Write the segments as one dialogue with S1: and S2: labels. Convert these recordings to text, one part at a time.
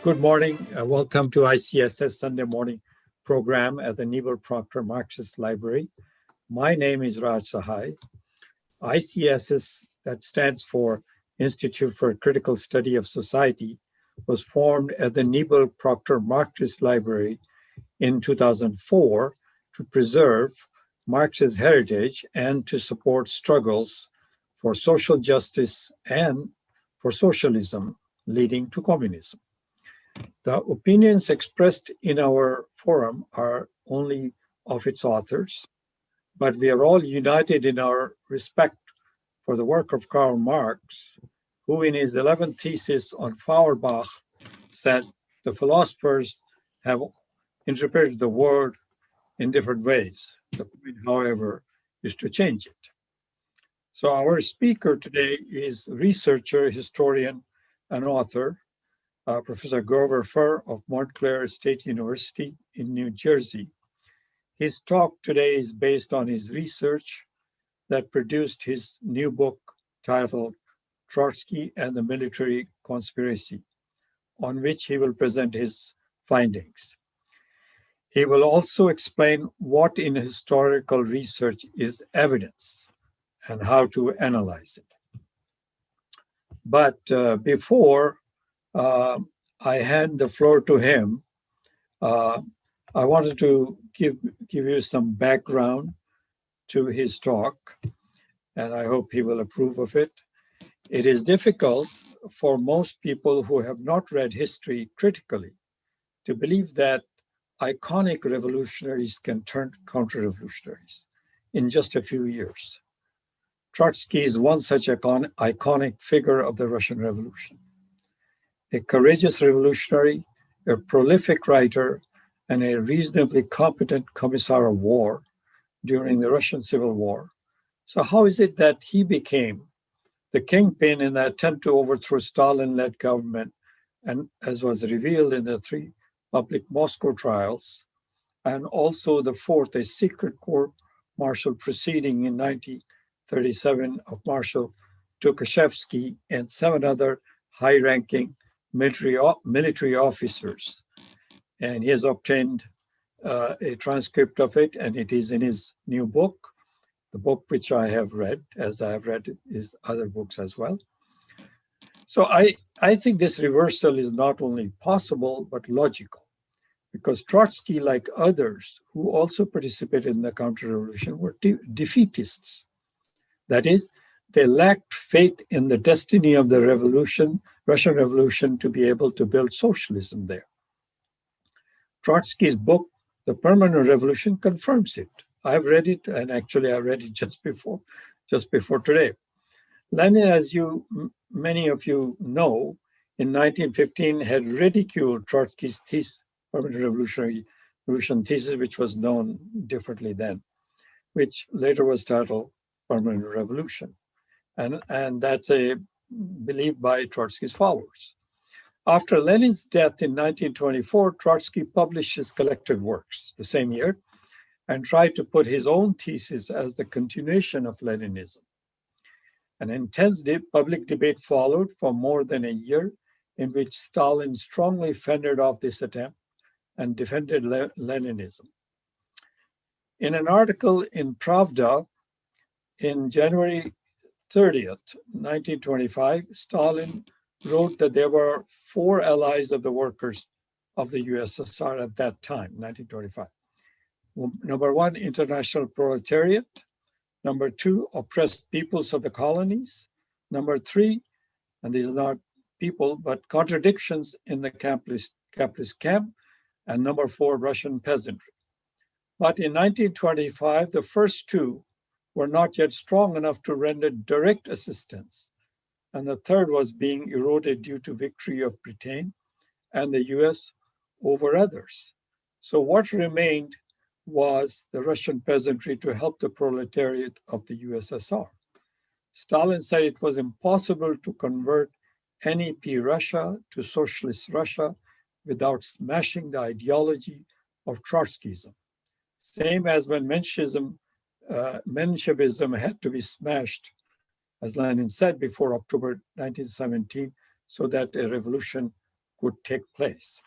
S1: Good morning. Welcome to ICSS Sunday morning program at the Nebel Proctor Marxist Library. My name is Raj Sahai. ICSS, that stands for Institute for Critical Study of Society, was formed at the Nebel Proctor Marxist Library in 2004 to preserve Marx's heritage and to support struggles for social justice and for socialism leading to communism. The opinions expressed in our forum are only of its authors, but we are all united in our respect for the work of Karl Marx, who in his 11th thesis on Feuerbach said the philosophers have interpreted the world in different ways. The point, however, is to change it. So our speaker today is researcher, historian, and author, Professor Grover Furr of Montclair State University in New Jersey. His talk today is based on his research that produced his new book titled Trotsky and the Military Conspiracy, on which he will present his findings. He will also explain what in historical research is evidence and how to analyze it. But before I hand the floor to him, I wanted to give you some background to his talk, and I hope he will approve of it. It is difficult for most people who have not read history critically to believe that iconic revolutionaries can turn counter-revolutionaries in just a few years. Trotsky is one such iconic figure of the Russian Revolution. A courageous revolutionary, a prolific writer, and a reasonably competent commissar of war during the Russian Civil War. So how is it that he became the kingpin in the attempt to overthrow Stalin-led government, and as was revealed in the 3 public Moscow trials, and also the 4th, a secret court-martial proceeding in 1937 of Marshal Tukhachevsky and 7 other high-ranking military officers. And he has obtained a transcript of it, and it is in his new book, the book which I have read, as I have read his other books as well. So I think this reversal is not only possible, but logical, because Trotsky, like others who also participated in the counter-revolution, were defeatists. That is, they lacked faith in the destiny of the revolution, Russian Revolution, to be able to build socialism there. Trotsky's book, The Permanent Revolution, confirms it. I've read it, and actually I read it just before today. Lenin, as many of you know, in 1915 had ridiculed Trotsky's thesis, Permanent Revolution thesis, which was known differently then, which later was titled Permanent Revolution. And that's believed by Trotsky's followers. After Lenin's death in 1924, Trotsky published his collected works the same year and tried to put his own thesis as the continuation of Leninism. An intense public debate followed for more than a year, in which Stalin strongly fended off this attempt and defended Leninism. In an article in Pravda in January 30th, 1925, Stalin wrote that there were 4 allies of the workers of the USSR at that time, 1925. Number 1, international proletariat. Number 2, oppressed peoples of the colonies. Number 3, and these are not people, but contradictions in the capitalist camp. And number 4, Russian peasantry. But in 1925, the first 2 were not yet strong enough to render direct assistance. And the third was being eroded due to victory of Britain and the US over others. So what remained was the Russian peasantry to help the proletariat of the USSR. Stalin said it was impossible to convert NEP Russia to socialist Russia without smashing the ideology of Trotskyism. Same as when Menshevism had to be smashed, as Lenin said, before October 1917, so that a revolution could take place.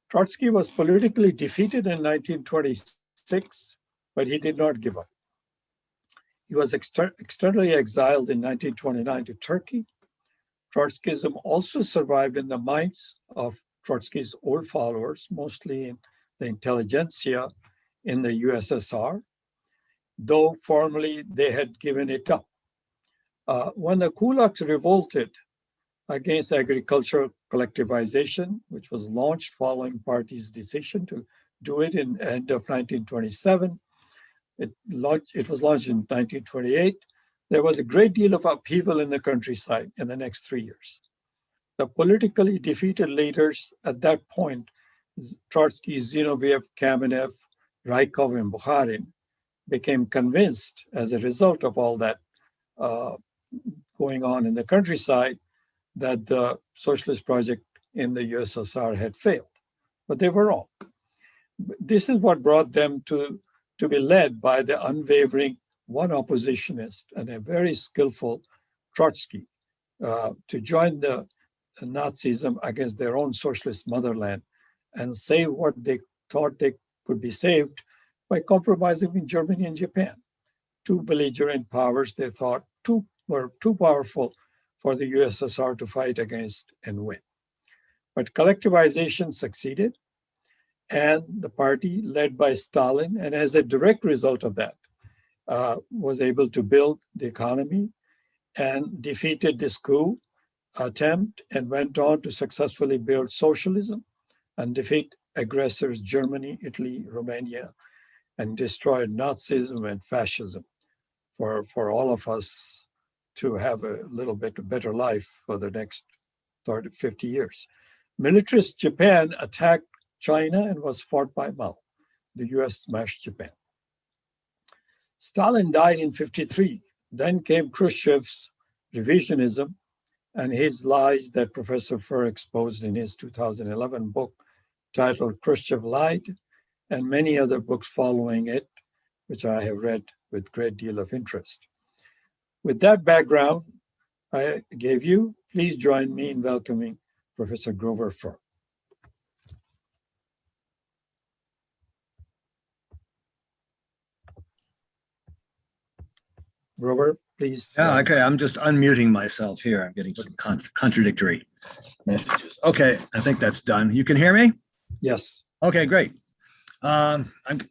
S1: Trotsky was politically defeated in 1926, but he did not give up. He was externally exiled in 1929 to Turkey. Trotskyism also survived in the minds of Trotsky's old followers, mostly in the intelligentsia in the USSR, though formally they had given it up. When the kulaks revolted against agricultural collectivization, which was launched following party's decision to do it in the end of 1927, it was launched in 1928. There was a great deal of upheaval in the countryside in the next 3 years. The politically defeated leaders at that point, Trotsky, Zinoviev, Kamenev, Rykov, and Bukharin, became convinced as a result of all that going on in the countryside that the socialist project in the USSR had failed. But they were wrong. This is what brought them to be led by the unwavering one oppositionist and a very skillful Trotsky to join the Nazism against their own socialist motherland and save what they thought they could be saved by compromising with Germany and Japan. Two belligerent powers they thought were too powerful for the USSR to fight against and win. But collectivization succeeded, and the party led by Stalin, and as a direct result of that, was able to build the economy and defeated this coup attempt and went on to successfully build socialism and defeat aggressors Germany, Italy, Romania, and destroyed Nazism and fascism for all of us to have a little bit better life for the next 30, 50 years. Militarist Japan attacked China and was fought by Mao. The US smashed Japan. Stalin died in 1953. Then came Khrushchev's revisionism and his lies that Professor Furr exposed in his 2011 book titled Khrushchev Lied, and many other books following it, which I have read with great deal of interest. With that background I gave you, please join me in welcoming Professor Grover Furr. Grover, please.
S2: Yeah, okay, I'm just unmuting myself here. I'm getting some contradictory messages. Okay, I think that's done. You can hear me?
S1: Yes.
S2: Okay, great. I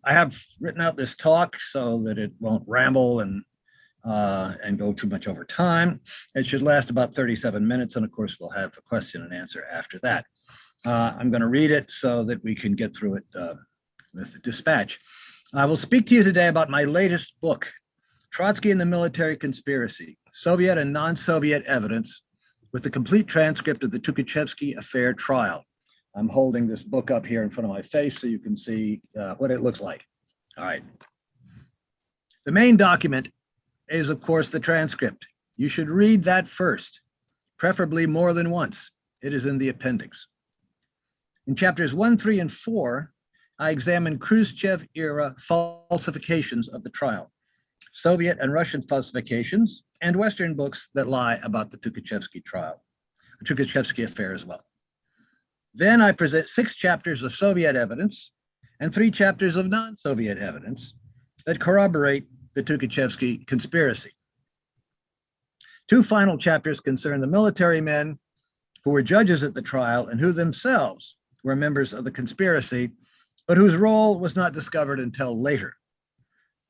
S2: have written out this talk so that it won't ramble and go too much over time. It should last about 37 minutes, and of course, we'll have a question and answer after that. I'm going to read it so that we can get through it with dispatch. I will speak to you today about my latest book, Trotsky and the Military Conspiracy, Soviet and Non-Soviet Evidence, with the complete transcript of the Tukhachevsky affair trial. I'm holding this book up here in front of my face so you can see what it looks like. All right. The main document is, of course, the transcript. You should read that first, preferably more than once. It is in the appendix. In chapters 1, 3, and 4, I examine Khrushchev-era falsifications of the trial, Soviet and Russian falsifications, and Western books that lie about the Tukhachevsky trial, the Tukhachevsky affair as well. Then I present 6 chapters of Soviet evidence and 3 chapters of non-Soviet evidence that corroborate the Tukhachevsky conspiracy. 2 final chapters concern the military men who were judges at the trial and who themselves were members of the conspiracy, but whose role was not discovered until later.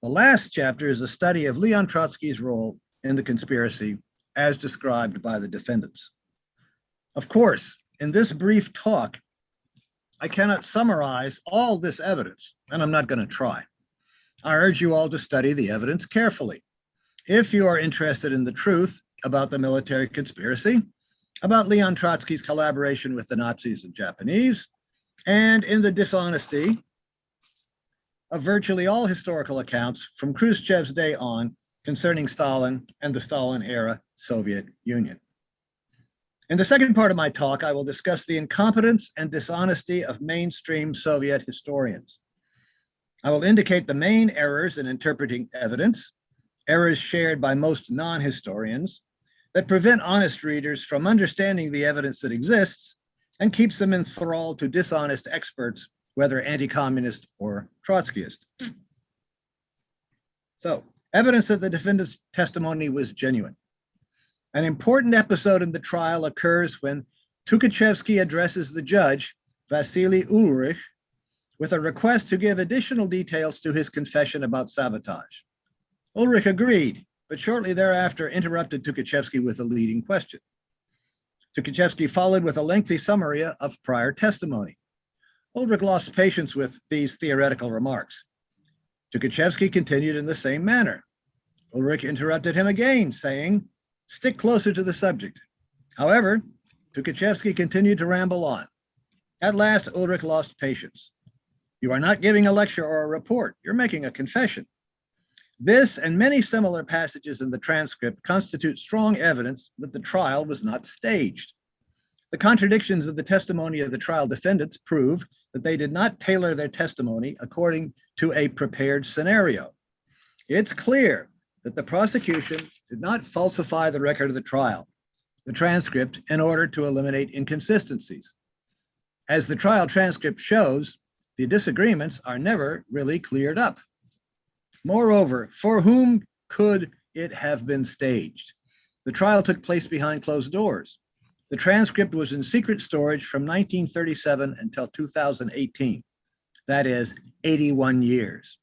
S2: The last chapter is a study of Leon Trotsky's role in the conspiracy as described by the defendants. Of course, in this brief talk, I cannot summarize all this evidence, and I'm not going to try. I urge you all to study the evidence carefully. If you are interested in the truth about the military conspiracy, about Leon Trotsky's collaboration with the Nazis and Japanese, and in the dishonesty of virtually all historical accounts from Khrushchev's day on concerning Stalin and the Stalin-era Soviet Union. In the second part of my talk, I will discuss the incompetence and dishonesty of mainstream Soviet historians. I will indicate the main errors in interpreting evidence, errors shared by most non-historians, that prevent honest readers from understanding the evidence that exists and keeps them enthralled to dishonest experts, whether anti-communist or Trotskyist. So, evidence that the defendant's testimony was genuine. An important episode in the trial occurs when Tukhachevsky addresses the judge, Vasily Ulrich, with a request to give additional details to his confession about sabotage. Ulrich agreed, but shortly thereafter interrupted Tukhachevsky with a leading question. Tukhachevsky followed with a lengthy summary of prior testimony. Ulrich lost patience with these theoretical remarks. Tukhachevsky continued in the same manner. Ulrich interrupted him again, saying, "Stick closer to the subject." However, Tukhachevsky continued to ramble on. At last, Ulrich lost patience. "You are not giving a lecture or a report. You're making a confession." This and many similar passages in the transcript constitute strong evidence that the trial was not staged. The contradictions of the testimony of the trial defendants prove that they did not tailor their testimony according to a prepared scenario. It's clear that the prosecution did not falsify the record of the trial, the transcript, in order to eliminate inconsistencies. As the trial transcript shows, the disagreements are never really cleared up. Moreover, for whom could it have been staged? The trial took place behind closed doors. The transcript was in secret storage from 1937 until 2018. That is 81 years.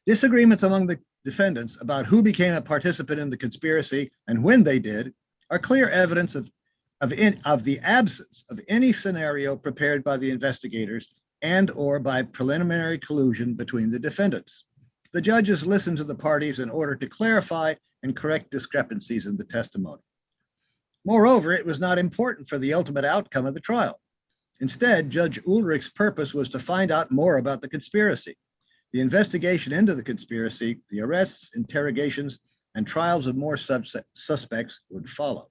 S2: Disagreements among the defendants about who became a participant in the conspiracy and when they did are clear evidence of the absence of any scenario prepared by the investigators and or by preliminary collusion between the defendants. The judges listened to the parties in order to clarify and correct discrepancies in the testimony. Moreover, it was not important for the ultimate outcome of the trial. Instead, Judge Ulrich's purpose was to find out more about the conspiracy. The investigation into the conspiracy, the arrests, interrogations, and trials of more suspects would follow.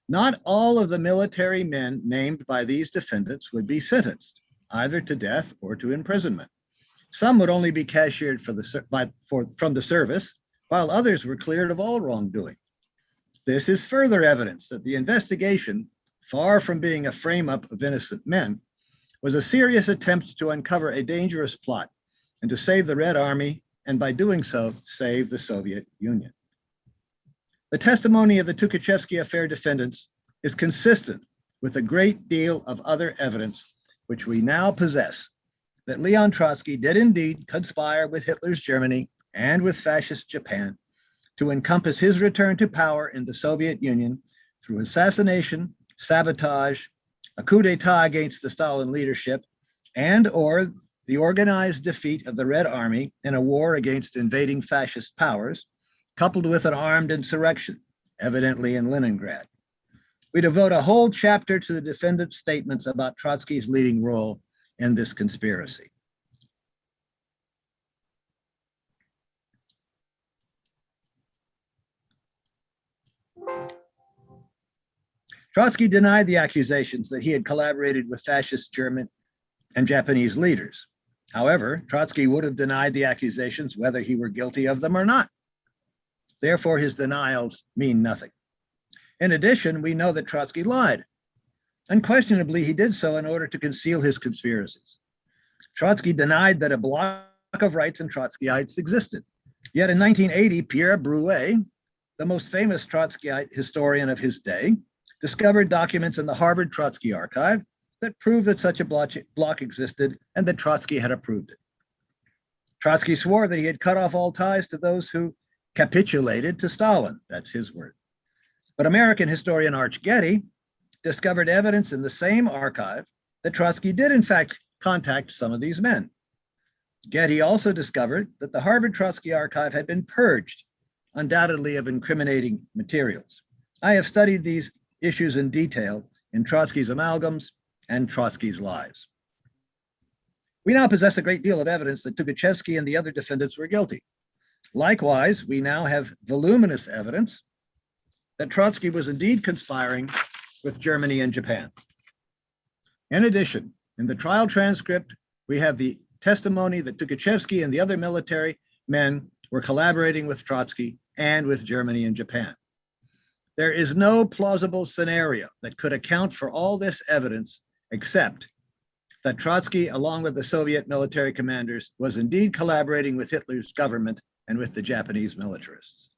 S2: Not all of the military men named by these defendants would be sentenced, either to death or to imprisonment. Some would only be cashiered from the service, while others were cleared of all wrongdoing. This is further evidence that the investigation, far from being a frame-up of innocent men, was a serious attempt to uncover a dangerous plot and to save the Red Army, and by doing so, save the Soviet Union. The testimony of the Tukhachevsky affair defendants is consistent with a great deal of other evidence which we now possess that Leon Trotsky did indeed conspire with Hitler's Germany and with fascist Japan to encompass his return to power in the Soviet Union through assassination, sabotage, a coup d'etat against the Stalin leadership, and or the organized defeat of the Red Army in a war against invading fascist powers, coupled with an armed insurrection, evidently in Leningrad. We devote a whole chapter to the defendant's statements about Trotsky's leading role in this conspiracy. Trotsky denied the accusations that he had collaborated with fascist German and Japanese leaders. However, Trotsky would have denied the accusations whether he were guilty of them or not. Therefore, his denials mean nothing. In addition, we know that Trotsky lied. Unquestionably, he did so in order to conceal his conspiracies. Trotsky denied that a block of rights and Trotskyites existed. Yet in 1980, Pierre Brouet, the most famous Trotskyite historian of his day, discovered documents in the Harvard Trotsky archive that proved that such a block existed and that Trotsky had approved it. Trotsky swore that he had cut off all ties to those who capitulated to Stalin. That's his word. But American historian Arch Getty discovered evidence in the same archive that Trotsky did in fact contact some of these men. Getty also discovered that the Harvard Trotsky archive had been purged, undoubtedly of incriminating materials. I have studied these issues in detail in Trotsky's Amalgams and Trotsky's Lies. We now possess a great deal of evidence that Tukhachevsky and the other defendants were guilty. Likewise, we now have voluminous evidence that Trotsky was indeed conspiring with Germany and Japan. In addition, in the trial transcript, we have the testimony that Tukhachevsky and the other military men were collaborating with Trotsky and with Germany and Japan. There is no plausible scenario that could account for all this evidence except that Trotsky, along with the Soviet military commanders, was indeed collaborating with Hitler's government and with the Japanese militarists.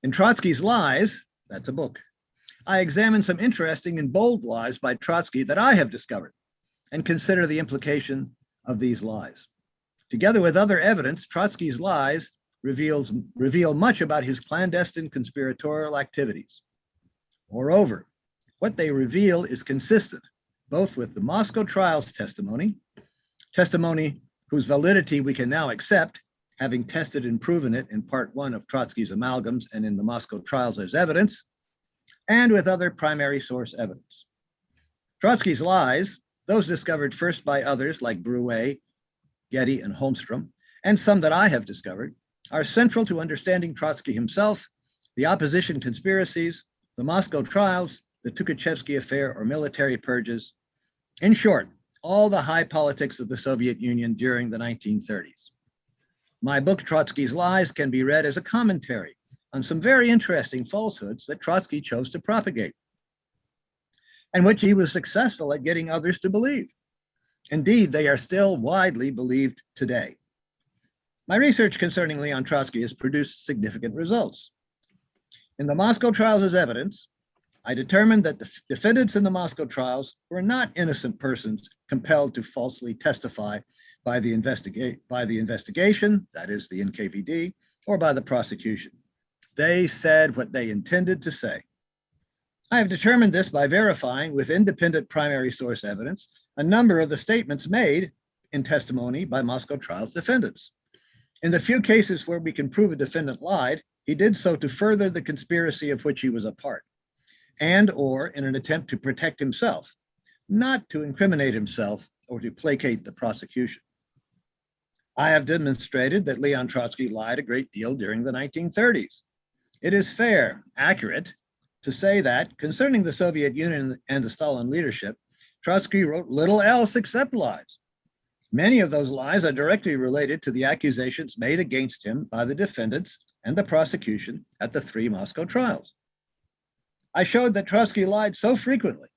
S2: In Trotsky's Lies, that's a book, I examine some interesting and bold lies by Trotsky that I have discovered and consider the implication of these lies. Together with other evidence, Trotsky's Lies reveal much about his clandestine conspiratorial activities. Moreover, what they reveal is consistent both with the Moscow trials testimony whose validity we can now accept, having tested and proven it in part 1 of Trotsky's amalgams and in the Moscow trials as evidence, and with other primary source evidence. Trotsky's Lies, those discovered first by others like Brouet, Getty, and Holmstrom, and some that I have discovered, are central to understanding Trotsky himself, the opposition conspiracies, the Moscow trials, the Tukhachevsky affair or military purges. In short, all the high politics of the Soviet Union during the 1930s. My book, Trotsky's Lies, can be read as a commentary on some very interesting falsehoods that Trotsky chose to propagate, and which he was successful at getting others to believe. Indeed, they are still widely believed today. My research concerning Leon Trotsky has produced significant results. In the Moscow trials as evidence, I determined that the defendants in the Moscow trials were not innocent persons compelled to falsely testify by the investigation, that is the NKVD, or by the prosecution. They said what they intended to say. I have determined this by verifying with independent primary source evidence a number of the statements made in testimony by Moscow trials defendants. In the few cases where we can prove a defendant lied, he did so to further the conspiracy of which he was a part, and or in an attempt to protect himself, not to incriminate himself or to placate the prosecution. I have demonstrated that Leon Trotsky lied a great deal during the 1930s. It is fair, accurate, to say that concerning the Soviet Union and the Stalin leadership, Trotsky wrote little else except lies. Many of those lies are directly related to the accusations made against him by the defendants and the prosecution at the 3 Moscow trials. I showed that Trotsky lied so frequently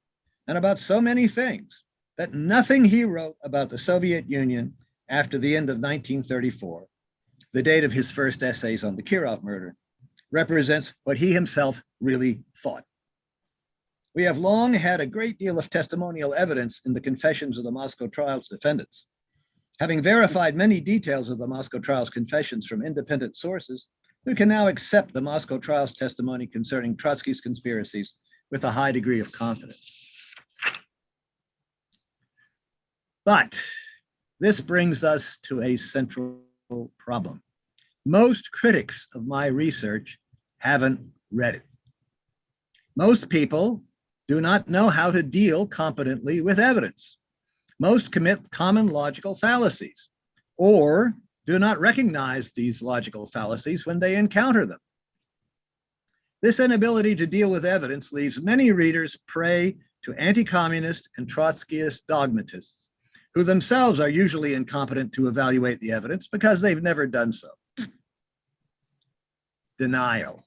S2: and about so many things that nothing he wrote about the Soviet Union after the end of 1934, the date of his first essays on the Kirov murder, represents what he himself really thought. We have long had a great deal of testimonial evidence in the confessions of the Moscow trials defendants. Having verified many details of the Moscow trials confessions from independent sources, we can now accept the Moscow trials testimony concerning Trotsky's conspiracies with a high degree of confidence. But this brings us to a central problem. Most critics of my research haven't read it. Most people do not know how to deal competently with evidence. Most commit common logical fallacies, or do not recognize these logical fallacies when they encounter them. This inability to deal with evidence leaves many readers prey to anti-communist and Trotskyist dogmatists, who themselves are usually incompetent to evaluate the evidence because they've never done so. Denial.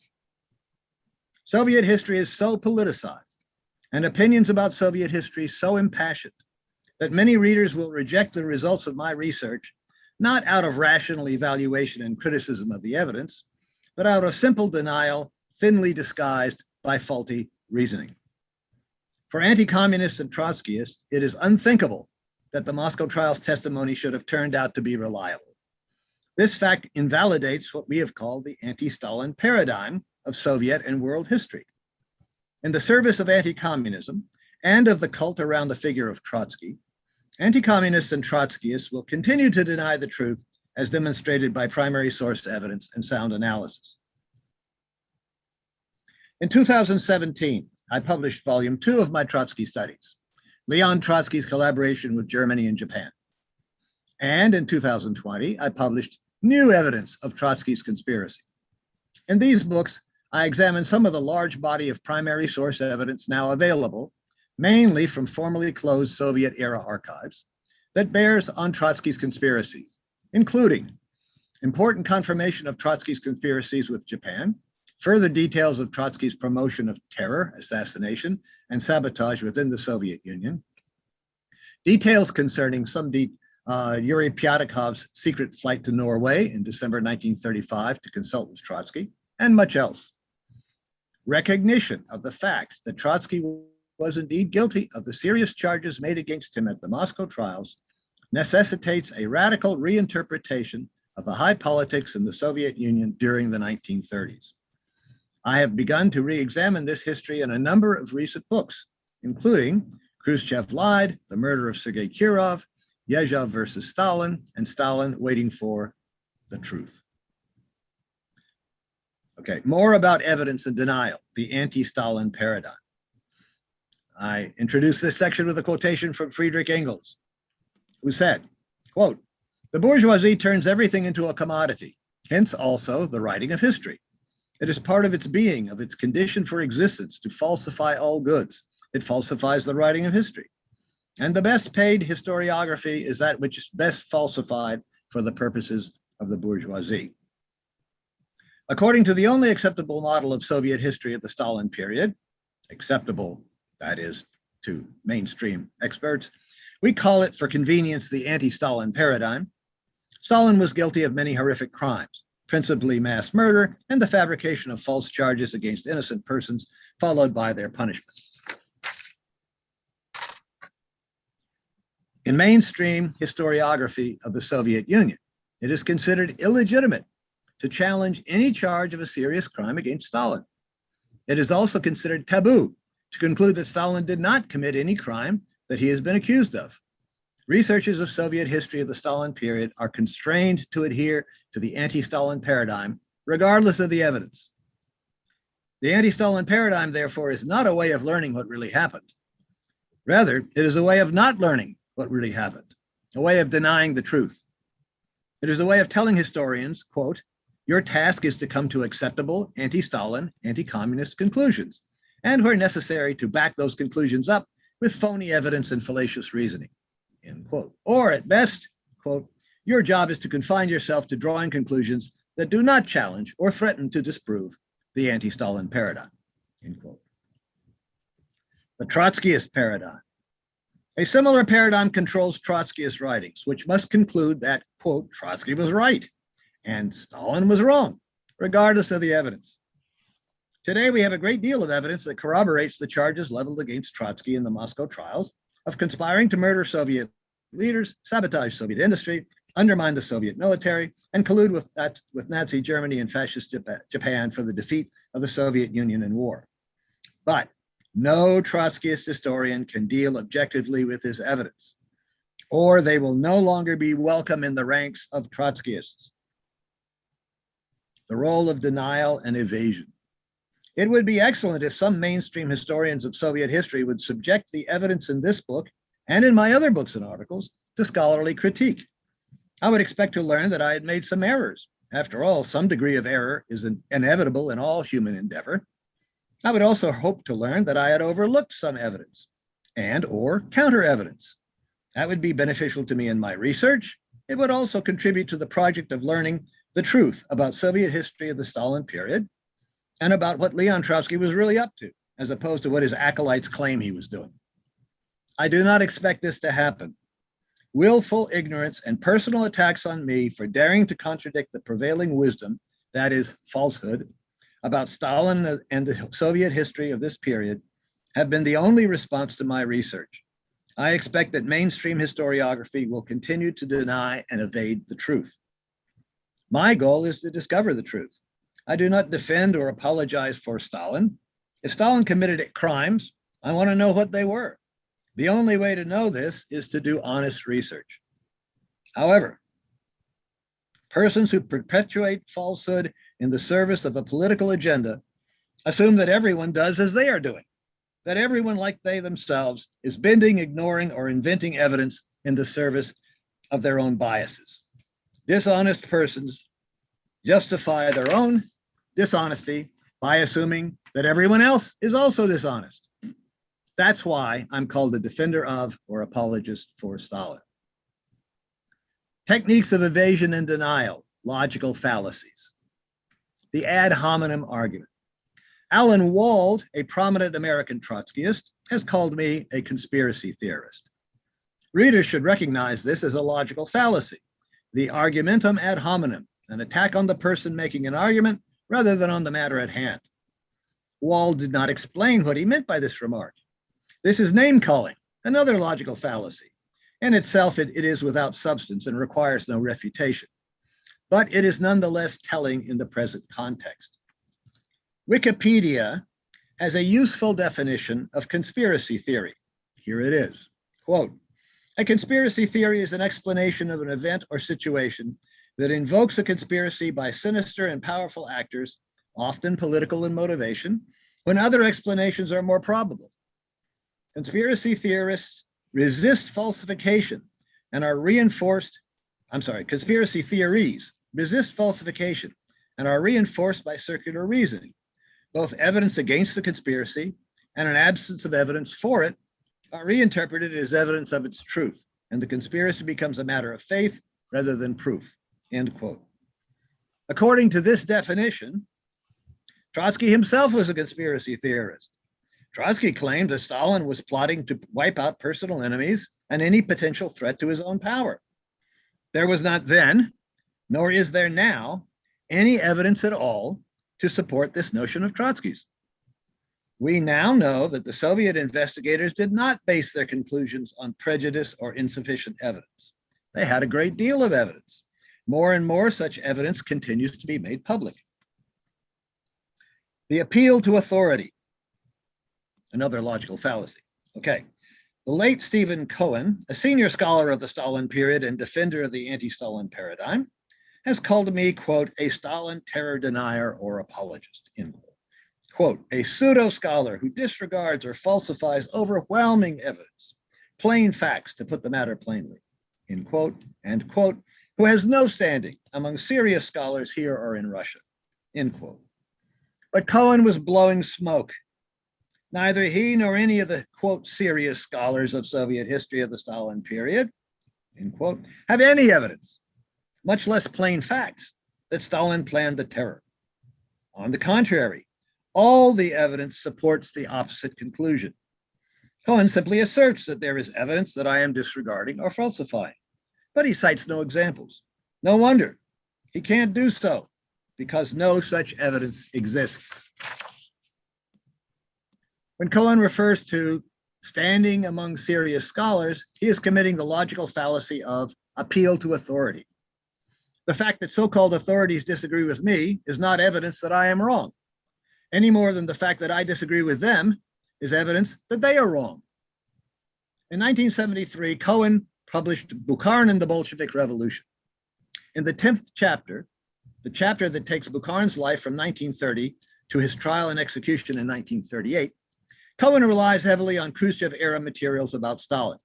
S2: Soviet history is so politicized, and opinions about Soviet history so impassioned, that many readers will reject the results of my research, not out of rational evaluation and criticism of the evidence, but out of simple denial, thinly disguised by faulty reasoning. For anti-communists and Trotskyists, it is unthinkable that the Moscow trials testimony should have turned out to be reliable. This fact invalidates what we have called the Anti-Stalin Paradigm of Soviet and world history. In the service of anti-communism and of the cult around the figure of Trotsky, anti-communists and Trotskyists will continue to deny the truth as demonstrated by primary source evidence and sound analysis. In 2017, I published volume 2 of my Trotsky studies, Leon Trotsky's collaboration with Germany and Japan. And in 2020, I published new evidence of Trotsky's conspiracy. In these books, I examined some of the large body of primary source evidence now available, mainly from formerly closed Soviet-era archives, that bears on Trotsky's conspiracies, including important confirmation of Trotsky's conspiracies with Japan further details of Trotsky's promotion of terror, assassination, and sabotage within the Soviet Union, details concerning Yuri Pyatakov's secret flight to Norway in December 1935 to consult with Trotsky, and much else. Recognition of the facts that Trotsky was indeed guilty of the serious charges made against him at the Moscow trials necessitates a radical reinterpretation of the high politics in the Soviet Union during the 1930s. I have begun to re-examine this history in a number of recent books, including Khrushchev Lied, The Murder of Sergei Kirov, Yezhov versus Stalin, and Stalin Waiting for the Truth. Okay, more about evidence and denial, the anti-Stalin paradigm. I introduced this section with a quotation from Friedrich Engels, who said, quote, "The bourgeoisie turns everything into a commodity, hence also the writing of history. It is part of its being, of its condition for existence, to falsify all goods. It falsifies the writing of history. And the best paid historiography is that which is best falsified for the purposes of the bourgeoisie." According to the only acceptable model of Soviet history at the Stalin period, acceptable, that is, to mainstream experts, we call it for convenience the anti-Stalin paradigm. Stalin was guilty of many horrific crimes, principally mass murder and the fabrication of false charges against innocent persons, followed by their punishment. In mainstream historiography of the Soviet Union, it is considered illegitimate to challenge any charge of a serious crime against Stalin. It is also considered taboo to conclude that Stalin did not commit any crime that he has been accused of. Researchers of Soviet history of the Stalin period are constrained to adhere to the anti-Stalin paradigm, regardless of the evidence. The anti-Stalin paradigm, therefore, is not a way of learning what really happened. Rather, it is a way of not learning what really happened, a way of denying the truth. It is a way of telling historians, quote, "Your task is to come to acceptable anti-Stalin, anti-communist conclusions, and where necessary to back those conclusions up with phony evidence and fallacious reasoning," end quote. Or at best, quote, "Your job is to confine yourself to drawing conclusions that do not challenge or threaten to disprove the anti-Stalin paradigm," end quote. The Trotskyist paradigm. A similar paradigm controls Trotskyist writings, which must conclude that, quote, "Trotsky was right and Stalin was wrong, regardless of the evidence." Today, we have a great deal of evidence that corroborates the charges leveled against Trotsky in the Moscow trials of conspiring to murder Soviet leaders, sabotage Soviet industry, undermine the Soviet military, and collude with Nazi Germany and fascist Japan for the defeat of the Soviet Union in war. But no Trotskyist historian can deal objectively with this evidence, or they will no longer be welcome in the ranks of Trotskyists. The role of denial and evasion. It would be excellent if some mainstream historians of Soviet history would subject the evidence in this book and in my other books and articles to scholarly critique. I would expect to learn that I had made some errors. After all, some degree of error is inevitable in all human endeavor. I would also hope to learn that I had overlooked some evidence and or counter evidence. That would be beneficial to me in my research. It would also contribute to the project of learning the truth about Soviet history of the Stalin period and about what Leon Trotsky was really up to, as opposed to what his acolytes claim he was doing. I do not expect this to happen. Willful ignorance and personal attacks on me for daring to contradict the prevailing wisdom, that is falsehood, about Stalin and the Soviet history of this period have been the only response to my research. I expect that mainstream historiography will continue to deny and evade the truth. My goal is to discover the truth. I do not defend or apologize for Stalin. If Stalin committed crimes, I want to know what they were. The only way to know this is to do honest research. However, persons who perpetuate falsehood in the service of a political agenda assume that everyone does as they are doing, that everyone, like they themselves, is bending, ignoring, or inventing evidence in the service of their own biases. Dishonest persons justify their own dishonesty by assuming that everyone else is also dishonest. That's why I'm called a defender of or apologist for Stalin. Techniques of evasion and denial, logical fallacies. the ad hominem argument. Alan Wald, a prominent American Trotskyist, has called me a conspiracy theorist. Readers should recognize this as a logical fallacy, the argumentum ad hominem, an attack on the person making an argument rather than on the matter at hand. Wald did not explain what he meant by this remark. This is name-calling, another logical fallacy. In itself, it is without substance and requires no refutation, but it is nonetheless telling in the present context. Wikipedia has a useful definition of conspiracy theory. Here it is, quote, "A conspiracy theory is an explanation of an event or situation that invokes a conspiracy by sinister and powerful actors, often political in motivation, when other explanations are more probable. Conspiracy theorists resist falsification and are reinforced, conspiracy theories resist falsification and are reinforced by circular reasoning. Both evidence against the conspiracy and an absence of evidence for it are reinterpreted as evidence of its truth, and the conspiracy becomes a matter of faith rather than proof," end quote. According to this definition, Trotsky himself was a conspiracy theorist. Trotsky claimed that Stalin was plotting to wipe out personal enemies and any potential threat to his own power. There was not then, nor is there now, any evidence at all to support this notion of Trotsky's. We now know that the Soviet investigators did not base their conclusions on prejudice or insufficient evidence. They had a great deal of evidence. More and more such evidence continues to be made public. The appeal to authority, another logical fallacy. Okay, the late Stephen Cohen, a senior scholar of the Stalin period and defender of the anti-Stalin paradigm, has called me, quote, "a Stalin terror denier or apologist," end quote. Quote, "a pseudo-scholar who disregards or falsifies overwhelming evidence, plain facts to put the matter plainly," end quote, and quote, "who has no standing among serious scholars here or in Russia," end quote. But Cohen was blowing smoke. Neither he nor any of the, quote, "serious scholars of Soviet history of the Stalin period," end quote, have any evidence, much less plain facts, that Stalin planned the terror. On the contrary, all the evidence supports the opposite conclusion. Cohen simply asserts that there is evidence that I am disregarding or falsifying, but he cites no examples. No wonder. He can't do so because no such evidence exists. When Cohen refers to standing among serious scholars, he is committing the logical fallacy of appeal to authority. The fact that so-called authorities disagree with me is not evidence that I am wrong, any more than the fact that I disagree with them is evidence that they are wrong. In 1973, Cohen published Bukharin and the Bolshevik Revolution. In the 10th chapter, the chapter that takes Bukharin's life from 1930 to his trial and execution in 1938, Cohen relies heavily on Khrushchev-era materials about Stalin.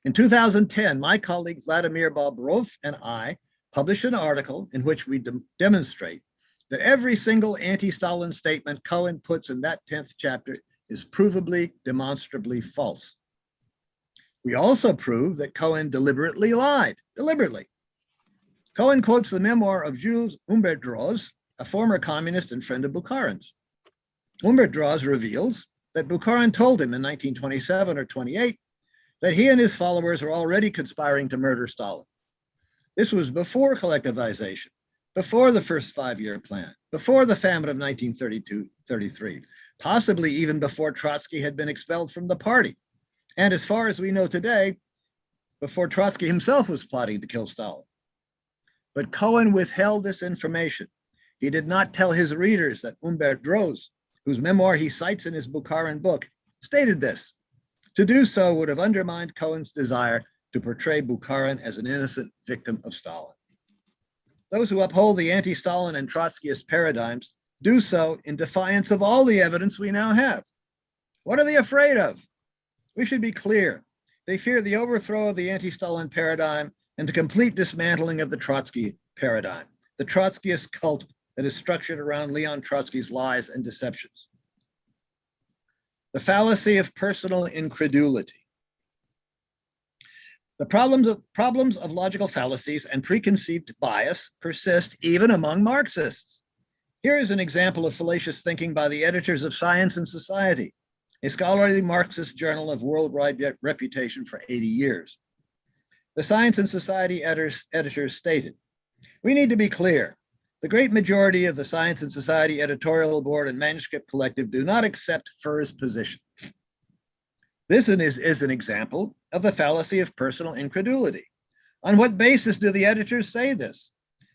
S2: In 2010, my colleague Vladimir Bobrov and I published an article in which we demonstrate that every single anti-Stalin statement Cohen puts in that 10th chapter is provably, demonstrably false. We also prove that Cohen deliberately lied, Cohen quotes the memoir of Jules Humbert-Droz, a former communist and friend of Bukharin's. Humbert-Droz reveals that Bukharin told him in 1927 or 28 that he and his followers were already conspiring to murder Stalin. This was before collectivization, before the first 5-year plan, before the famine of 1932-33, possibly even before Trotsky had been expelled from the party. And as far as we know today, before Trotsky himself was plotting to kill Stalin. But Cohen withheld this information. He did not tell his readers that Humbert-Droz, whose memoir he cites in his Bukharin book, stated this. To do so would have undermined Cohen's desire to portray Bukharin as an innocent victim of Stalin. Those who uphold the anti-Stalin and Trotskyist paradigms do so in defiance of all the evidence we now have. What are they afraid of? We should be clear. They fear the overthrow of the anti-Stalin paradigm and the complete dismantling of the Trotsky paradigm, the Trotskyist cult that is structured around Leon Trotsky's lies and deceptions. The fallacy of personal incredulity. The problems of logical fallacies and preconceived bias persist even among Marxists. Here is an example of fallacious thinking by the editors of Science and Society, a scholarly Marxist journal of worldwide reputation for 80 years. The Science and Society editors stated, "We need to be clear. The great majority of the Science and Society editorial board and manuscript collective do not accept Furr's position. This is an example of the fallacy of personal incredulity. On what basis do the editors say this?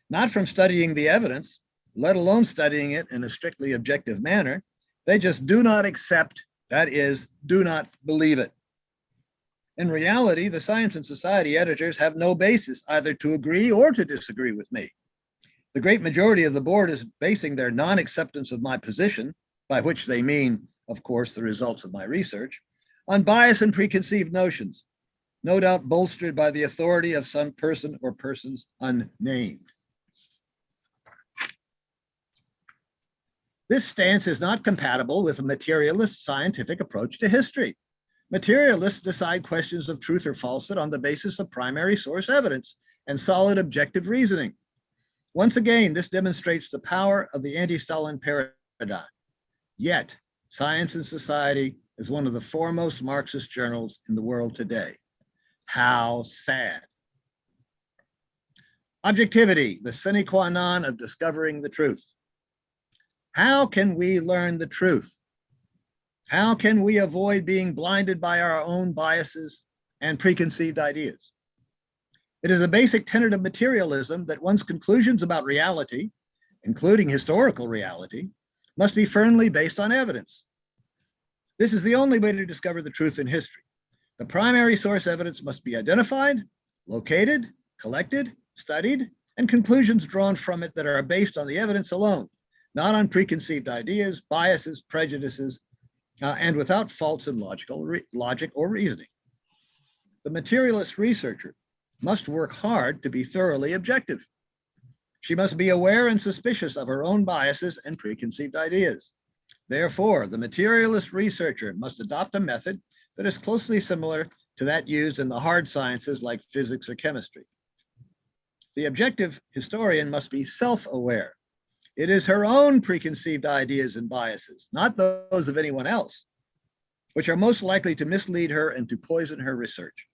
S2: Not from studying the evidence, let alone studying it in a strictly objective manner. They just do not accept, that is, do not believe it. In reality, the Science and Society editors have no basis either to agree or to disagree with me. The great majority of the board is basing their non-acceptance of my position, by which they mean, of course, the results of my research, on bias and preconceived notions, no doubt bolstered by the authority of some person or persons unnamed." This stance is not compatible with a materialist scientific approach to history. Materialists decide questions of truth or falsehood on the basis of primary source evidence and solid objective reasoning. Once again, this demonstrates the power of the Anti-Stalin Paradigm. Yet, Science and Society is one of the foremost Marxist journals in the world today. How sad. Objectivity, the sine qua non of discovering the truth. How can we learn the truth? How can we avoid being blinded by our own biases and preconceived ideas? It is a basic tenet of materialism that one's conclusions about reality, including historical reality, must be firmly based on evidence. This is the only way to discover the truth in history. The primary source evidence must be identified, located, collected, studied, and conclusions drawn from it that are based on the evidence alone, not on preconceived ideas, biases, prejudices, and without faults in logic or reasoning. The materialist researcher must work hard to be thoroughly objective. She must be aware and suspicious of her own biases and preconceived ideas. Therefore, the materialist researcher must adopt a method that is closely similar to that used in the hard sciences like physics or chemistry. The objective historian must be self-aware. It is her own preconceived ideas and biases, not those of anyone else, which are most likely to mislead her and to poison her research.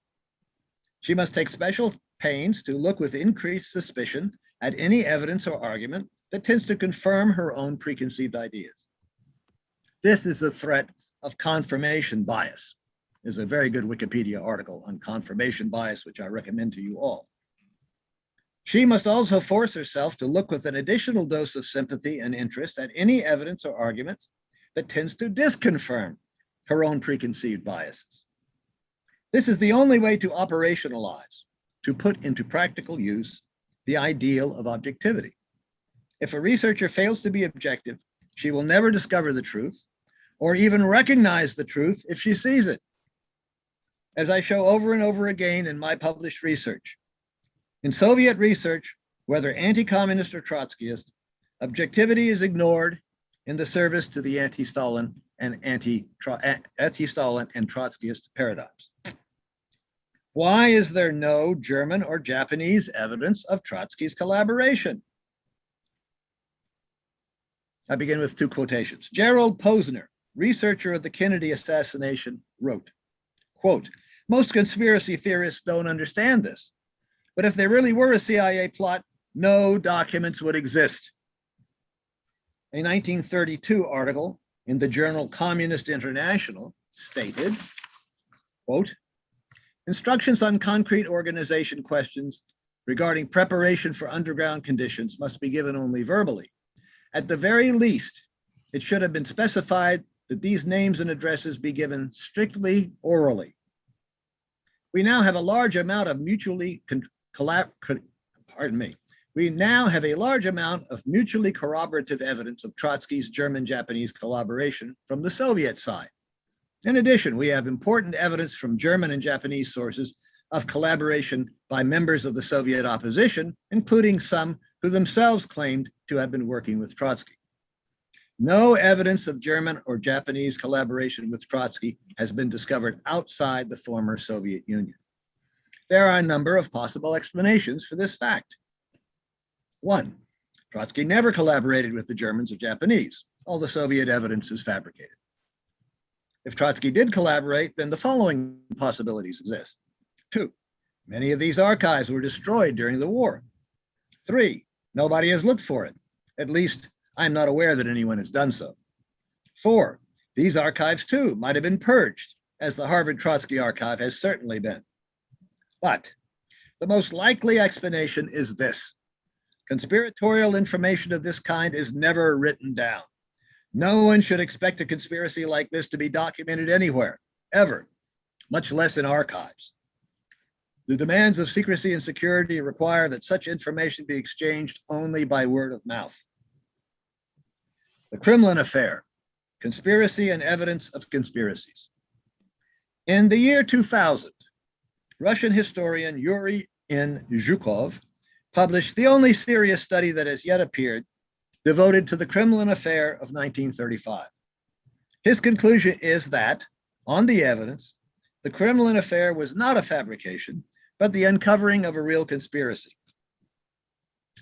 S2: She must take special pains to look with increased suspicion at any evidence or argument that tends to confirm her own preconceived ideas. This is the threat of confirmation bias. There's a very good Wikipedia article on confirmation bias, which I recommend to you all. She must also force herself to look with an additional dose of sympathy and interest at any evidence or arguments that tends to disconfirm her own preconceived biases. This is the only way to operationalize, to put into practical use, the ideal of objectivity. If a researcher fails to be objective, she will never discover the truth or even recognize the truth if she sees it. As I show over and over again in my published research, in Soviet research, whether anti-communist or Trotskyist, objectivity is ignored in the service to the anti-Stalin and Trotskyist paradigms. Why is there no German or Japanese evidence of Trotsky's collaboration? I begin with two quotations. Gerald Posner, researcher of the Kennedy assassination, wrote, quote, "Most conspiracy theorists don't understand this, but if there really were a CIA plot, no documents would exist." A 1932 article in the journal Communist International stated, quote, "Instructions on concrete organization questions regarding preparation for underground conditions must be given only verbally. At the very least, it should have been specified that these names and addresses be given strictly orally. We now have a large amount of mutually corroborative evidence of Trotsky's German-Japanese collaboration from the Soviet side. In addition, we have important evidence from German and Japanese sources of collaboration by members of the Soviet opposition, including some who themselves claimed to have been working with Trotsky. No evidence of German or Japanese collaboration with Trotsky has been discovered outside the former Soviet Union. There are a number of possible explanations for this fact. 1. Trotsky never collaborated with the Germans or Japanese. All the Soviet evidence is fabricated. If Trotsky did collaborate, then the following possibilities exist. 2. Many of these archives were destroyed during the war. 3. Nobody has looked for it. At least, I'm not aware that anyone has done so. 4. These archives, too, might have been purged, as the Harvard Trotsky archive has certainly been. But the most likely explanation is this. Conspiratorial information of this kind is never written down. No one should expect a conspiracy like this to be documented anywhere, ever, much less in archives. The demands of secrecy and security require that such information be exchanged only by word of mouth. The Kremlin affair, conspiracy and evidence of conspiracies. In the year 2000, Russian historian Yuri N. Zhukov published the only serious study that has yet appeared devoted to the Kremlin affair of 1935. His conclusion is that, on the evidence, the Kremlin affair was not a fabrication, but the uncovering of a real conspiracy.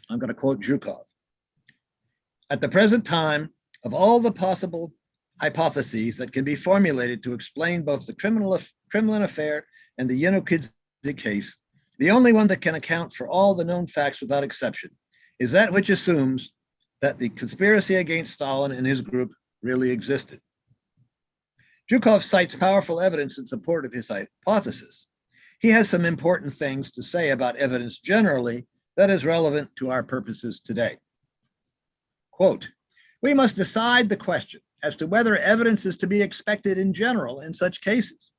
S2: I'm going to quote Zhukov. At the present time, of all the possible hypotheses that can be formulated to explain both the Kremlin affair and the Yanukidze case, the only one that can account for all the known facts without exception is that which assumes that the conspiracy against Stalin and his group really existed. Zhukov cites powerful evidence in support of his hypothesis. He has some important things to say about evidence generally that is relevant to our purposes today. Quote, we must decide the question as to whether evidence is to be expected in general in such cases.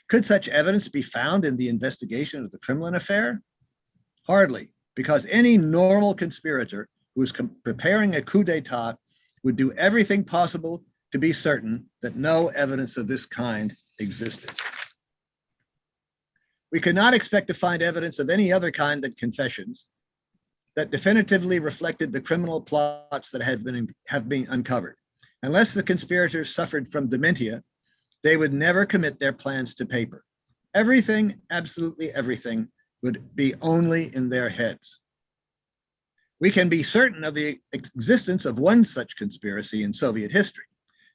S2: Could such evidence be found in the investigation of the Kremlin affair? Hardly, because any normal conspirator who is preparing a coup d'etat would do everything possible to be certain that no evidence of this kind existed. We could not expect to find evidence of any other kind than confessions that definitively reflected the criminal plots that have been uncovered. Unless the conspirators suffered from dementia, they would never commit their plans to paper. Everything, absolutely everything, would be only in their heads. We can be certain of the existence of one such conspiracy in Soviet history,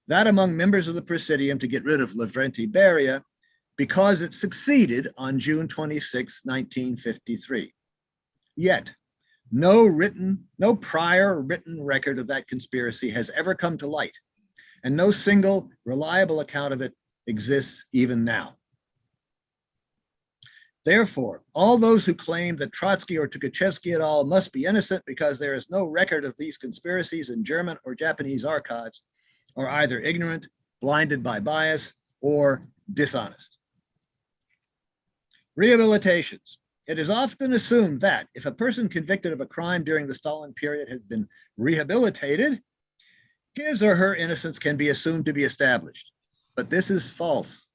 S2: that among members of the Presidium to get rid of Lavrentiy Beria, because it succeeded on June 26, 1953. Yet, no prior written record of that conspiracy has ever come to light, and no single reliable account of it exists even now. Therefore, all those who claim that Trotsky or Tukhachevsky et al. Must be innocent because there is no record of these conspiracies in German or Japanese archives are either ignorant, blinded by bias, or dishonest. Rehabilitations. It is often assumed that if a person convicted of a crime during the Stalin period has been rehabilitated, his or her innocence can be assumed to be established. But this is false.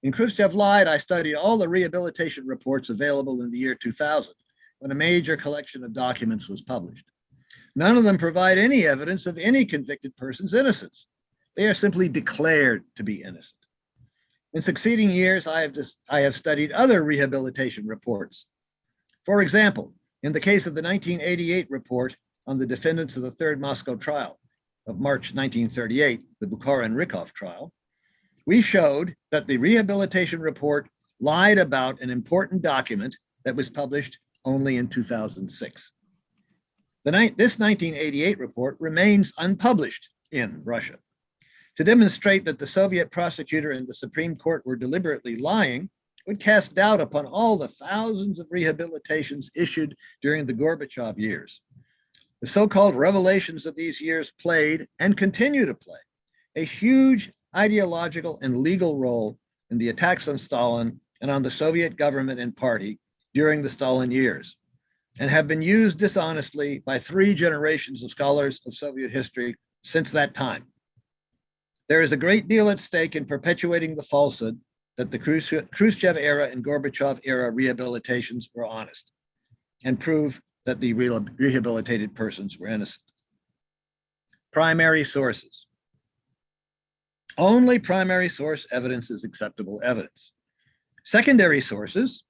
S2: In Khrushchev Lied, I studied all the rehabilitation reports available in the year 2000, when a major collection of documents was published. None of them provide any evidence of any convicted person's innocence. They are simply declared to be innocent. In succeeding years, I have studied other rehabilitation reports. For example, in the case of the 1988 report on the defendants of the Third Moscow trial of March 1938, the Bukharin-Rykov trial, we showed that the rehabilitation report lied about an important document that was published only in 2006. This 1988 report remains unpublished in Russia. To demonstrate that the Soviet prosecutor and the Supreme Court were deliberately lying would cast doubt upon all the thousands of rehabilitations issued during the Gorbachev years. The so-called revelations of these years played and continue to play a huge ideological and legal role in the attacks on Stalin and on the Soviet government and party during the Stalin years, and have been used dishonestly by 3 generations of scholars of Soviet history since that time. There is a great deal at stake in perpetuating the falsehood that the Khrushchev era and Gorbachev era rehabilitations were honest and prove that the rehabilitated persons were innocent. Primary sources. Only primary source evidence is acceptable evidence. Secondary sources,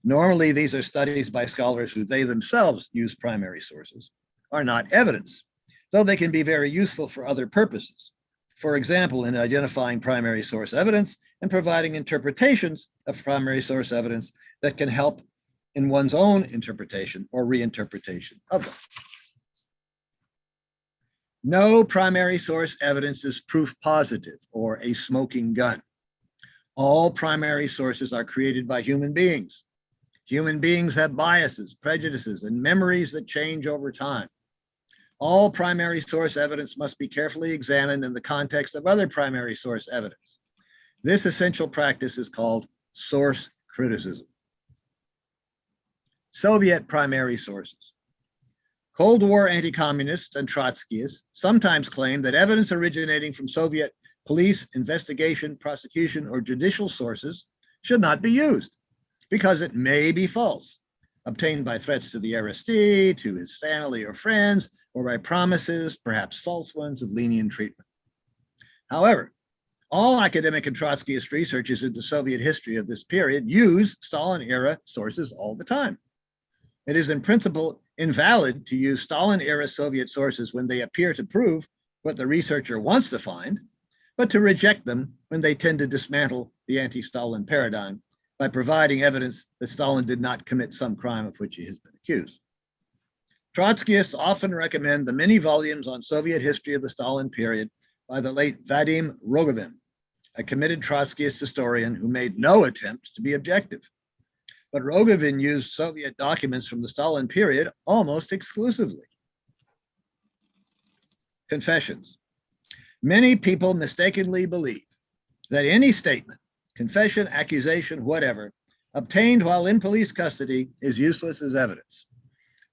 S2: Normally, these are studies by scholars who they themselves use primary sources, are not evidence, though they can be very useful for other purposes. For example, in identifying primary source evidence and providing interpretations of primary source evidence that can help in one's own interpretation or reinterpretation of them. No primary source evidence is proof positive or a smoking gun. All primary sources are created by human beings. Human beings have biases, prejudices, and memories that change over time. All primary source evidence must be carefully examined in the context of other primary source evidence. This essential practice is called source criticism. Soviet primary sources. Cold War anti-communists and Trotskyists sometimes claim that evidence originating from Soviet police, investigation, prosecution, or judicial sources should not be used because it may be false, obtained by threats to the arrestee, to his family or friends, or by promises, perhaps false ones, of lenient treatment. However, all academic and Trotskyist researchers into Soviet history of this period use Stalin-era sources all the time. It is in principle invalid to use Stalin-era Soviet sources when they appear to prove what the researcher wants to find, but to reject them when they tend to dismantle the anti-Stalin paradigm by providing evidence that Stalin did not commit some crime of which he has been accused. Trotskyists often recommend the many volumes on Soviet history of the Stalin period by the late Vadim Rogovin, a committed Trotskyist historian who made no attempt to be objective. But Rogovin used Soviet documents from the Stalin period almost exclusively. Confessions. Many people mistakenly believe that any statement, confession, accusation, whatever, obtained while in police custody is useless as evidence.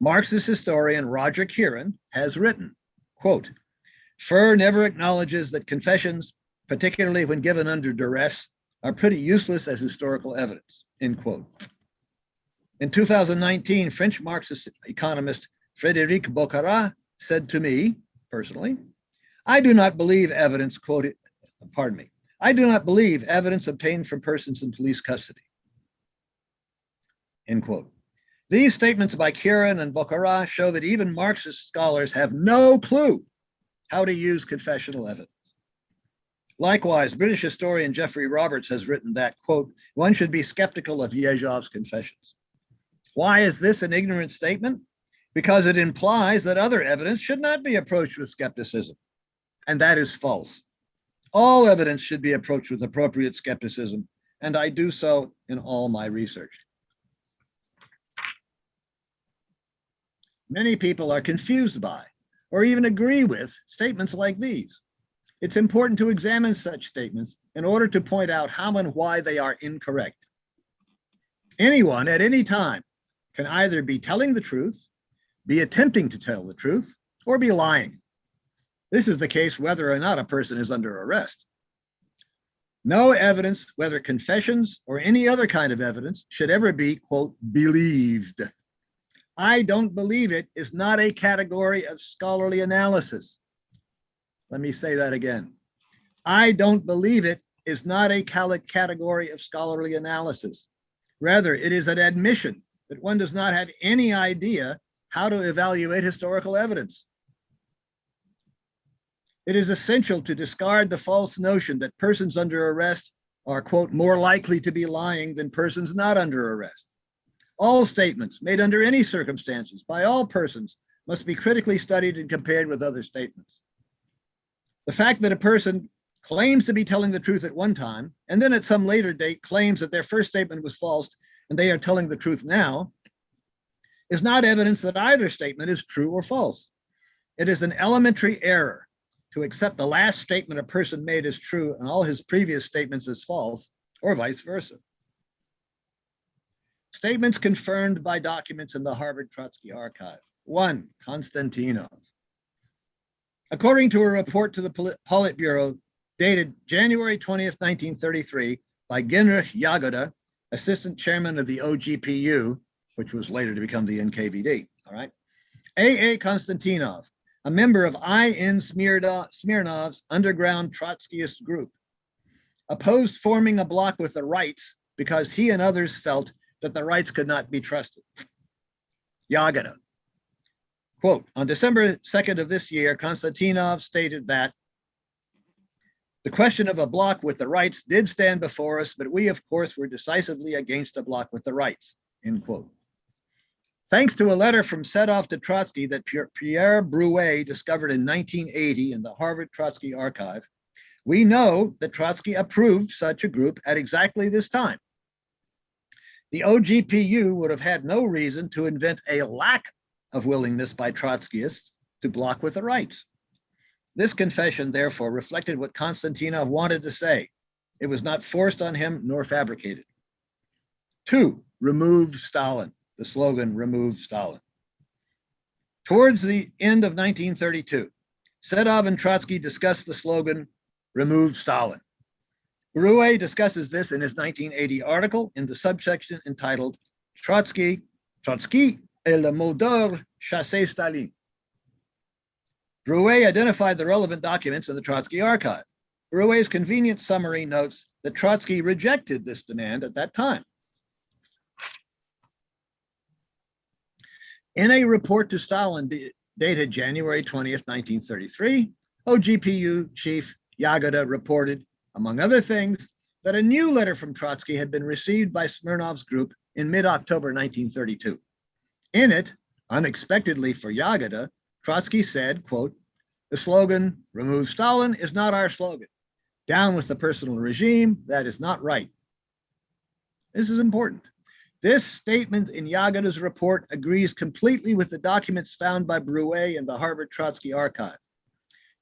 S2: Marxist historian Roger Kieran has written, quote, Furr never acknowledges that confessions, particularly when given under duress, are pretty useless as historical evidence, end quote. In 2019, French Marxist economist Frédéric Boccarat said to me, personally, I do not believe evidence, I do not believe evidence obtained from persons in police custody, end quote. These statements by Kieran and Boccarat show that even Marxist scholars have no clue how to use confessional evidence. Likewise, British historian Geoffrey Roberts has written that, quote, one should be skeptical of Yezhov's confessions. Why is this an ignorant statement? Because it implies that other evidence should not be approached with skepticism, and that is false. All evidence should be approached with appropriate skepticism, and I do so in all my research. Many people are confused by, or even agree with, statements like these. It's important to examine such statements in order to point out how and why they are incorrect. Anyone at any time can either be telling the truth, be attempting to tell the truth, or be lying. This is the case whether or not a person is under arrest. No evidence, whether confessions or any other kind of evidence, should ever be, quote, believed. I don't believe it is not a category of scholarly analysis. Let me say that again. I don't believe it is not a category of scholarly analysis. Rather, it is an admission that one does not have any idea how to evaluate historical evidence. It is essential to discard the false notion that persons under arrest are, quote, more likely to be lying than persons not under arrest. All statements made under any circumstances by all persons must be critically studied and compared with other statements. The fact that a person claims to be telling the truth at one time, and then at some later date claims that their first statement was false and they are telling the truth now, is not evidence that either statement is true or false. It is an elementary error to accept the last statement a person made as true and all his previous statements as false, or vice versa. Statements confirmed by documents in the Harvard Trotsky Archive. 1. Konstantinov. According to a report to the Politburo dated January 20th, 1933 by Ginrich Jagoda, assistant chairman of the OGPU, which was later to become the NKVD, all right? A.A. Konstantinov, a member of I.N. Smirnov's underground Trotskyist group, opposed forming a bloc with the Rights because he and others felt that the rights could not be trusted. Yagoda, quote, on December 2nd of this year, Konstantinov stated that the question of a bloc with the rights did stand before us, but we, of course, were decisively against a bloc with the rights, end quote. Thanks to a letter from Sedov to Trotsky that Pierre Brouet discovered in 1980 in the Harvard Trotsky archive, we know that Trotsky approved such a group at exactly this time. The OGPU would have had no reason to invent a lack of willingness by Trotskyists to bloc with the rights. This confession, therefore, reflected what Konstantinov wanted to say. It was not forced on him nor fabricated. 2, remove Stalin, the slogan, remove Stalin. Towards the end of 1932, Sedov and Trotsky discussed the slogan, remove Stalin. Brouet discusses this in his 1980 article in the subsection entitled Trotsky et le mot d'ordre chasser Staline. Brouet identified the relevant documents in the Trotsky archive. Brouet's convenient summary notes that Trotsky rejected this demand at that time. In a report to Stalin dated January 20th, 1933, OGPU chief Yagoda reported, among other things, that a new letter from Trotsky had been received by Smirnov's group in mid-October 1932. In it, unexpectedly for Yagoda, Trotsky said, quote, the slogan, remove Stalin, is not our slogan. Down with the personal regime, that is not right. This is important. This statement in Yagoda's report agrees completely with the documents found by Brouet in the Harvard Trotsky archive.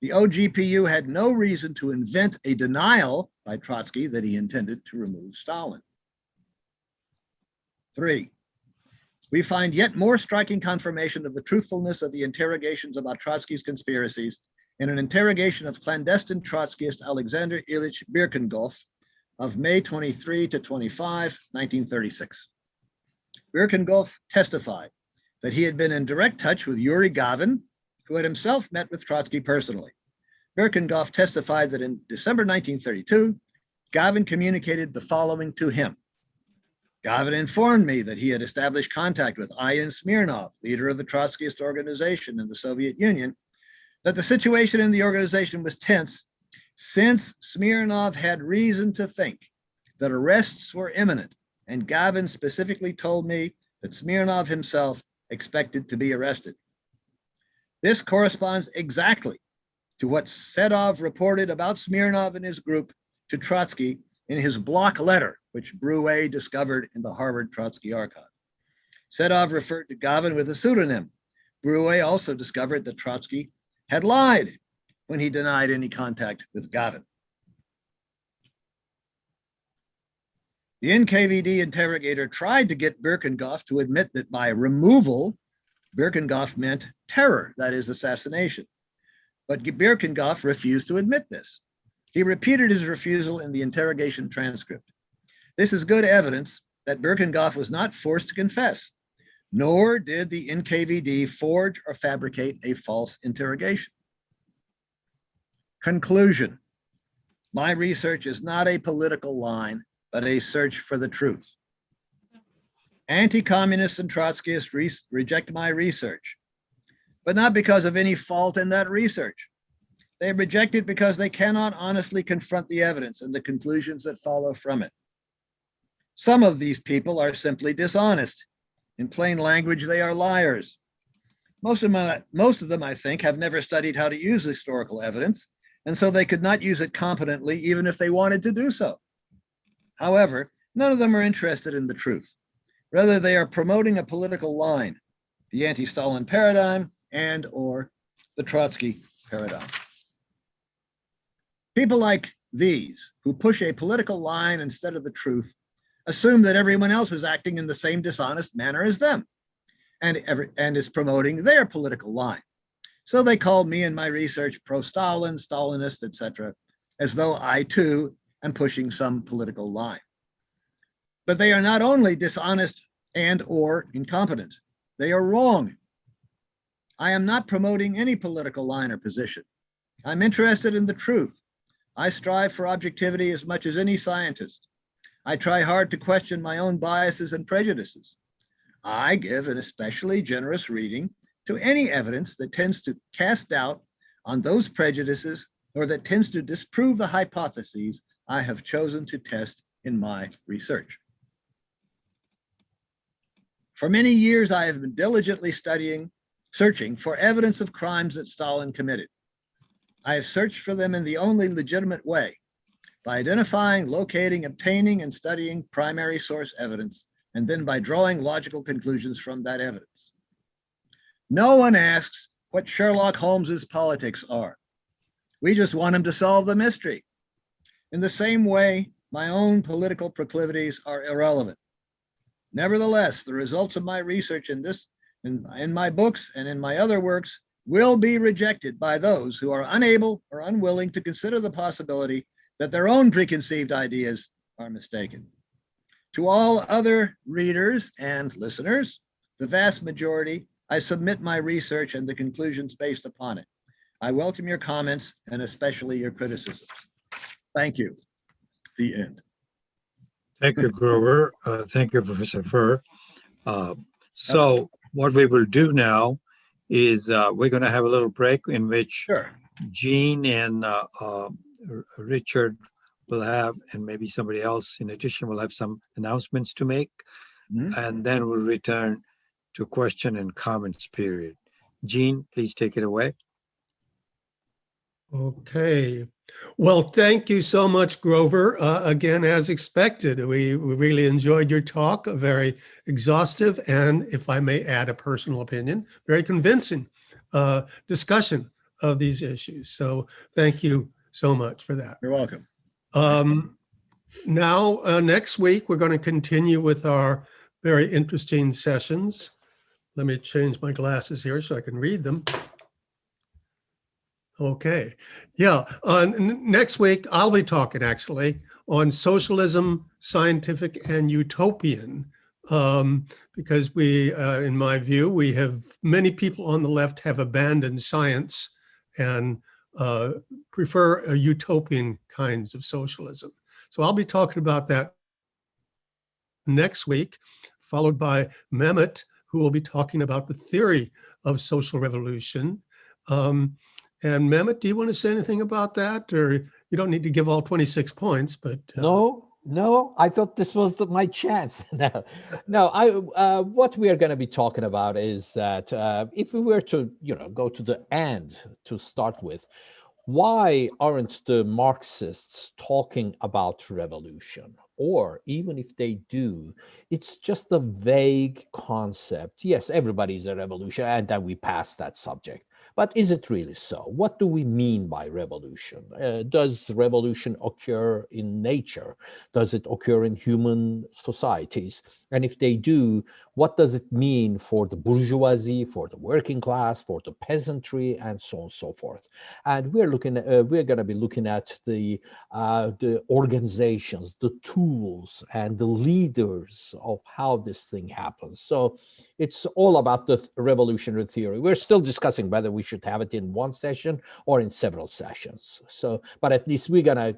S2: The OGPU had no reason to invent a denial by Trotsky that he intended to remove Stalin. 3, we find yet more striking confirmation of the truthfulness of the interrogations about Trotsky's conspiracies in an interrogation of clandestine Trotskyist Alexander Ilyich Birkengoff of May 23 to 25, 1936. Birkengoff testified that he had been in direct touch with Yuri Gavin, who had himself met with Trotsky personally. Birkengoff testified that in December 1932, Gavin communicated the following to him. Gavin informed me that he had established contact with Ivan Smirnov, leader of the Trotskyist organization in the Soviet Union, that the situation in the organization was tense since Smirnov had reason to think that arrests were imminent, and Gavin specifically told me that Smirnov himself expected to be arrested. This corresponds exactly to what Sedov reported about Smirnov and his group to Trotsky in his block letter, which Brouet discovered in the Harvard Trotsky archive. Sedov referred to Gavin with a pseudonym. Brouet also discovered that Trotsky had lied when he denied any contact with Gavin. The NKVD interrogator tried to get Birkengoff to admit that by removal, Birkengoff meant terror, that is, assassination. But Birkengoff refused to admit this. He repeated his refusal in the interrogation transcript. This is good evidence that Birkengoff was not forced to confess, nor did the NKVD forge or fabricate a false interrogation. Conclusion. My research is not a political line, but a search for the truth. Anti-communists and Trotskyists reject my research, but not because of any fault in that research. They reject it because they cannot honestly confront the evidence and the conclusions that follow from it. Some of these people are simply dishonest. In plain language, they are liars. Most of them, I think, have never studied how to use historical evidence, and so they could not use it competently even if they wanted to do so. However, none of them are interested in the truth. Rather, they are promoting a political line, the Anti-Stalin Paradigm and or the Trotsky Paradigm. People like these, who push a political line instead of the truth, assume that everyone else is acting in the same dishonest manner as them and is promoting their political line. So they call me and my research pro-Stalin, Stalinist, etc., as though I too am pushing some political line. But they are not only dishonest and or incompetent, they are wrong. I am not promoting any political line or position. I'm interested in the truth. I strive for objectivity as much as any scientist. I try hard to question my own biases and prejudices. I give an especially generous reading to any evidence that tends to cast doubt on those prejudices or that tends to disprove the hypotheses I have chosen to test in my research. For many years, I have been diligently searching for evidence of crimes that Stalin committed. I have searched for them in the only legitimate way, by identifying, locating, obtaining, and studying primary source evidence, and then by drawing logical conclusions from that evidence. No one asks what Sherlock Holmes's politics are. We just want him to solve the mystery. In the same way, my own political proclivities are irrelevant. Nevertheless, the results of my research in my books and in my other works will be rejected by those who are unable or unwilling to consider the possibility that their own preconceived ideas are mistaken. To all other readers and listeners, the vast majority, I submit my research and the conclusions based upon it. I welcome your comments and especially your criticisms. Thank you. The end.
S1: Thank you, Grover. Thank you, Professor Furr. So what we will do now is we're going to have a little break in which Jean and Richard will have, and maybe somebody else in addition will have some announcements to make. And then we'll return to question and comments period. Jean, please take it away.
S3: Okay. Well, thank you so much, Grover. Again, as expected, we really enjoyed your talk, a very exhaustive and, if I may add a personal opinion, very convincing discussion of these issues. So thank you so much for that.
S2: You're welcome.
S3: Now, next week, we're going to continue with our very interesting sessions. Let me change my glasses here so I can read them. Okay. Yeah. Next week, I'll be talking actually on socialism, scientific and utopian, because we, in my view, we have many people on the left have abandoned science and prefer utopian kinds of socialism. So I'll be talking about that next week, followed by Mehmet, who will be talking about the theory of social revolution. And Mehmet, do you want to say anything about that? Or you don't need to give all 26 points, but...
S4: No, I thought this was my chance. No, what we are going to be talking about is that if we were to, go to the end to start with, why aren't the Marxists talking about revolution? Or even if they do, it's just a vague concept. Yes, everybody's a revolution, and then we pass that subject. But is it really so? What do we mean by revolution? Does revolution occur in nature? Does it occur in human societies? And if they do, what does it mean for the bourgeoisie, for the working class, for the peasantry, and so on and so forth? And we're going to be looking at the organizations, the tools, and the leaders of how this thing happens. So it's all about the revolutionary theory. We're still discussing whether we should have it in one session or in several sessions. So, but at least we're gonna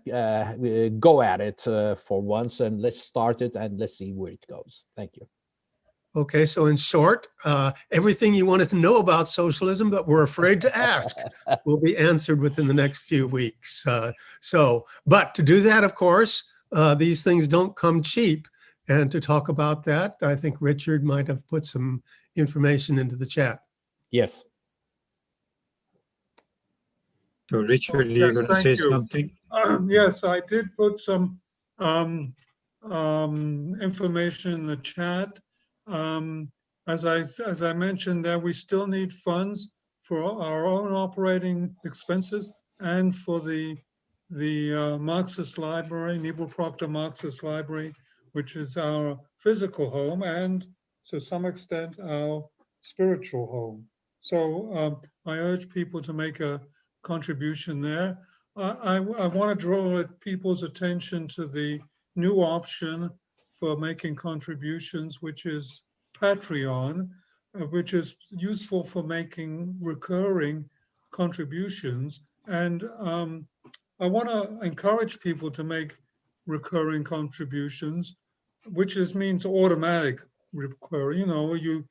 S4: go at it for once, and let's start it and let's see where it goes. Thank you.
S3: Okay, so in short, everything you wanted to know about socialism, but were afraid to ask, will be answered within the next few weeks. But to do that, of course, these things don't come cheap. And to talk about that, I think Richard might have put some information into the chat.
S4: Yes.
S1: So Richard, you're going to say something?
S5: Yes, I did put some information in the chat. As I mentioned there, we still need funds for our own operating expenses and for the Marxist Library, Nebel Proctor Marxist Library, which is our physical home and to some extent our spiritual home. So I urge people to make a contribution there. I want to draw people's attention to the new option for making contributions, which is Patreon, which is useful for making recurring contributions. And I want to encourage people to make recurring contributions, which means automatic recurring. You know, you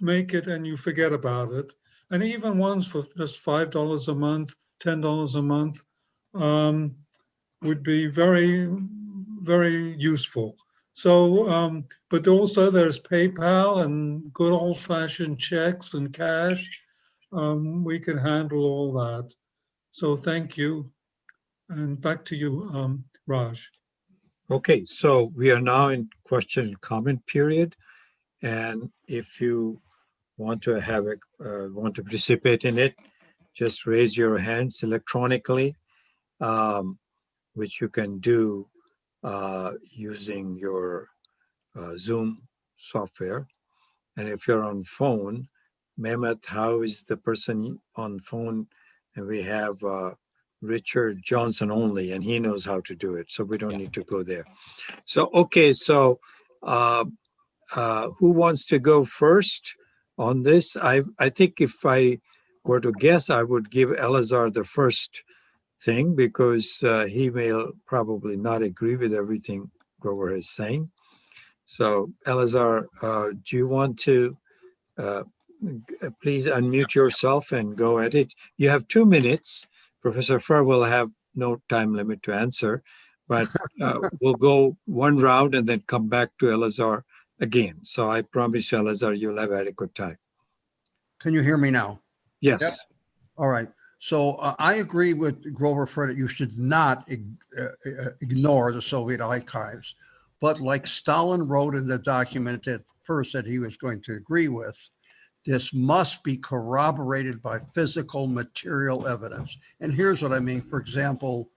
S5: make it and you forget about it. And even ones for just $5 a month, $10 a month would be very, very useful. So, but also there's PayPal and good old-fashioned checks and cash. We can handle all that. So thank you. And back to you, Raj.
S1: Okay, so we are now in question and comment period. And if you want to have want to participate in it, just raise your hands electronically, which you can do using your Zoom software. And if you're on phone, Mehmet, how is the person on phone? And we have Richard Johnson only, and he knows how to do it. So we don't need to go there. So, okay, so who wants to go first on this? I think if I were to guess, I would give Elazar the first thing because he may probably not agree with everything Grover is saying. So Elazar, do you want to please unmute yourself and go at it? You have 2 minutes. Professor Furr will have no time limit to answer, but we'll go one round and then come back to Elazar again. So I promise you, Elazar, you'll have adequate time.
S6: Can you hear me now?
S1: Yes.
S2: Yep.
S6: All right. So I agree with Grover Furr that you should not ignore the Soviet archives. But like Stalin wrote in the document that Furr said he was going to agree with, this must be corroborated by physical material evidence. And here's what I mean. For example,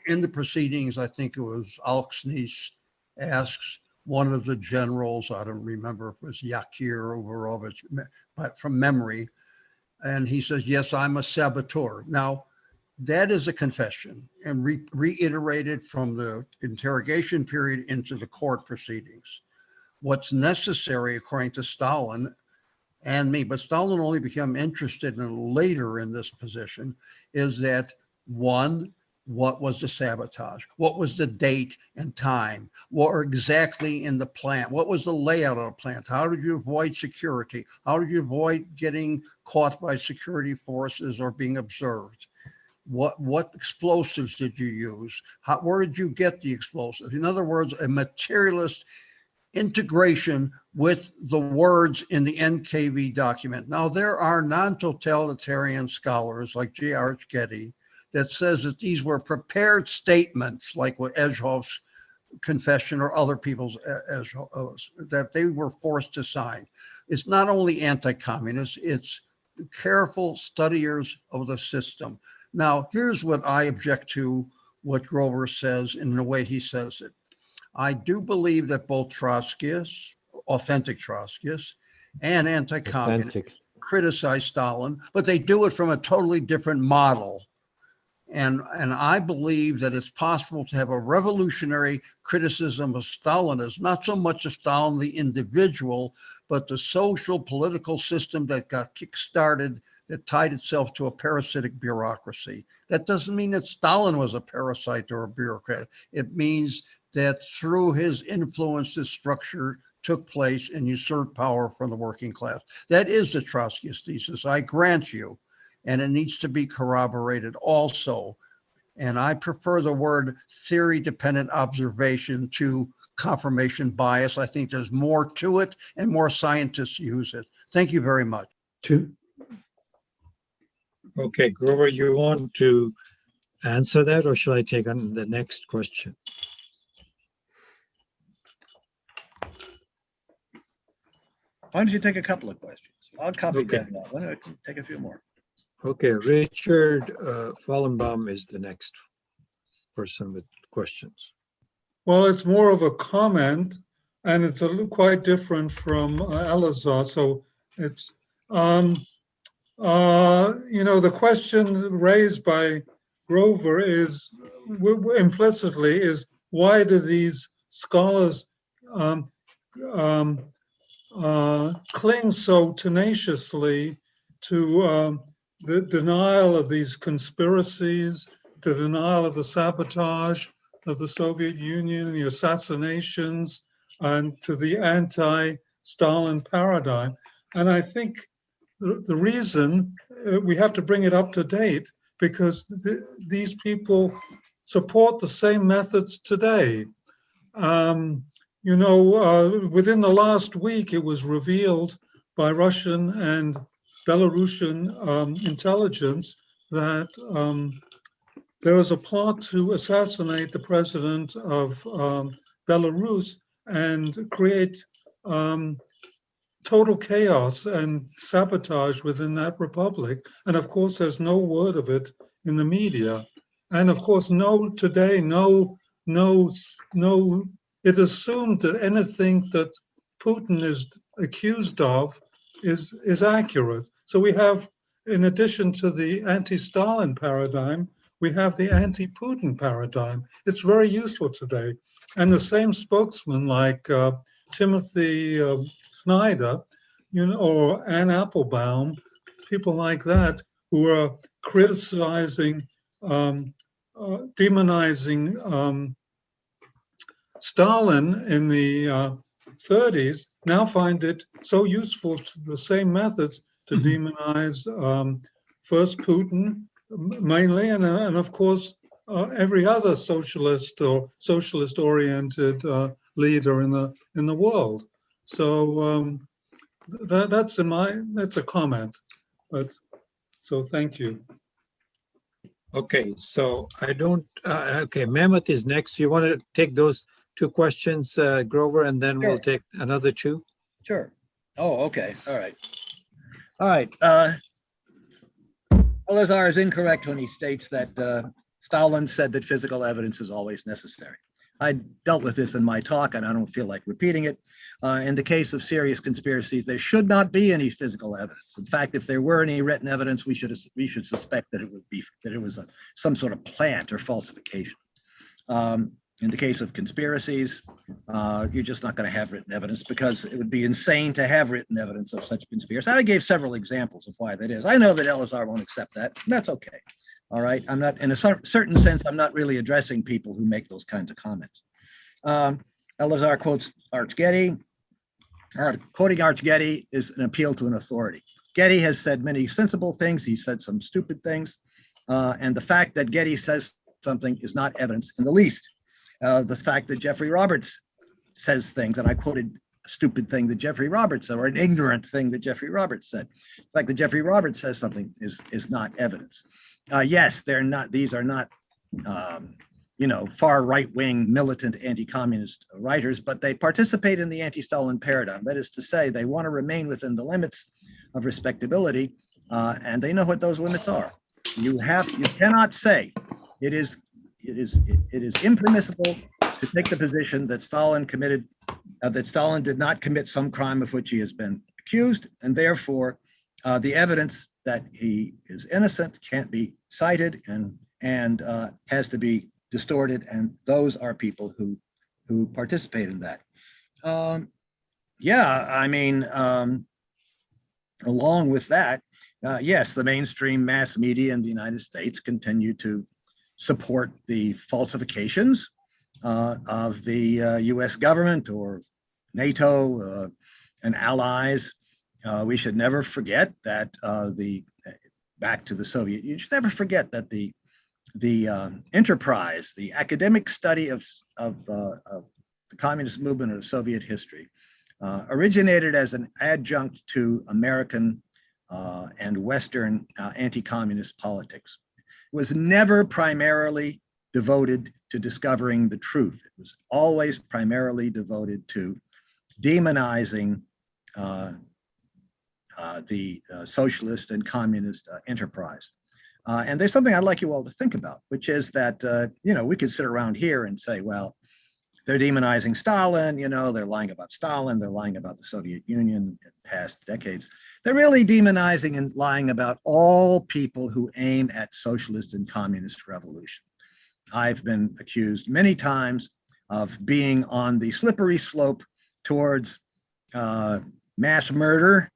S6: in the proceedings, I think it was Alksnis asks one of the generals, I don't remember if it was Yakir or Vorovich, but from memory, and he says, yes, I'm a saboteur. Now, that is a confession and reiterated from the interrogation period into the court proceedings. What's necessary, according to Stalin and me, but Stalin only became interested in later in this position, is that one, what was the sabotage? What was the date and time? What were exactly in the plant? What was the layout of the plant? How did you avoid security? How did you avoid getting caught by security forces or being observed? What explosives did you use? Where did you get the explosives? In other words, a materialist integration with the words in the NKV document. Now, there are non-totalitarian scholars like J.R. Getty that says that these were prepared statements, like what Ezhov's confession or other people's, that they were forced to sign. It's not only anti-communist, it's careful studiers of the system. Now, here's what I object to what Grover says in the way he says it. I do believe that both Trotskyists, authentic Trotskyists, and anti-communists criticize Stalin, but they do it from a totally different model. And I believe that it's possible to have a revolutionary criticism of Stalinism, not so much of Stalin, the individual, but the social political system that got kick-started, that tied itself to a parasitic bureaucracy. That doesn't mean that Stalin was a parasite or a bureaucrat. It means that through his influence, this structure took place and usurped power from the working class. That is the Trotskyist thesis, I grant you. And it needs to be corroborated also. And I prefer the word theory-dependent observation to confirmation bias. I think there's more to it and more scientists use it. Thank you very much.
S1: Okay, Grover, you want to answer that or shall I take on the next question?
S2: Why don't you take a couple of questions? I'll copy
S1: Okay.
S2: that. Why don't I take a few more?
S1: Okay, Richard Fallenbaum is the next person with questions.
S5: Well, it's more of a comment, and it's a little quite different from Elazar. So it's, the question raised by Grover is implicitly is why do these scholars cling so tenaciously to the denial of these conspiracies, the denial of the sabotage, of the Soviet Union, the assassinations, and to the anti-Stalin paradigm. And I think the reason we have to bring it up to date, because these people support the same methods today. Within the last week, it was revealed by Russian and Belarusian intelligence that there was a plot to assassinate the president of Belarus and create total chaos and sabotage within that republic. And of course, there's no word of it in the media. And of course, it assumed that anything that Putin is accused of is accurate. So we have, in addition to the anti-Stalin paradigm, we have the anti-Putin paradigm. It's very useful today. And the same spokesman like Timothy Snyder, or Anne Applebaum, people like that, who are criticizing, demonizing Stalin in the 30s, now find it so useful to the same methods to demonize first Putin mainly, and of course every other socialist or socialist-oriented leader in the world. So that's a comment. But so thank you.
S1: Okay, so okay, Mammoth is next. You want to take those two questions, Grover, and then we'll take another two?
S2: Sure. Oh, okay. All right. All right. Elazar is incorrect when he states that Stalin said that physical evidence is always necessary. I dealt with this in my talk, and I don't feel like repeating it. In the case of serious conspiracies, there should not be any physical evidence. In fact, if there were any written evidence, we should suspect that it was some sort of plant or falsification. In the case of conspiracies, you're just not going to have written evidence, because it would be insane to have written evidence of such conspiracy. I gave several examples of why that is. I know that Elazar won't accept that. And that's okay. All right. I'm not, in a certain sense, I'm not really addressing people who make those kinds of comments. Elazar quotes Arch Getty. Quoting Arch Getty is an appeal to an authority. Getty has said many sensible things. He said some stupid things. And the fact that Getty says something is not evidence in the least. The fact that Jeffrey Roberts says things, and I quoted a stupid thing that Jeffrey Roberts said, or an ignorant thing that Jeffrey Roberts said. The fact that Jeffrey Roberts says something is not evidence. Yes, these are not, far right-wing militant anti-communist writers, but they participate in the anti-Stalin paradigm. That is to say, they want to remain within the limits of respectability, and they know what those limits are. You cannot say it is impermissible to take the position that Stalin did not commit some crime of which he has been accused, and therefore the evidence that he is innocent can't be cited and has to be distorted, and those are people who participate in that. Along with that, yes, the mainstream mass media in the United States continue to support the falsifications of the US government or NATO and allies. We should never forget that back to the Soviet Union, you should never forget that the enterprise, the academic study of the communist movement or Soviet history originated as an adjunct to American and Western anti-communist politics. It was never primarily devoted to discovering the truth. It was always primarily devoted to demonizing the socialist and communist enterprise. And there's something I'd like you all to think about, which is that, we could sit around here and say, well, they're demonizing Stalin, they're lying about Stalin, they're lying about the Soviet Union in past decades. They're really demonizing and lying about all people who aim at socialist and communist revolution. I've been accused many times of being on the slippery slope towards mass murder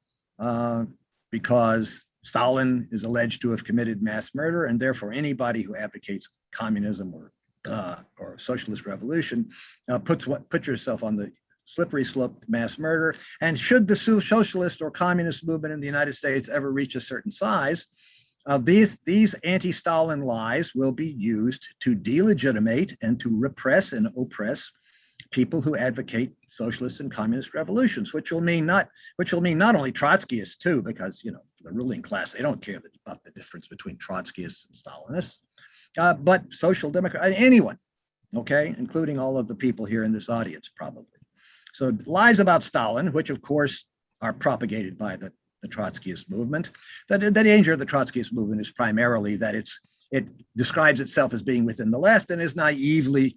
S2: because Stalin is alleged to have committed mass murder, and therefore anybody who advocates communism or or socialist revolution, put yourself on the slippery slope to mass murder. And should the socialist or communist movement in the United States ever reach a certain size, these anti-Stalin lies will be used to delegitimate and to repress and oppress people who advocate socialist and communist revolutions, which will mean not only Trotskyists too, because the ruling class, they don't care about the difference between Trotskyists and Stalinists, but social democrat, anyone, okay, including all of the people here in this audience probably. So lies about Stalin, which of course are propagated by the Trotskyist movement. The danger of the Trotskyist movement is primarily that it describes itself as being within the left and is naively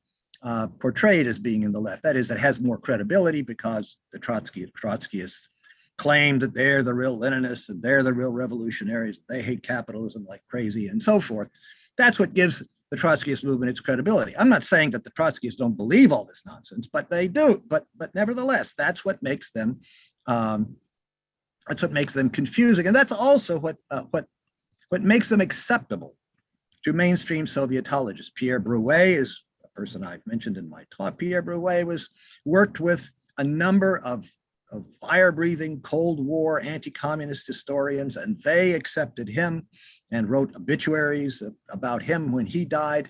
S2: portrayed as being in the left. That is, it has more credibility because the Trotskyists claim that they're the real Leninists and they're the real revolutionaries. They hate capitalism like crazy and so forth. That's what gives the Trotskyist movement its credibility. I'm not saying that the Trotskyists don't believe all this nonsense, but they do. But nevertheless, that's what makes them confusing, and that's also what makes them acceptable to mainstream Sovietologists. Pierre Brouet is a person I've mentioned in my talk. Pierre Brouet worked with a number of fire-breathing Cold War anti-communist historians, and they accepted him and wrote obituaries about him when he died.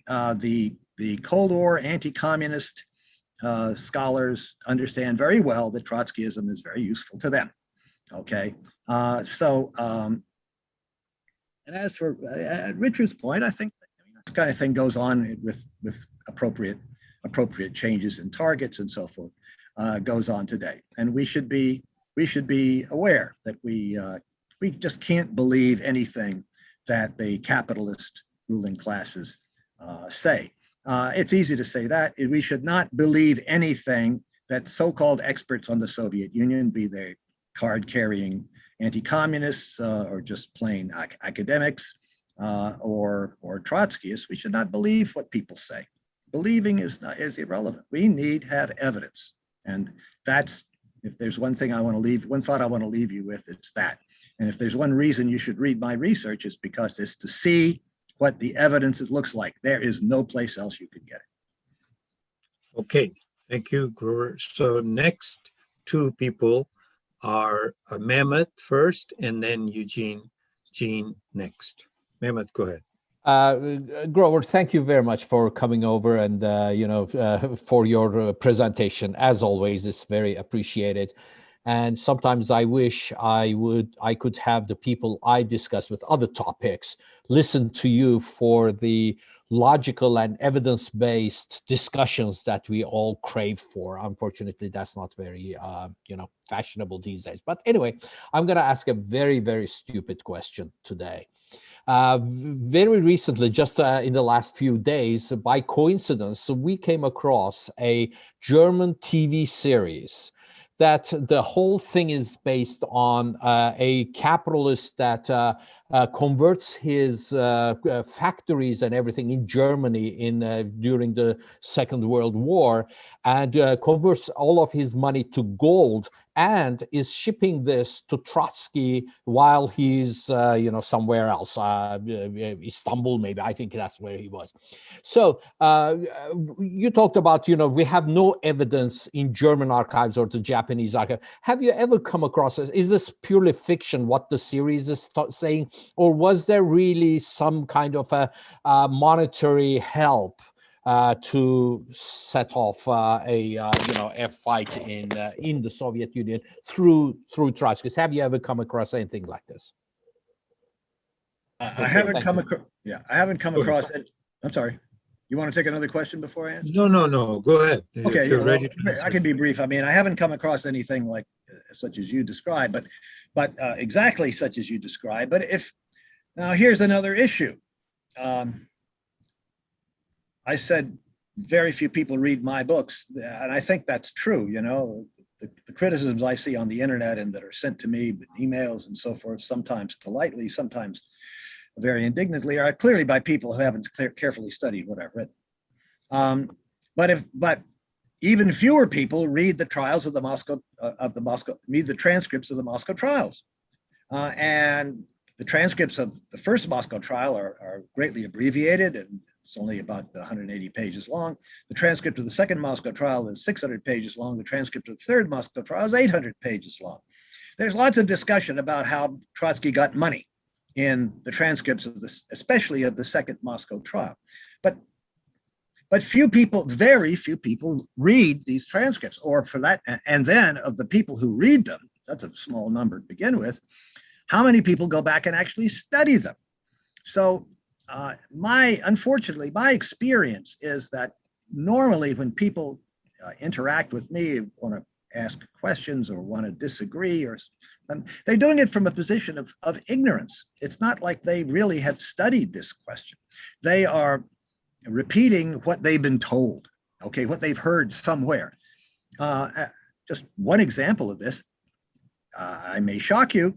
S2: The Cold War anti-communist scholars understand very well that Trotskyism is very useful to them. Okay, and as for Richard's point, I think this kind of thing goes on with appropriate changes in targets and so forth. Goes on today, and we should be aware that we just can't believe anything that the capitalist ruling classes say. It's easy to say that. We should not believe anything that so-called experts on the Soviet Union, be they card-carrying anti-communists or just plain academics or Trotskyists, we should not believe what people say. Believing is irrelevant. We need to have evidence. And that's, if there's one thing one thought I want to leave you with, it's that. And if there's one reason you should read my research, it's because it's to see what the evidence looks like. There is no place else you could get it.
S1: Okay, thank you, Grover. So next two people are Mehmet first, and then Eugene next. Mehmet, go ahead.
S4: Grover, thank you very much for coming over and for your presentation. As always, it's very appreciated. And sometimes I wish I could have the people I discuss with other topics listen to you for the logical and evidence-based discussions that we all crave for. Unfortunately, that's not very fashionable these days. But anyway, I'm going to ask a very, very stupid question today. Very recently, just in the last few days, by coincidence, we came across a German TV series that the whole thing is based on a capitalist that converts his factories and everything in Germany during the Second World War, and converts all of his money to gold, and is shipping this to Trotsky while he's somewhere else, Istanbul maybe. I think that's where he was. So you talked about we have no evidence in German archives or the Japanese archive. Have you ever come across this? Is this purely fiction what the series is saying, or was there really some kind of a monetary help to set off a fight in the Soviet Union through Trotsky? Have you ever come across anything like this?
S2: I haven't come across it. I'm sorry. You want to take another question before I answer?
S1: No. Go ahead.
S2: Okay,
S1: if you're ready.
S2: I can be brief. I mean, I haven't come across anything like such as you described, but exactly such as you described. But now here's another issue. I said very few people read my books, and I think that's true. The criticisms I see on the internet and that are sent to me, emails and so forth, sometimes politely, sometimes very indignantly, are clearly by people who haven't carefully studied what I've written. But even fewer people read the trials of read the transcripts of the Moscow trials, and the transcripts of the first Moscow trial are greatly abbreviated and It's only about 180 pages long. The transcript of the second Moscow trial is 600 pages long. The transcript of the third Moscow trial is 800 pages long. There's lots of discussion about how Trotsky got money in the transcripts of this, especially of the second Moscow trial. But few people, very few people read these transcripts, or for that, and then of the people who read them, that's a small number to begin with, how many people go back and actually study them? So unfortunately, my experience is that normally when people interact with me, want to ask questions or want to disagree, or they're doing it from a position of ignorance. It's not like they really have studied this question. They are repeating what they've been told, okay, what they've heard somewhere. Just one example of this, I may shock you,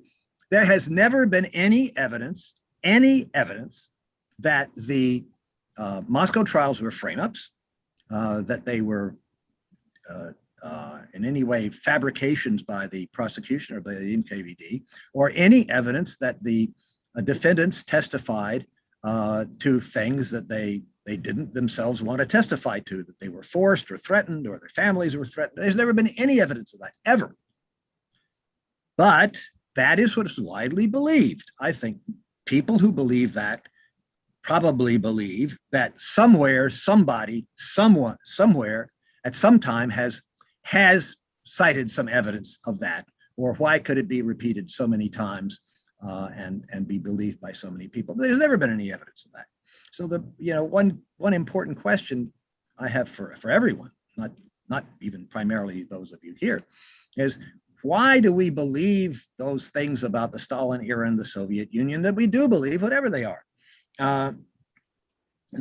S2: there has never been any evidence that the Moscow trials were frame-ups, that they were in any way fabrications by the prosecution or by the NKVD, or any evidence that the defendants testified to things that they didn't themselves want to testify to, that they were forced or threatened or their families were threatened. There's never been any evidence of that, ever. But that is what is widely believed. I think people who believe that probably believe that somewhere, somebody, someone, somewhere, at some time has cited some evidence of that, or why could it be repeated so many times and be believed by so many people? But there's never been any evidence of that. So one important question I have for everyone, not even primarily those of you here, is why do we believe those things about the Stalin era and the Soviet Union that we do believe, whatever they are? And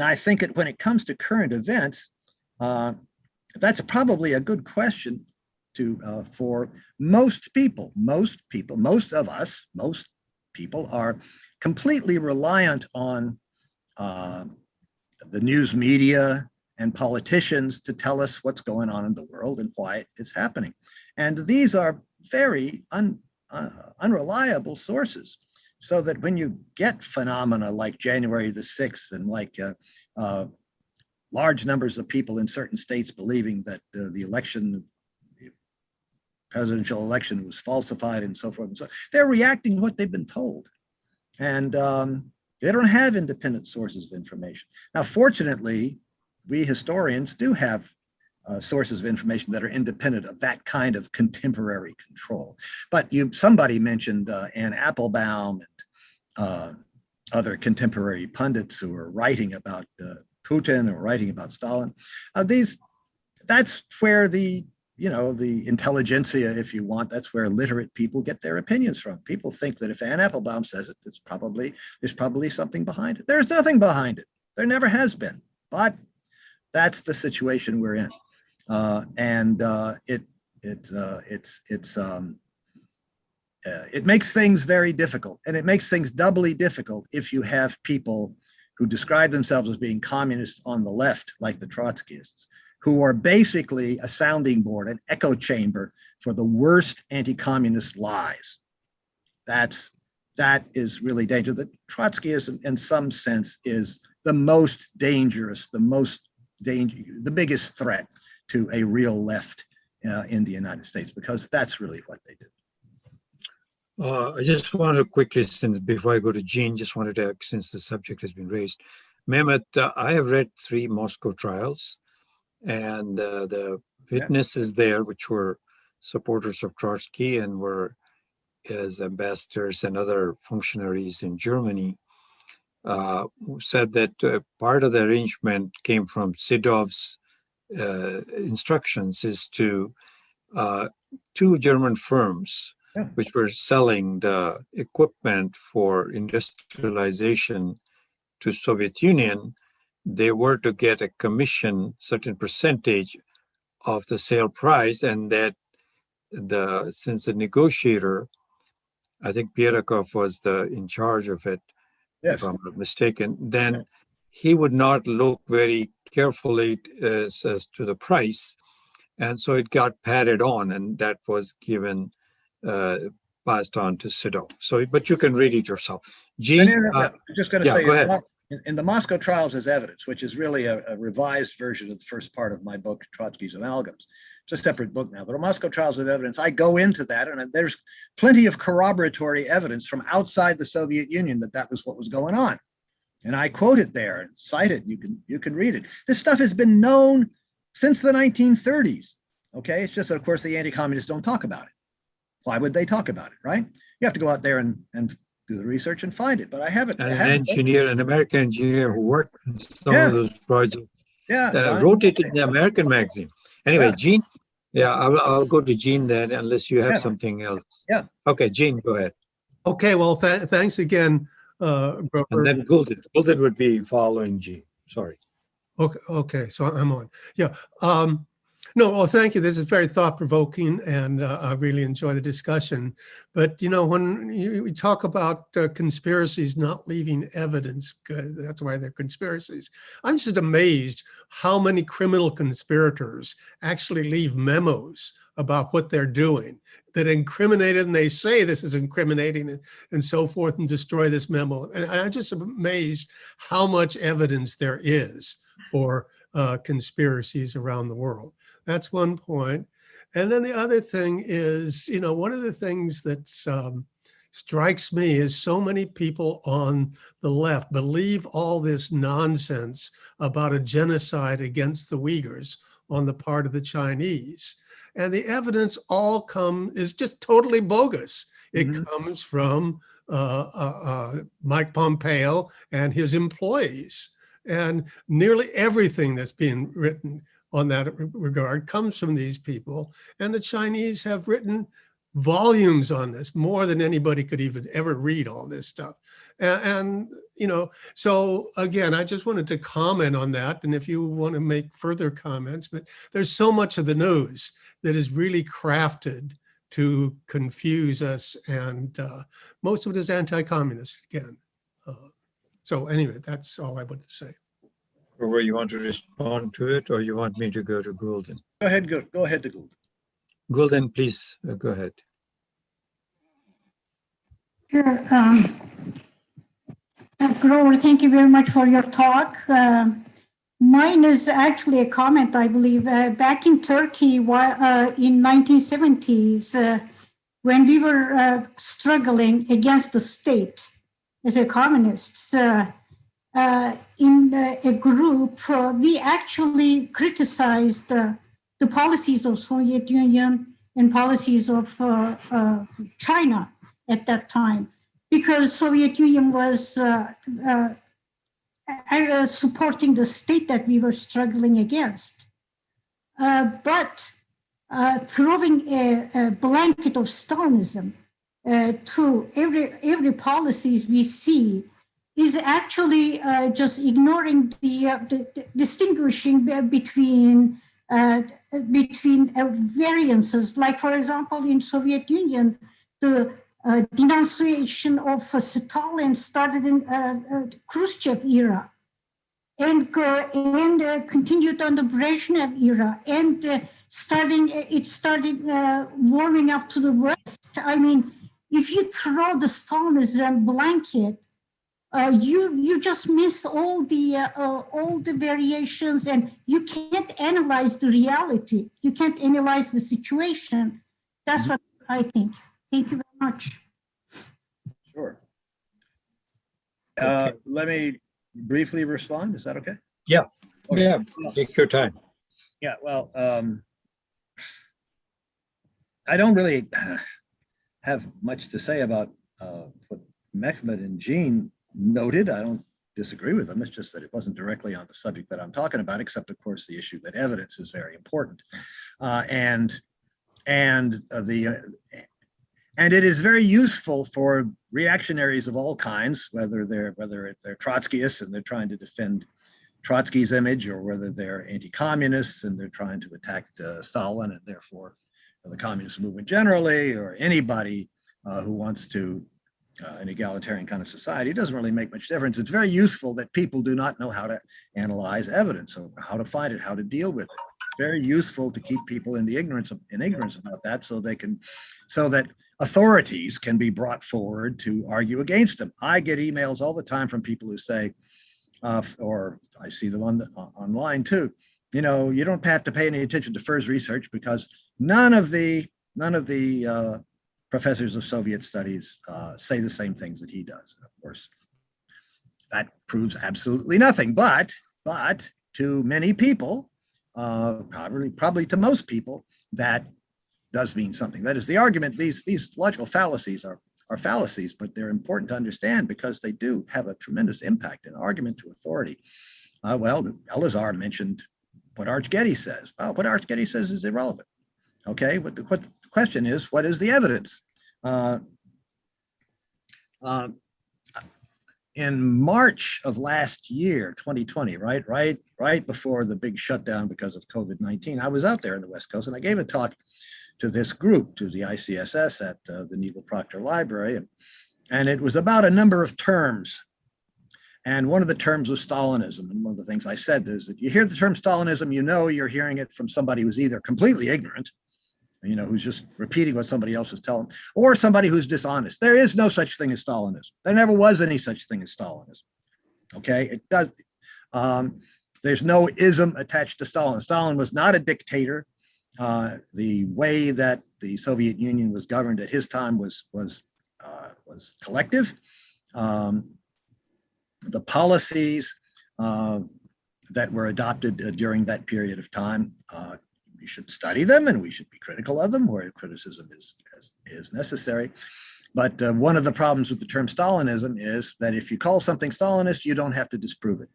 S2: I think when it comes to current events, that's probably a good question for most people. Most of us, most people are completely reliant on the news media and politicians to tell us what's going on in the world and why it's happening. And these are very unreliable sources. So that when you get phenomena like January the 6th and like large numbers of people in certain states believing that the presidential election was falsified and so forth and so on, they're reacting to what they've been told. And they don't have independent sources of information. Now, fortunately, we historians do have sources of information that are independent of that kind of contemporary control. But somebody mentioned Anne Applebaum and other contemporary pundits who are writing about Putin or writing about Stalin. That's where the intelligentsia, if you want, that's where literate people get their opinions from. People think that if Anne Applebaum says it, there's probably something behind it. There's nothing behind it. There never has been. But that's the situation we're in, it makes things very difficult, and it makes things doubly difficult if you have people who describe themselves as being communists on the left, like the Trotskyists, who are basically a sounding board, an echo chamber for the worst anti-communist lies. That is really dangerous. The Trotskyism, in some sense, is the most dangerous, the biggest threat to a real left in the United States, because that's really what they did.
S1: I just wanted to quickly, before I go to Gene, just wanted to, since the subject has been raised, Mehmet, I have read 3 Moscow trials, and the witnesses there, which were supporters of Trotsky and were as ambassadors and other functionaries in Germany, said that part of the arrangement came from Sidov's instructions is to 2 German firms, which were selling the equipment for industrialization to Soviet Union. They were to get a commission, certain percentage of the sale price, and that since the negotiator, I think Pierakov was in charge of it, if I'm not mistaken, then he would not look very carefully as to the price. And so it got padded on, and that was given, passed on to Sidov. So, but you can read it yourself. Gene,
S2: I'm just going to say,
S1: go ahead.
S2: in the Moscow trials as evidence, which is really a revised version of the first part of my book, Trotsky's Amalgams. It's a separate book now, but the Moscow trials as evidence, I go into that, and there's plenty of corroboratory evidence from outside the Soviet Union that that was what was going on. And I quote it there and cite it. You can read it. This stuff has been known since the 1930s. Okay, it's just that, of course, the anti-communists don't talk about it. Why would they talk about it, right? You have to go out there and do the research and find it. But I haven't.
S1: And an American engineer who worked on some of those projects, wrote it in the American magazine. Anyway, Gene, I'll go to Gene then, unless you have something else.
S2: Yeah.
S1: Okay, Gene, go ahead.
S3: Okay, well, thanks again, Grover.
S1: And then Goulden. Goulden would be following Gene. Sorry.
S3: Okay, so I'm on. Yeah. No, well, thank you. This is very thought-provoking, and I really enjoy the discussion. But, when we talk about conspiracies not leaving evidence, that's why they're conspiracies. I'm just amazed how many criminal conspirators actually leave memos about what they're doing that incriminate it, and they say this is incriminating and so forth, and destroy this memo. And I'm just amazed how much evidence there is for conspiracies around the world. That's one point. And then the other thing is, one of the things that strikes me is so many people on the left believe all this nonsense about a genocide against the Uyghurs on the part of the Chinese. And the evidence is just totally bogus. It comes from Mike Pompeo and his employees. And nearly everything that's being written on that regard comes from these people. And the Chinese have written volumes on this, more than anybody could even ever read all this stuff. And so again, I just wanted to comment on that. And if you want to make further comments, but there's so much of the news that is really crafted to confuse us. And most of it is anti-communist again. So anyway, that's all I wanted to say.
S1: Or you want to respond to it, or you want me to go to Goulden?
S2: Go ahead to Goulden.
S1: Goulden, please go ahead.
S7: Sure. Grover, thank you very much for your talk. Mine is actually a comment, I believe. Back in Turkey in 1970s, when we were struggling against the state as a communists, in a group, we actually criticized the policies of Soviet Union and policies of China at that time, because Soviet Union was supporting the state that we were struggling against. But throwing a blanket of Stalinism to every policies we see is actually just ignoring the distinguishing between variances. Like, for example, in Soviet Union, the denunciation of Stalin started in Khrushchev era and continued on the Brezhnev era, and it started warming up to the West. I mean, if you throw the Stalinism blanket, you just miss all the variations, and you can't analyze the reality. You can't analyze the situation. That's what I think. Thank you very much.
S2: Sure. Let me briefly respond. Is that okay?
S1: Yeah.
S2: Okay.
S1: Yeah. Take your time.
S2: Yeah. Well, I don't really have much to say about what Mehmet and Gene noted. I don't disagree with them. It's just that it wasn't directly on the subject that I'm talking about, except, of course, the issue that evidence is very important, and it is very useful for reactionaries of all kinds, whether they're Trotskyists and they're trying to defend Trotsky's image, or whether they're anti-communists and they're trying to attack Stalin and therefore the communist movement generally, or anybody who wants to an egalitarian kind of society. It doesn't really make much difference. It's very useful that people do not know how to analyze evidence, or how to find it, how to deal with it. Very useful to keep people in ignorance about that, so that authorities can be brought forward to argue against them. I get emails all the time from people who say, or I see them online too. You know, you don't have to pay any attention to Furr's research because none of the professors of Soviet studies say the same things that he does. And of course, that proves absolutely nothing. But to many people, probably to most people, that does mean something. That is the argument. These logical fallacies are fallacies, but they're important to understand because they do have a tremendous impact in argument to authority. Well, Elazar mentioned what Arch Getty says. Well, what Arch Getty says is irrelevant. Okay, but the question is, what is the evidence? In March of last year, 2020, right before the big shutdown because of COVID-19, I was out there in the West Coast and I gave a talk to this group, to the ICSS at the Neville Proctor Library. And it was about a number of terms. And one of the terms was Stalinism. And one of the things I said is that you hear the term Stalinism, you know you're hearing it from somebody who's either completely ignorant, you know, who's just repeating what somebody else is telling, or somebody who's dishonest. There is no such thing as Stalinism. There never was any such thing as Stalinism. Okay, it does. There's no ism attached to Stalin. Stalin was not a dictator. The way that the Soviet Union was governed at his time was collective. The policies that were adopted during that period of time, we should study them and we should be critical of them where criticism is necessary. But one of the problems with the term Stalinism is that if you call something Stalinist, you don't have to disprove it.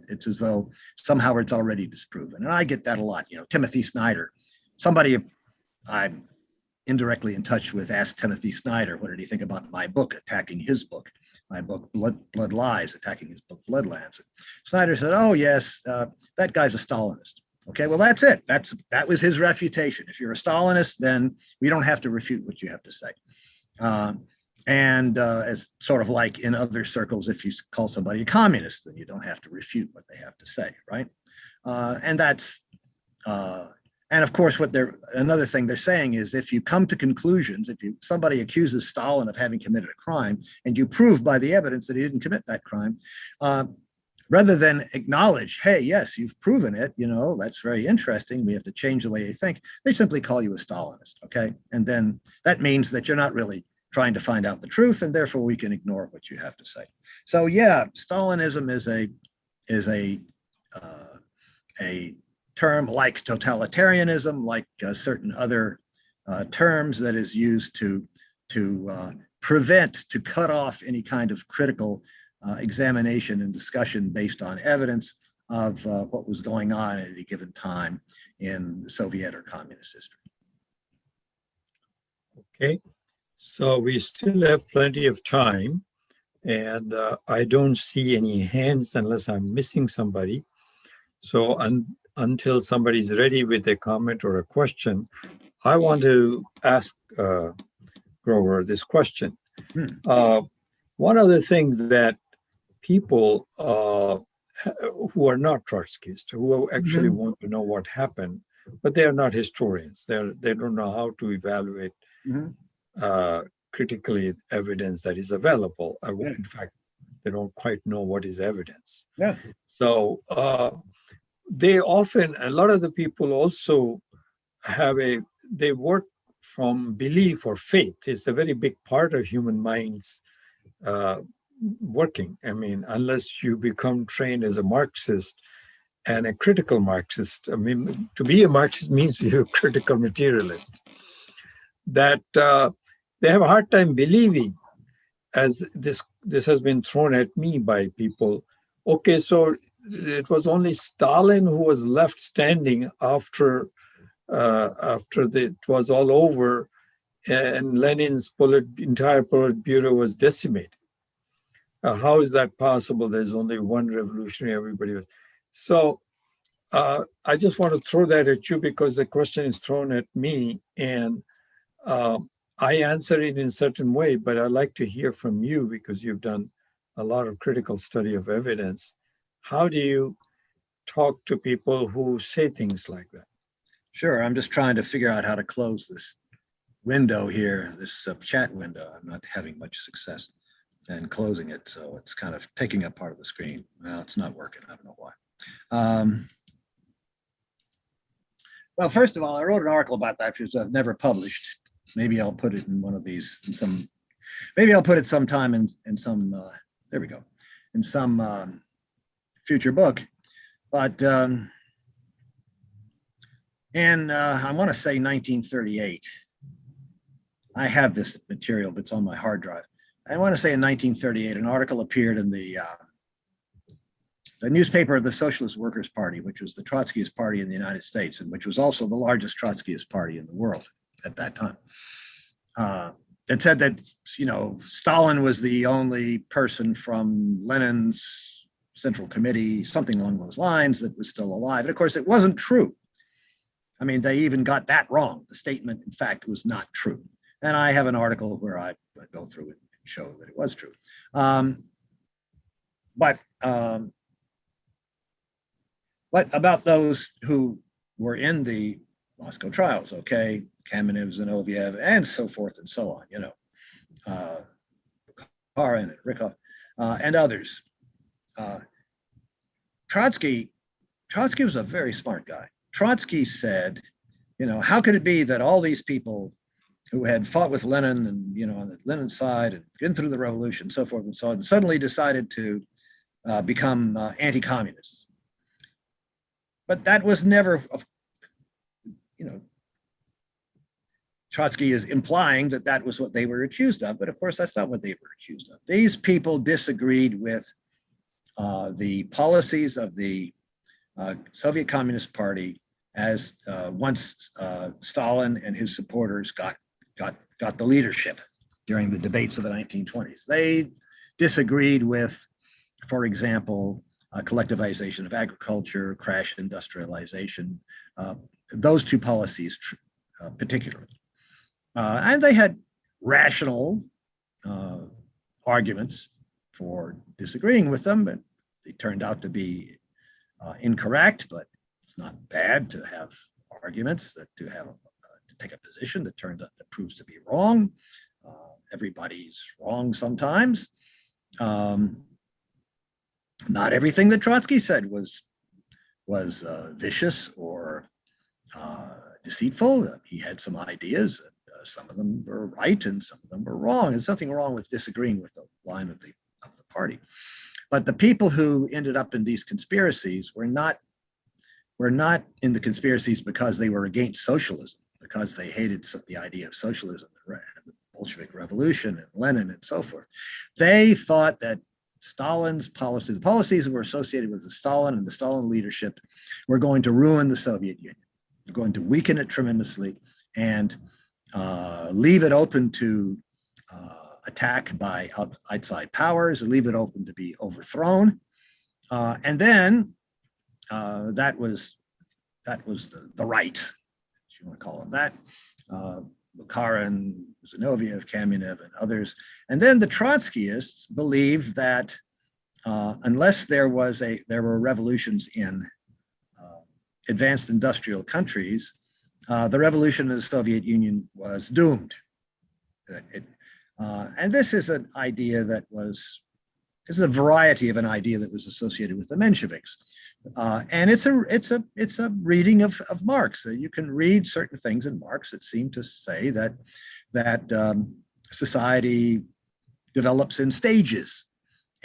S2: It's as though somehow it's already disproven. And I get that a lot. You know, Timothy Snyder, somebody I'm indirectly in touch with asked Timothy Snyder, what did he think about my book attacking his book? My book, Blood Lies, attacking his book, Bloodlands. Snyder said, oh, yes, that guy's a Stalinist. Okay, well, that's it. That was his refutation. If you're a Stalinist, then we don't have to refute what you have to say. As sort of like in other circles, if you call somebody a communist, then you don't have to refute what they have to say, right? And of course, another thing they're saying is if you come to conclusions, somebody accuses Stalin of having committed a crime and you prove by the evidence that he didn't commit that crime, rather than acknowledge, hey, yes, you've proven it, you know, that's very interesting, we have to change the way you think, they simply call you a Stalinist, okay? And then that means that you're not really trying to find out the truth and therefore we can ignore what you have to say. So yeah, Stalinism is a term like totalitarianism, like certain other terms that is used to cut off any kind of critical examination and discussion based on evidence of what was going on at any given time in Soviet or communist history.
S1: Okay, so we still have plenty of time and I don't see any hands unless I'm missing somebody. So until somebody's ready with a comment or a question, I want to ask Grover this question. One of the things that people who are not Trotskyists, who actually want to know what happened, but they are not historians. They don't know how to evaluate critically evidence that is available. In fact, they don't quite know what is evidence.
S2: Yeah.
S1: So they often, a lot of the people also they work from belief or faith. It's a very big part of human minds working. I mean, unless you become trained as a Marxist and a critical Marxist, I mean, to be a Marxist means you're a critical materialist, that they have a hard time believing, as this has been thrown at me by people. Okay, so it was only Stalin who was left standing after it was all over and Lenin's entire Politburo was decimated. How is that possible? There's only one revolutionary, everybody was. So I just want to throw that at you because the question is thrown at me and I answer it in a certain way, but I'd like to hear from you because you've done a lot of critical study of evidence. How do you talk to people who say things like that?
S2: Sure, I'm just trying to figure out how to close this window here, this chat window. I'm not having much success. and closing it. So it's kind of taking up part of the screen. Well, it's not working. I don't know why. Well, first of all, I wrote an article about that, which I've never published. Maybe I'll put it in one of these, maybe I'll put it sometime in some, there we go, in some future book. But I want to say 1938. I have this material, but it's on my hard drive. I want to say in 1938, an article appeared in the newspaper of the Socialist Workers' Party, which was the Trotskyist party in the United States, and which was also the largest Trotskyist party in the world at that time. It said that, you know, Stalin was the only person from Lenin's Central Committee, something along those lines, that was still alive. And of course, it wasn't true. I mean, they even got that wrong. The statement, in fact, was not true. And I have an article where I go through it and show that it was true. But about those who were in the Moscow trials, okay, Kamenev, Zinoviev, and so forth and so on, you know, Bukharin and Rykov, and others. Trotsky was a very smart guy. Trotsky said, you know, how could it be that all these people who had fought with Lenin and, you know, on the Lenin side and been through the revolution, so forth and so on, suddenly decided to become anti-communists? But that was never, you know, Trotsky is implying that that was what they were accused of, but of course that's not what they were accused of. These people disagreed with the policies of the Soviet Communist Party as once Stalin and his supporters got the leadership during the debates of the 1920s. They disagreed with, for example, collectivization of agriculture, crash industrialization, those two policies particularly. And they had rational arguments for disagreeing with them, but they turned out to be incorrect. But it's not bad to have arguments, to take a position that turns out that proves to be wrong. Everybody's wrong sometimes. Not everything that Trotsky said was vicious or deceitful. He had some ideas. Some of them were right and some of them were wrong. There's nothing wrong with disagreeing with the line of the party. But the people who ended up in these conspiracies were not in the conspiracies because they were against socialism, because they hated the idea of socialism, the Bolshevik Revolution and Lenin and so forth. They thought that Stalin's policies, the policies that were associated with the Stalin and the Stalin leadership, were going to ruin the Soviet Union. They're going to weaken it tremendously and leave it open to attack by outside powers, leave it open to be overthrown. And then that was the right, if you want to call it that. Bukharin, Zinoviev, Kamenev, and others. And then the Trotskyists believed that unless there were revolutions in advanced industrial countries, the revolution in the Soviet Union was doomed. And this is an idea that this is a variety of an idea that was associated with the Mensheviks. And it's a reading of Marx. You can read certain things in Marx that seem to say that society develops in stages,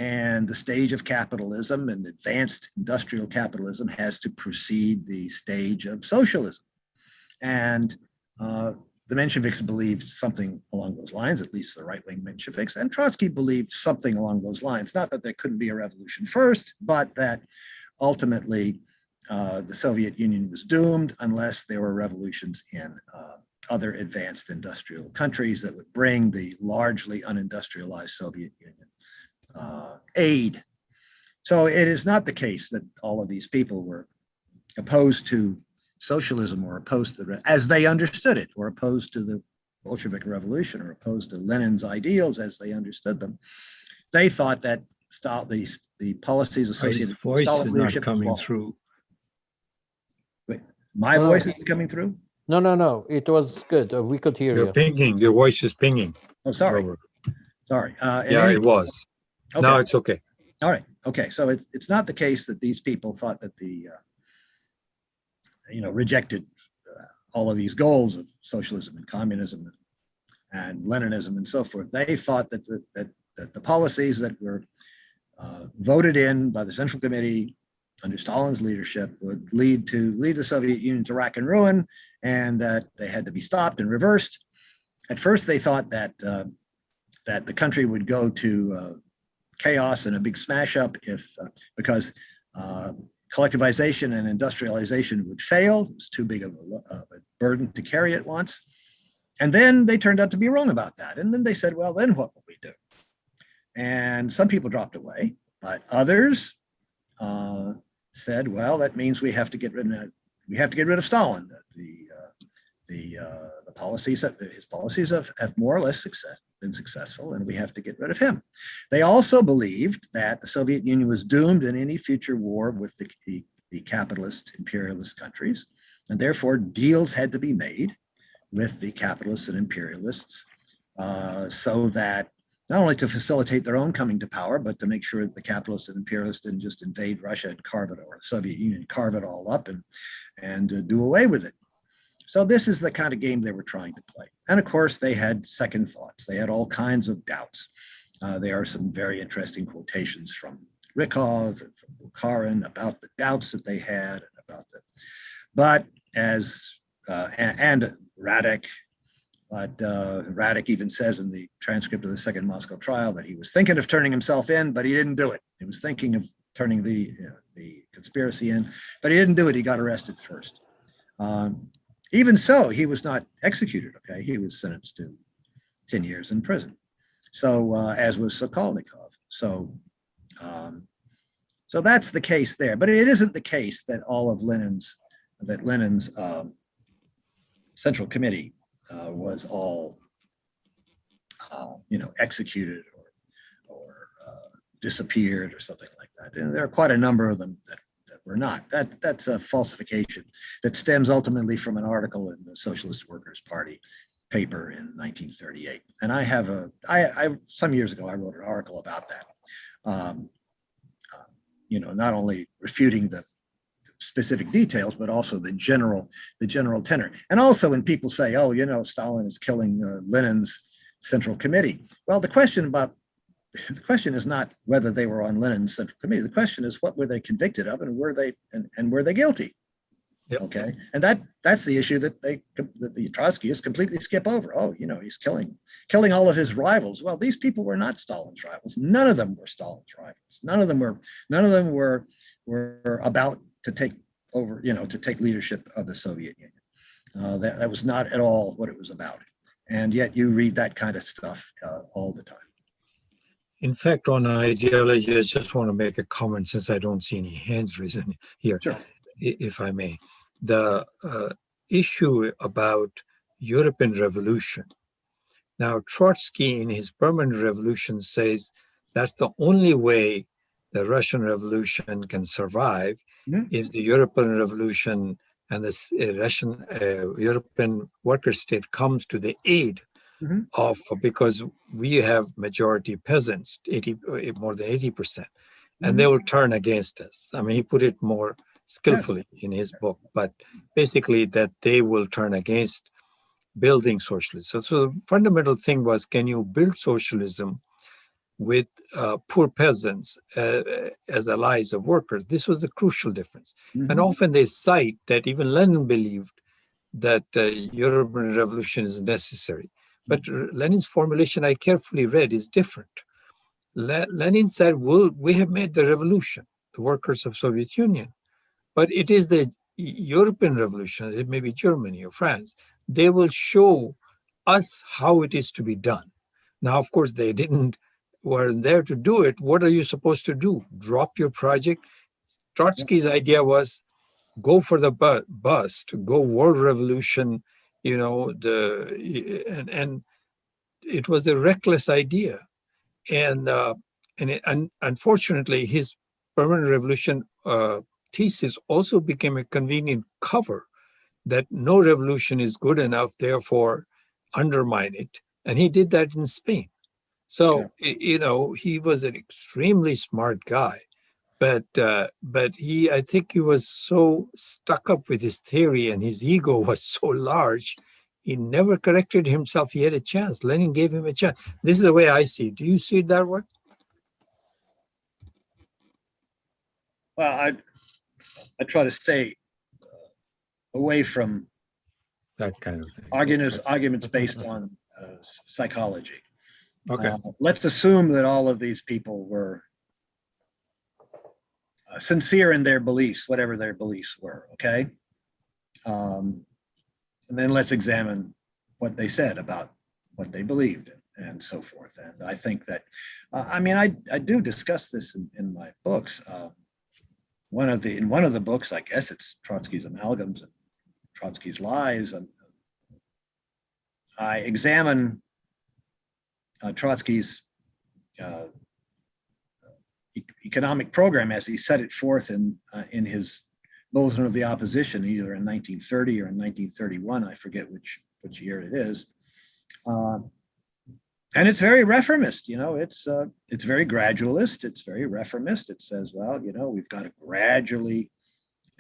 S2: and the stage of capitalism and advanced industrial capitalism has to precede the stage of socialism. And the Mensheviks believed something along those lines, at least the right-wing Mensheviks, and Trotsky believed something along those lines. Not that there couldn't be a revolution first, but that ultimately the Soviet Union was doomed unless there were revolutions in other advanced industrial countries that would bring the largely unindustrialized Soviet Union aid. So it is not the case that all of these people were opposed to socialism or opposed to as they understood it, or opposed to the Bolshevik Revolution, or opposed to Lenin's ideals as they understood them. They thought that the policies associated
S1: His voice
S2: with
S1: is not coming through.
S2: Wait, my voice is coming through?
S4: No. It was good. We could hear
S1: You're
S4: you.
S1: pinging. Your voice is pinging.
S2: Oh, sorry.
S1: Over.
S2: Sorry. In
S1: Yeah,
S2: any-
S1: it was.
S2: okay.
S1: Now it's okay.
S2: All right. Okay. So it's not the case that these people thought that rejected all of these goals of socialism and communism and Leninism and so forth. They thought that the policies that were voted in by the Central Committee under Stalin's leadership would lead the Soviet Union to rack and ruin, and that they had to be stopped and reversed. At first, they thought that the country would go to chaos and a big smash up because collectivization and industrialization would fail. It was too big of a burden to carry at once. And then they turned out to be wrong about that. And then they said, well, then what will we do? And some people dropped away, but others said, well, that means we have to get rid of Stalin. The policies, his policies have more or less been successful, and we have to get rid of him. They also believed that the Soviet Union was doomed in any future war with the capitalist imperialist countries, and therefore deals had to be made with the capitalists and imperialists so that not only to facilitate their own coming to power, but to make sure that the capitalists and imperialists didn't just invade Russia and carve it, or the Soviet Union carve it all up and do away with it. So this is the kind of game they were trying to play. And of course, they had second thoughts. They had all kinds of doubts. There are some very interesting quotations from Rykov and from Bukharin about the doubts that they had and about but as and Radek. But Radek even says in the transcript of the Second Moscow trial that he was thinking of turning himself in, but he didn't do it. He was thinking of turning the conspiracy in, but he didn't do it. He got arrested first. Even so, he was not executed. Okay, he was sentenced to 10 years in prison. So as was Sokolnikov. So that's the case there. But it isn't the case that all of Lenin's Central Committee was all, executed or disappeared or something like that. And there are quite a number of them that were not. That's a falsification that stems ultimately from an article in the Socialist Workers' Party paper in 1938. And I have some years ago, I wrote an article about that. Not only refuting the specific details, but also the general tenor. And also when people say, oh, Stalin is killing Lenin's Central Committee. Well, the question is not whether they were on Lenin's Central Committee. The question is, what were they convicted of, and were they guilty?
S1: Yep.
S2: Okay, and that's the issue that the Trotskyists completely skip over. Oh, he's killing all of his rivals. Well, these people were not Stalin's rivals. None of them were Stalin's rivals. None of them were about to take over, to take leadership of the Soviet Union. That was not at all what it was about. And yet you read that kind of stuff all the time.
S1: In fact, on ideology, I just want to make a comment since I don't see any hands risen here,
S2: Sure.
S1: If I may. The issue about European Revolution. Now, Trotsky in his Permanent Revolution says that's the only way the Russian Revolution can survive if the European Revolution and the Russian European worker state comes to the aid of, because we have majority peasants, more than 80%, and they will turn against us. I mean, he put it more skillfully in his book, but basically that they will turn against building socialism. So the fundamental thing was, can you build socialism with poor peasants as allies of workers? This was a crucial difference. And often they cite that even Lenin believed that European revolution is necessary. But Lenin's formulation I carefully read is different. Lenin said, well, we have made the revolution, the workers of Soviet Union, but it is the European revolution, it may be Germany or France, they will show us how it is to be done. Now, of course, they weren't there to do it. What are you supposed to do? Drop your project? Trotsky's idea was go for the bust, go world revolution, and it was a reckless idea. And unfortunately, his Permanent Revolution thesis also became a convenient cover that no revolution is good enough, therefore undermine it. And he did that in Spain. So, you know, he was an extremely smart guy, but I think he was so stuck up with his theory and his ego was so large, he never corrected himself. He had a chance. Lenin gave him a chance. This is the way I see it. Do you see it that way?
S2: Well, I try to stay away from
S1: That kind of thing.
S2: arguments based on psychology.
S1: Okay.
S2: Let's assume that all of these people were sincere in their beliefs, whatever their beliefs were, okay? And then let's examine what they said about what they believed and so forth. And I think that, I mean, I do discuss this in my books. In one of the books, I guess it's Trotsky's Amalgams and Trotsky's Lies, and I examine Trotsky's economic program as he set it forth in his Bulletin of the Opposition, either in 1930 or in 1931. I forget which year it is. And it's very reformist, you know, it's very gradualist, it's very reformist. It says, well, you know, we've got to gradually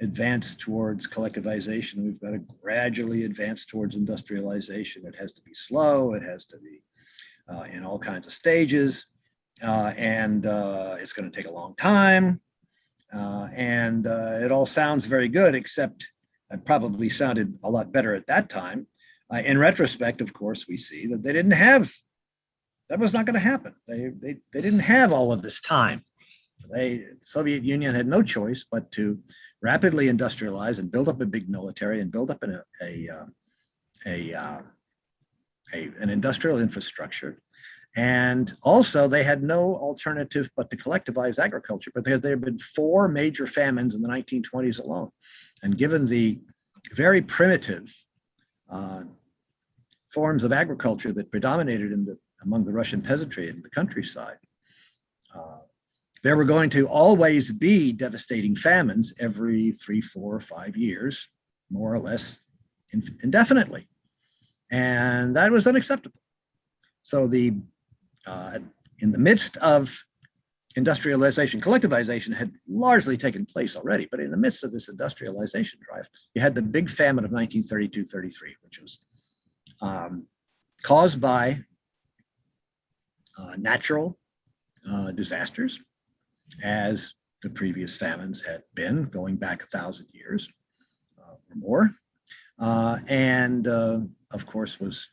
S2: advance towards collectivization. We've got to gradually advance towards industrialization. It has to be slow. It has to be in all kinds of stages. And it's going to take a long time. And it all sounds very good, except it probably sounded a lot better at that time. In retrospect, of course, we see that they didn't have, that was not going to happen. They didn't have all of this time. The Soviet Union had no choice but to rapidly industrialize and build up a big military and build up an industrial infrastructure. And also they had no alternative but to collectivize agriculture, but there had been 4 major famines in the 1920s alone. And given the very primitive forms of agriculture that predominated among the Russian peasantry in the countryside, there were going to always be devastating famines every 3, 4, 5 years, more or less indefinitely. And that was unacceptable. So in the midst of industrialization, collectivization had largely taken place already, but in the midst of this industrialization drive, you had the big famine of 1932-33, which was caused by natural disasters, as the previous famines had been, going back 1,000 years or more, and of course was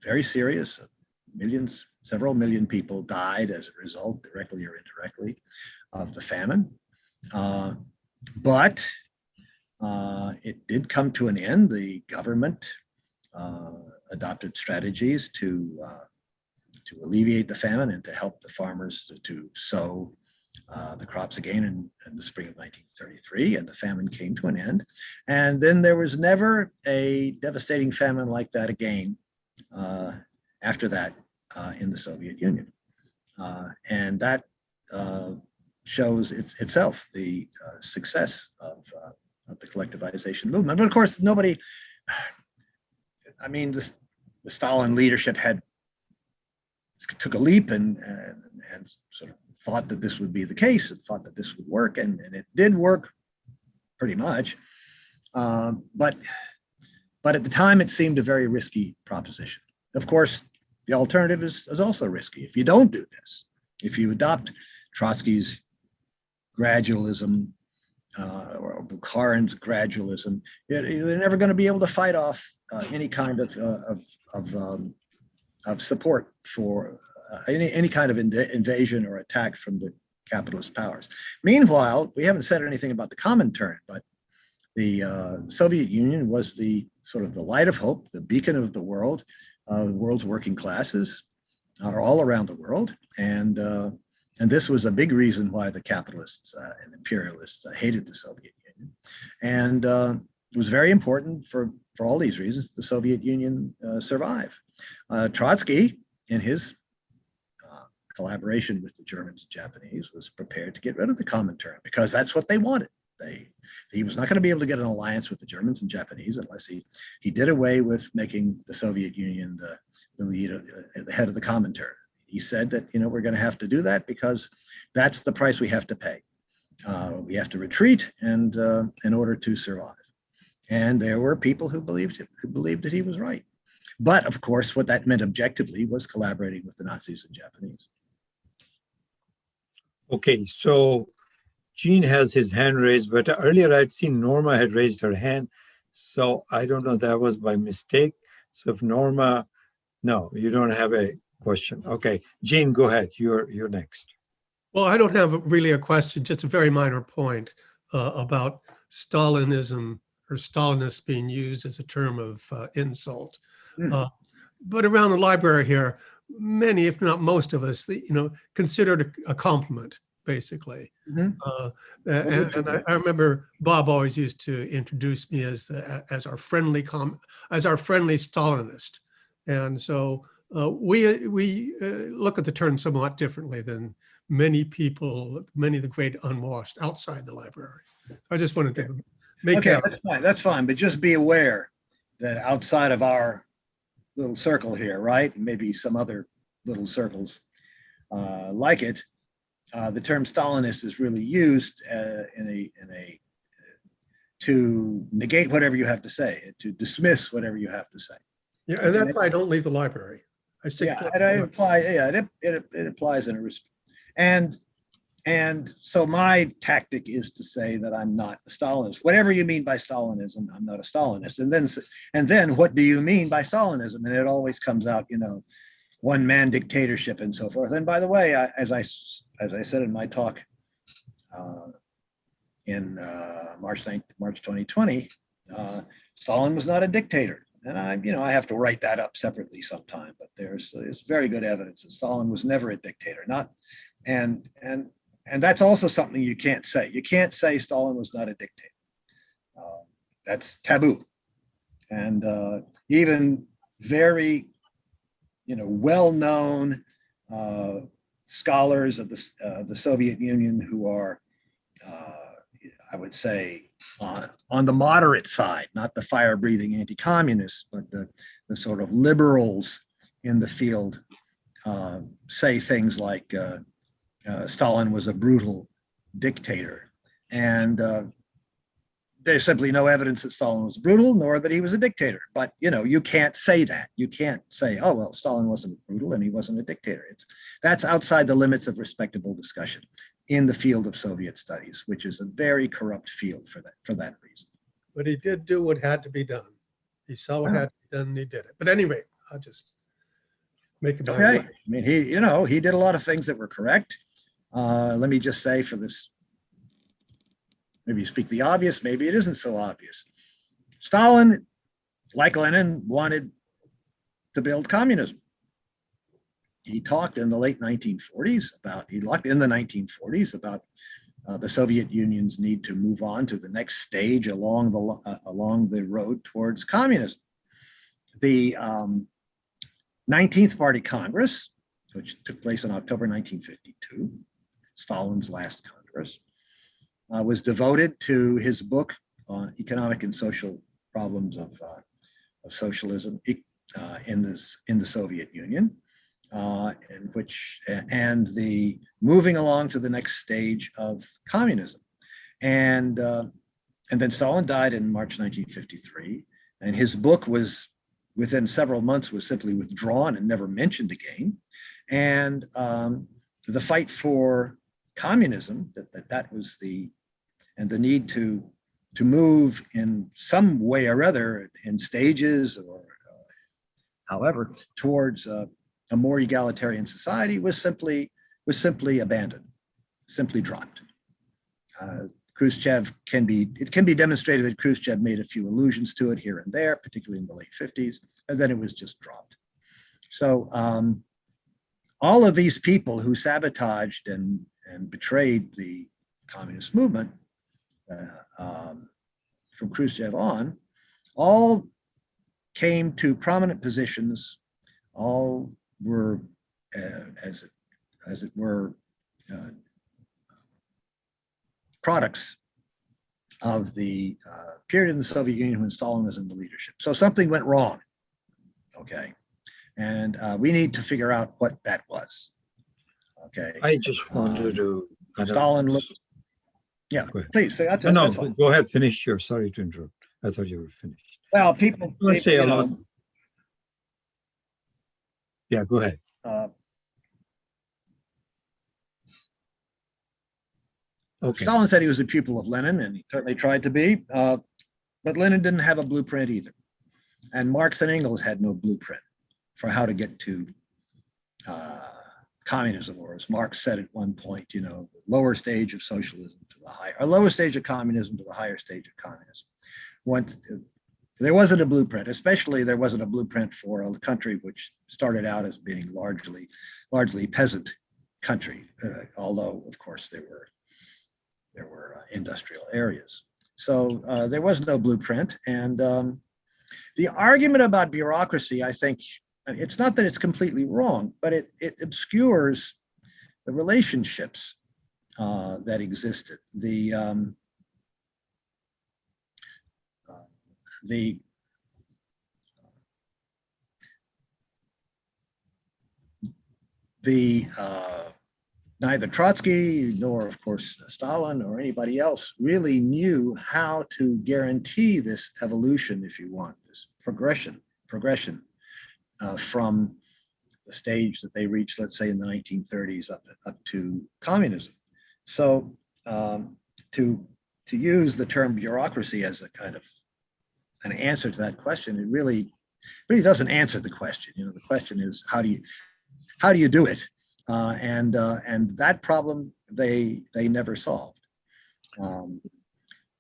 S2: very serious. Several million people died as a result, directly or indirectly, of the famine. But it did come to an end. The government adopted strategies to alleviate the famine and to help the farmers to sow the crops again in the spring of 1933, and the famine came to an end. And then there was never a devastating famine like that again after that in the Soviet Union. And that shows itself the success of the collectivization movement. But of course, nobody, I mean, the Stalin leadership took a leap and sort of thought that this would be the case and thought that this would work, and it did work pretty much. But at the time, it seemed a very risky proposition. Of course, the alternative is also risky. If you don't do this, if you adopt Trotsky's gradualism or Bukharin's gradualism, you're never going to be able to fight off any kind of support for any kind of invasion or attack from the capitalist powers. Meanwhile, we haven't said anything about the Comintern, but the Soviet Union was the sort of the light of hope, the beacon of the world's working classes are all around the world. And this was a big reason why the capitalists and imperialists hated the Soviet Union. And it was very important for all these reasons, the Soviet Union survive. Trotsky, in his collaboration with the Germans and Japanese, was prepared to get rid of the Comintern because that's what they wanted. He was not going to be able to get an alliance with the Germans and Japanese unless he did away with making the Soviet Union the head of the Comintern. he said that, we're going to have to do that because that's the price we have to pay. We have to retreat and in order to survive. And there were people who believed that he was right. But of course, what that meant objectively was collaborating with the Nazis and Japanese.
S1: Okay, so Gene has his hand raised, but earlier I'd seen Norma had raised her hand. So I don't know, that was by mistake. So if Norma, no, you don't have a question. Okay, Gene, go ahead. You're next.
S3: Well, I don't have really a question, just a very minor point about Stalinism or Stalinists being used as a term of insult. But around the library here, many, if not most of us, consider it a compliment, basically. And I remember Bob always used to introduce me as our friendly Stalinist, and so we look at the term somewhat differently than many people, many of the great unwashed outside the library. I just wanted to make that.
S2: That's fine, but just be aware that outside of our little circle here, right, maybe some other little circles like it, the term Stalinist is really used to negate whatever you have to say, to dismiss whatever you have to say.
S3: Yeah, and that's why I don't leave the library. I stick.
S2: It applies in a respect. And so my tactic is to say that I'm not a Stalinist. Whatever you mean by Stalinism, I'm not a Stalinist. And then what do you mean by Stalinism? And it always comes out, one-man dictatorship and so forth. And by the way, as I said in my talk in March 2020, Stalin was not a dictator. And I have to write that up separately sometime. But there's very good evidence that Stalin was never a dictator. And that's also something you can't say. You can't say Stalin was not a dictator. That's taboo. And even very, well-known scholars of the Soviet Union who are, I would say, on the moderate side, not the fire-breathing anti-communists, but the sort of liberals in the field, say things like Stalin was a brutal dictator. And there's simply no evidence that Stalin was brutal, nor that he was a dictator. But, you can't say that. You can't say, oh, well, Stalin wasn't brutal and he wasn't a dictator. That's outside the limits of respectable discussion in the field of Soviet studies, which is a very corrupt field for that reason.
S3: But he did do what had to be done. He saw what had to be done and he did it. But anyway, I'll just make it.
S2: Okay. I mean, he did a lot of things that were correct. Let me just say for this, maybe speak the obvious, maybe it isn't so obvious. Stalin, like Lenin, wanted to build communism. He talked in the late 1940s about the Soviet Union's need to move on to the next stage along the road towards communism. The 19th Party Congress, which took place in October 1952, Stalin's last Congress, was devoted to his book on economic and social problems of socialism in the Soviet Union, and the moving along to the next stage of communism. And then Stalin died in March 1953, and his book was within several months was simply withdrawn and never mentioned again. And the fight for communism, that was the need to move in some way or other in stages or however towards a more egalitarian society was simply abandoned, simply dropped. Khrushchev it can be demonstrated that Khrushchev made a few allusions to it here and there, particularly in the late 50s, and then it was just dropped. So all of these people who sabotaged and betrayed the communist movement from Khrushchev on, all came to prominent positions, all were, as it were, products of the period in the Soviet Union when Stalin was in the leadership. So something went wrong, okay? And we need to figure out what that was. Okay.
S1: I just wanted to kind of.
S2: Stalin looked. Yeah,
S1: Go ahead.
S2: please. That's,
S1: No,
S2: that's all.
S1: go ahead, finish your, sorry to interrupt. I thought you were finished.
S2: Well, people,
S1: Let's say
S2: you
S1: a lot.
S2: know,
S1: Yeah, go ahead. Okay.
S2: Stalin said he was a pupil of Lenin, and he certainly tried to be, but Lenin didn't have a blueprint either. And Marx and Engels had no blueprint for how to get to communism, or as Marx said at one point, you know, the lower stage of socialism to the higher, or lower stage of communism to the higher stage of communism. Once there wasn't a blueprint, especially there wasn't a blueprint for a country which started out as being largely peasant country, although of course there were industrial areas. So there was no blueprint. And the argument about bureaucracy, I think, it's not that it's completely wrong, but it obscures the relationships that existed. Neither Trotsky nor, of course, Stalin or anybody else really knew how to guarantee this evolution, if you want, this progression from the stage that they reached, let's say, in the 1930s up to communism. So to use the term bureaucracy as a kind of an answer to that question, it really doesn't answer the question. You know, the question is how do you do it? And that problem they never solved.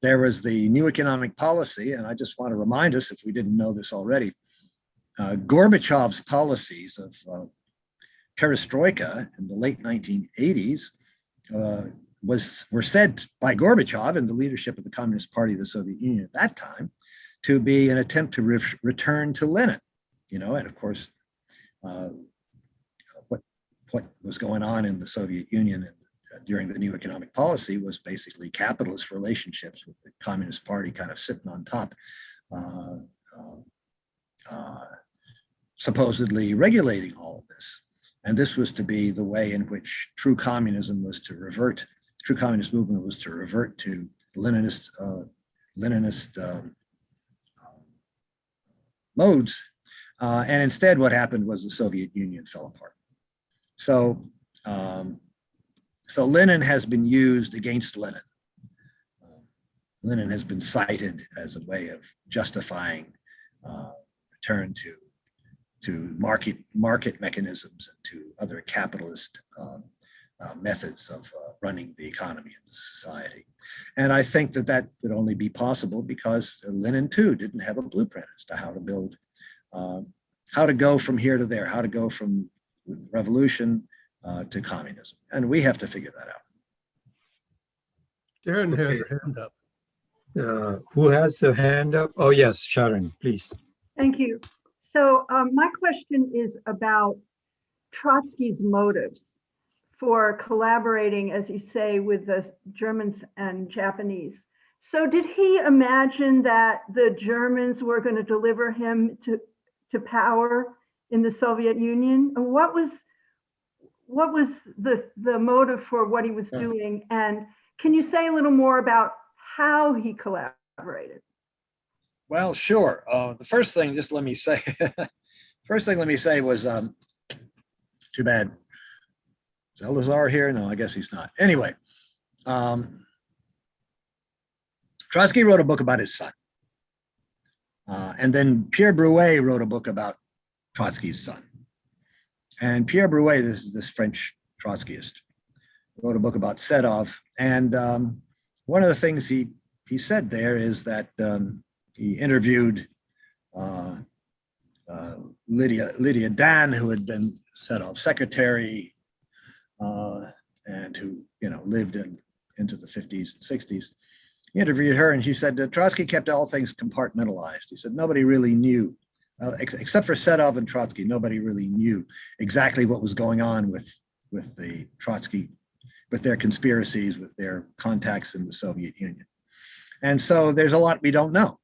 S2: There was the new economic policy, and I just want to remind us, if we didn't know this already, Gorbachev's policies of perestroika in the late 1980s were said by Gorbachev and the leadership of the Communist Party of the Soviet Union at that time to be an attempt to return to Lenin, you know, and of course, what was going on in the Soviet Union during the new economic policy was basically capitalist relationships with the Communist Party kind of sitting on top, supposedly regulating all of this. And this was to be the way in which true communism was to revert, true communist movement was to revert to Leninist modes. And instead what happened was the Soviet Union fell apart. So, so Lenin has been used against Lenin. Lenin has been cited as a way of justifying return to market mechanisms and to other capitalist methods of running the economy and the society. And I think that would only be possible because Lenin too didn't have a blueprint as to how to build, how to go from here to there, how to go from revolution to communism. And we have to figure that out.
S3: Darren has her hand up.
S1: Who has their hand up? Oh, yes, Sharon, please.
S8: Thank you. So my question is about Trotsky's motives for collaborating, as you say, with the Germans and Japanese. So did he imagine that the Germans were going to deliver him to power in the Soviet Union? What was the motive for what he was doing? And can you say a little more about how he collaborated?
S2: Well, sure. The first thing, just let me say, was too bad. Is Elazar here? No, I guess he's not. Anyway, Trotsky wrote a book about his son. And then Pierre Brouet wrote a book about Trotsky's son. And Pierre Brouet, this French Trotskyist, wrote a book about Sedov. And one of the things he said there is that he interviewed Lydia Dan, who had been Sedov's secretary and who lived into the 50s and 60s. He interviewed her and she said that Trotsky kept all things compartmentalized. He said nobody really knew, except for Sedov and Trotsky, nobody really knew exactly what was going on with the Trotsky, with their conspiracies, with their contacts in the Soviet Union. And so there's a lot we don't know,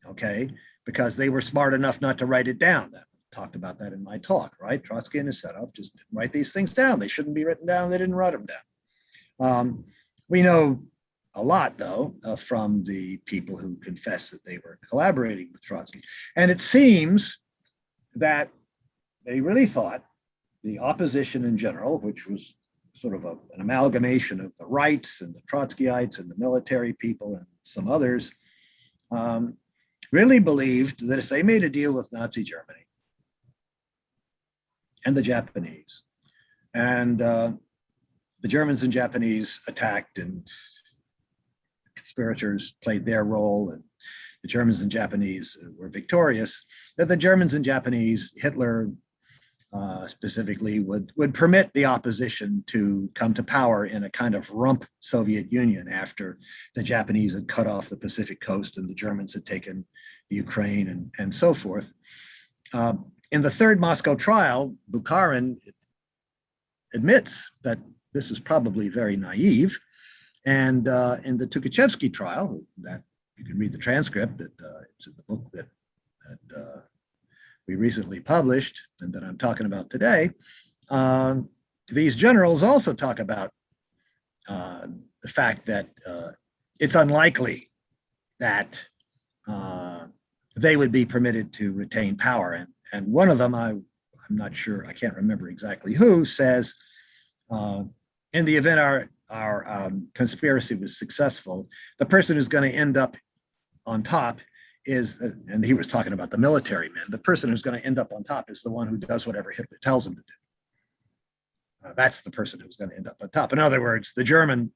S2: okay? Because they were smart enough not to write it down. talked about that in my talk, right? Trotsky and his setup just didn't write these things down. They shouldn't be written down. They didn't write them down. We know a lot, though, from the people who confessed that they were collaborating with Trotsky. And it seems that they really thought the opposition in general, which was sort of an amalgamation of the rights and the Trotskyites and the military people and some others, really believed that if they made a deal with Nazi Germany and the Japanese, and the Germans and Japanese attacked and conspirators played their role and the Germans and Japanese were victorious, that the Germans and Japanese, Hitler specifically, would permit the opposition to come to power in a kind of rump Soviet Union after the Japanese had cut off the Pacific coast and the Germans had taken the Ukraine and so forth. In the third Moscow trial, Bukharin admits that this is probably very naive. And in the Tukhachevsky trial, that you can read the transcript, it's in the book that we recently published and that I'm talking about today, these generals also talk about the fact that it's unlikely that they would be permitted to retain power. And one of them, I'm not sure, I can't remember exactly who, says, in the event our conspiracy was successful, the person who's going to end up on top is, and he was talking about the military men, the person who's going to end up on top is the one who does whatever Hitler tells him to do. That's the person who's going to end up on top. In other words, the German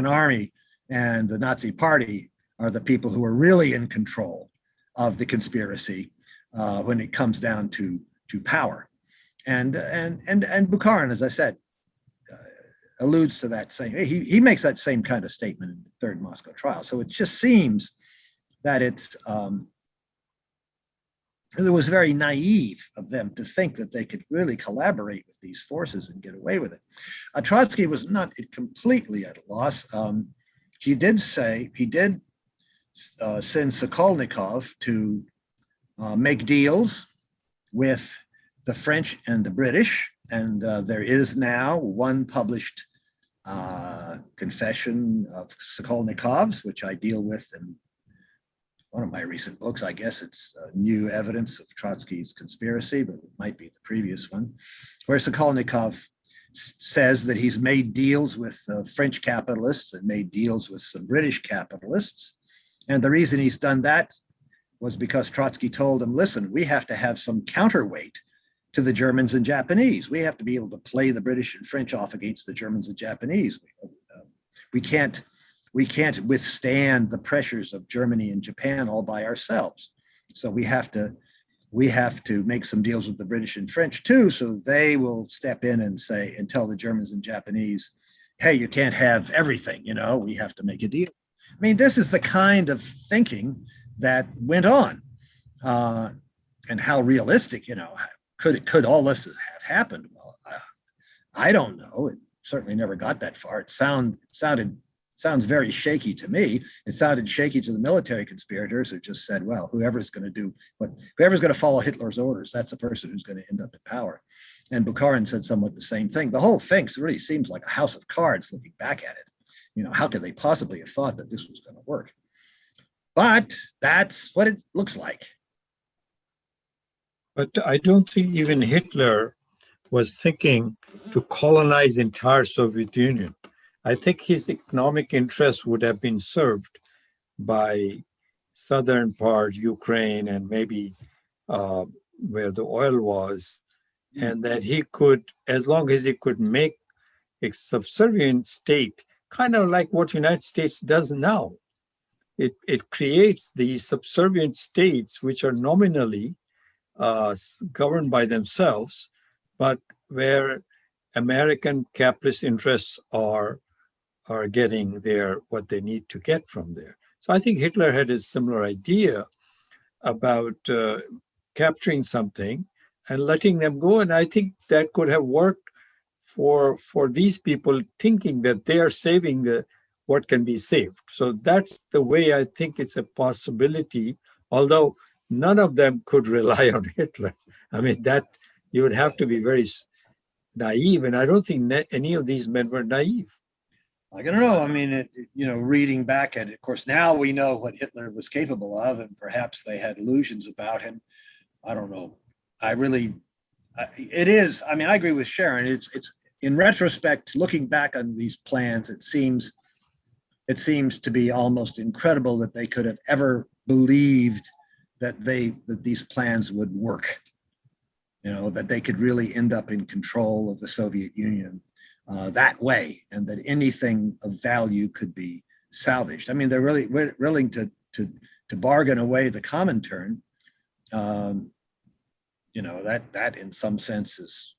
S2: army and the Nazi party are the people who are really in control of the conspiracy when it comes down to power. And Bukharin, as I said, alludes to that same, he makes that same kind of statement in the third Moscow trial. So it just seems that it's, it was very naive of them to think that they could really collaborate with these forces and get away with it. Trotsky was not completely at a loss. He did send Sokolnikov to make deals with the French and the British. And there is now one published confession of Sokolnikov's, which I deal with in one of my recent books. I guess it's New Evidence of Trotsky's Conspiracy, but it might be the previous one, where Sokolnikov says that he's made deals with French capitalists and made deals with some British capitalists. And the reason he's done that was because Trotsky told him, listen, we have to have some counterweight to the Germans and Japanese. We have to be able to play the British and French off against the Germans and Japanese. We can't withstand the pressures of Germany and Japan all by ourselves. So we have to make some deals with the British and French too, so they will step in and say, and tell the Germans and Japanese, hey, you can't have everything, we have to make a deal. I mean, this is the kind of thinking that went on. And how realistic, could all this have happened? Well, I don't know. It certainly never got that far. It sounds very shaky to me. It sounded shaky to the military conspirators who just said, well, whoever's going to follow Hitler's orders, that's the person who's going to end up in power. And Bukharin said somewhat the same thing. The whole thing really seems like a house of cards looking back at it. How could they possibly have thought that this was going to work? But that's what it looks like.
S1: But I don't think even Hitler was thinking to colonize the entire Soviet Union. I think his economic interests would have been served by southern part, Ukraine, and maybe where the oil was, and that he could, as long as he could make a subservient state, kind of like what the United States does now. It creates these subservient states which are nominally governed by themselves, but where American capitalist interests are getting what they need to get from there. So I think Hitler had a similar idea about capturing something and letting them go. And I think that could have worked for these people thinking that they are saving what can be saved. So that's the way I think it's a possibility, although none of them could rely on Hitler. I mean, that you would have to be very naive, and I don't think any of these men were naive.
S2: I don't know. I mean, reading back at it, of course, now we know what Hitler was capable of, and perhaps they had illusions about him. I don't know. It is. I mean, I agree with Sharon. It's in retrospect, looking back on these plans, it seems to be almost incredible that they could have ever believed that these plans would work. That they could really end up in control of the Soviet Union that way, and that anything of value could be salvaged. I mean, they're really willing to bargain away the Comintern. That in some sense is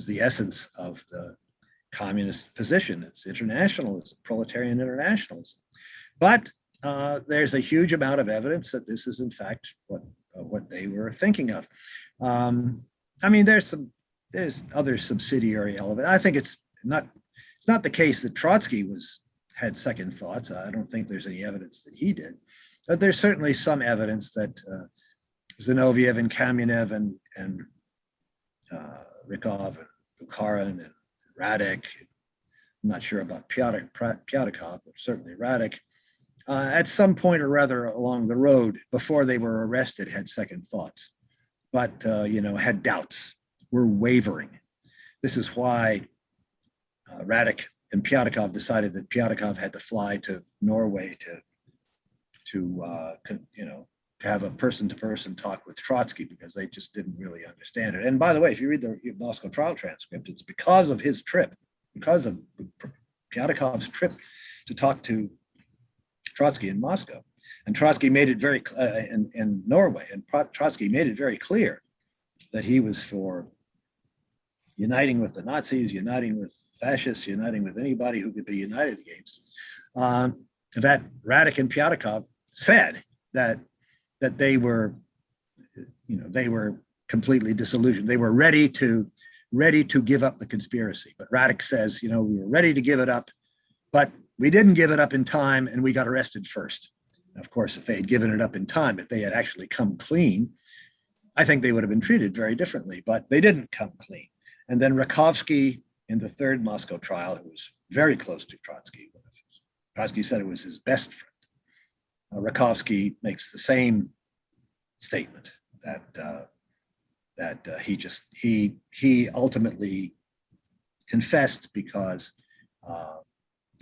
S2: the essence of the communist position. It's internationalism, proletarian internationalism. But there's a huge amount of evidence that this is in fact what they were thinking of. I mean, there's other subsidiary element. I think it's not the case that Trotsky had second thoughts. I don't think there's any evidence that he did. But there's certainly some evidence that Zinoviev and Kamenev and Rykov and Bukharin and Radek, I'm not sure about Pyatakov, but certainly Radek, at some point or other along the road before they were arrested had second thoughts, but had doubts, were wavering. This is why Radek and Pyatakov decided that Pyatakov had to fly to Norway to have a person-to-person talk with Trotsky, because they just didn't really understand it. And by the way, if you read the Moscow trial transcript, it's because of his trip, because of Pyatakov's trip to talk to Trotsky in Moscow. And Trotsky made it very in Norway, and Trotsky made it very clear that he was for uniting with the Nazis, uniting with fascists, uniting with anybody who could be united against. That Radek and Pyatakov said that they were completely disillusioned. They were ready to give up the conspiracy. But Radek says, we were ready to give it up, but we didn't give it up in time, and we got arrested first. And of course, if they had given it up in time, if they had actually come clean, I think they would have been treated very differently, but they didn't come clean. And then Rakovsky in the third Moscow trial, who was very close to Trotsky. Trotsky said it was his best friend. Rakovsky makes the same statement that he ultimately confessed because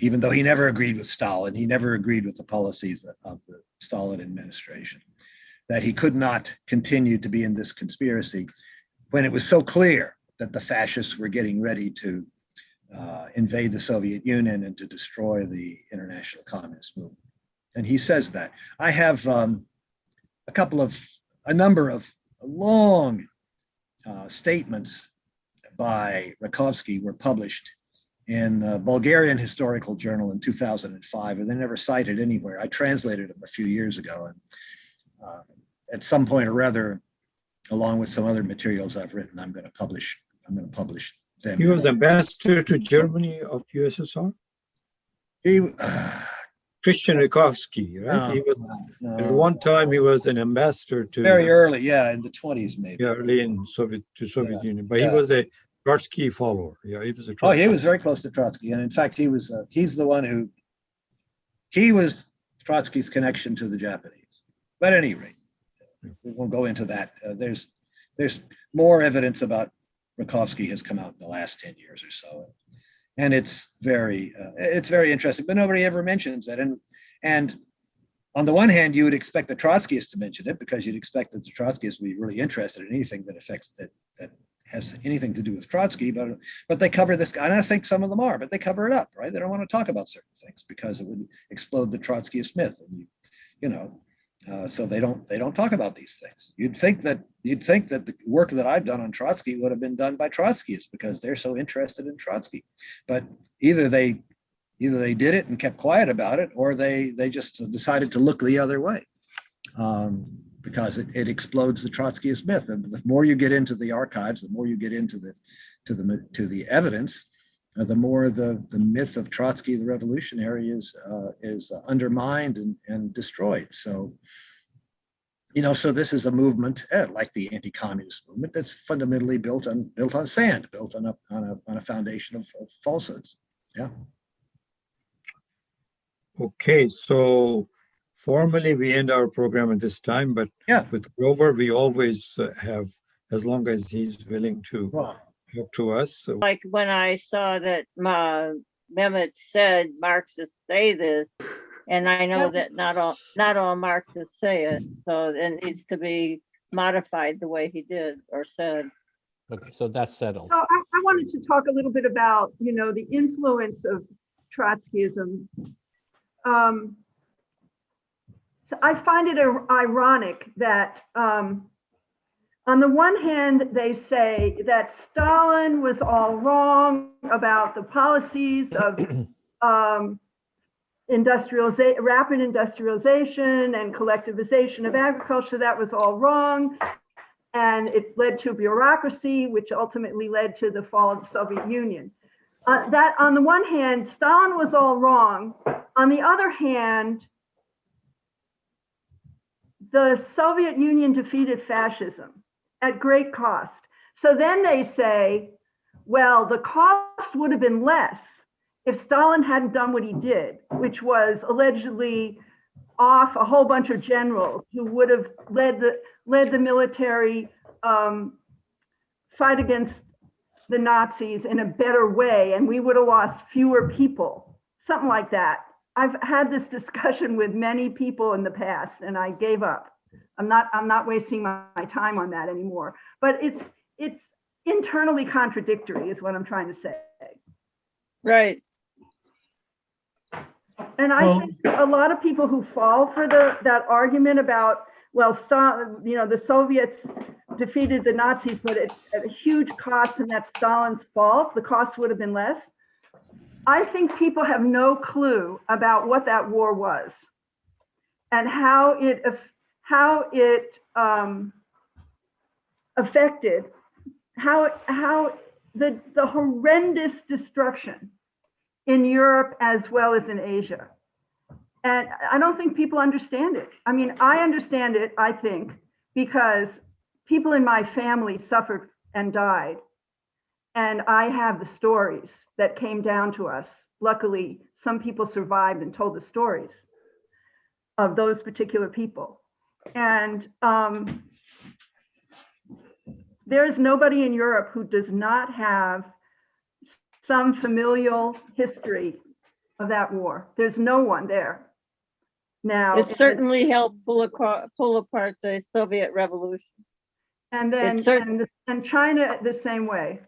S2: even though he never agreed with Stalin, he never agreed with the policies of the Stalin administration, that he could not continue to be in this conspiracy when it was so clear that the fascists were getting ready to invade the Soviet Union and to destroy the international communist movement. And he says that. I have a number of long statements by Rakovsky were published in the Bulgarian Historical Journal in 2005, and they're never cited anywhere. I translated them a few years ago, and at some point or other, along with some other materials I've written, I'm going to publish them.
S1: He was ambassador to Germany of USSR? Christian Rakovsky, right? At one time, he was an ambassador to
S2: very early, in the 20s maybe.
S1: Yeah, early in Soviet Union, but he was a Trotsky follower. Yeah, he was a
S2: Trotsky. Oh, he was very close to Trotsky, and in fact, he's the one he was Trotsky's connection to the Japanese. But at any rate, we won't go into that. There's more evidence about Rakovsky has come out in the last 10 years or so. And it's very interesting, but nobody ever mentions that. And on the one hand, you would expect the Trotskyists to mention it, because you'd expect that the Trotskyists would be really interested in anything that has anything to do with Trotsky. But they cover this, and I think some of them are, but they cover it up, right? They don't want to talk about certain things because it would explode the Trotskyist myth, and so they don't talk about these things. You'd think that the work that I've done on Trotsky would have been done by Trotskyists because they're so interested in Trotsky. But either they did it and kept quiet about it, or they just decided to look the other way, because it explodes the Trotskyist myth. And the more you get into the archives, the more you get into the evidence, the more the myth of Trotsky the revolutionary is undermined and destroyed. So So this is a movement like the anti-communist movement that's fundamentally built on sand, built on a foundation of falsehoods. Yeah.
S1: Okay, so formally we end our program at this time, but
S2: Yeah.
S1: with Grover, we always have, as long as he's willing to
S2: Well,
S1: talk to us. So
S9: Like when I saw that Mehmet said Marxists say this, and I know that not all Marxists say it, so it needs to be modified the way he did or said.
S4: Okay, so that's settled.
S8: So I wanted to talk a little bit about, the influence of Trotskyism. So I find it ironic that on the one hand, they say that Stalin was all wrong about the policies of rapid industrialization and collectivization of agriculture. That was all wrong. And it led to bureaucracy, which ultimately led to the fall of the Soviet Union. That on the one hand, Stalin was all wrong. On the other hand, the Soviet Union defeated fascism at great cost. So then they say, well, the cost would have been less if Stalin hadn't done what he did, which was allegedly off a whole bunch of generals who would have led the military fight against the Nazis in a better way, and we would have lost fewer people, something like that. I've had this discussion with many people in the past, and I gave up. I'm not wasting my time on that anymore. But it's internally contradictory, is what I'm trying to say.
S9: Right.
S8: And I think a lot of people who fall for that argument about, well, the Soviets defeated the Nazis, but at a huge cost, and that's Stalin's fault. The cost would have been less. I think people have no clue about what that war was and how it affected, how the horrendous destruction in Europe as well as in Asia. And I don't think people understand it. I mean, I understand it, I think, because people in my family suffered and died. And I have the stories that came down to us. Luckily, some people survived and told the stories of those particular people. And there is nobody in Europe who does not have some familial history of that war. There's no one there. Now,
S9: It certainly helped pull apart the Soviet Revolution.
S8: and then and China the same way.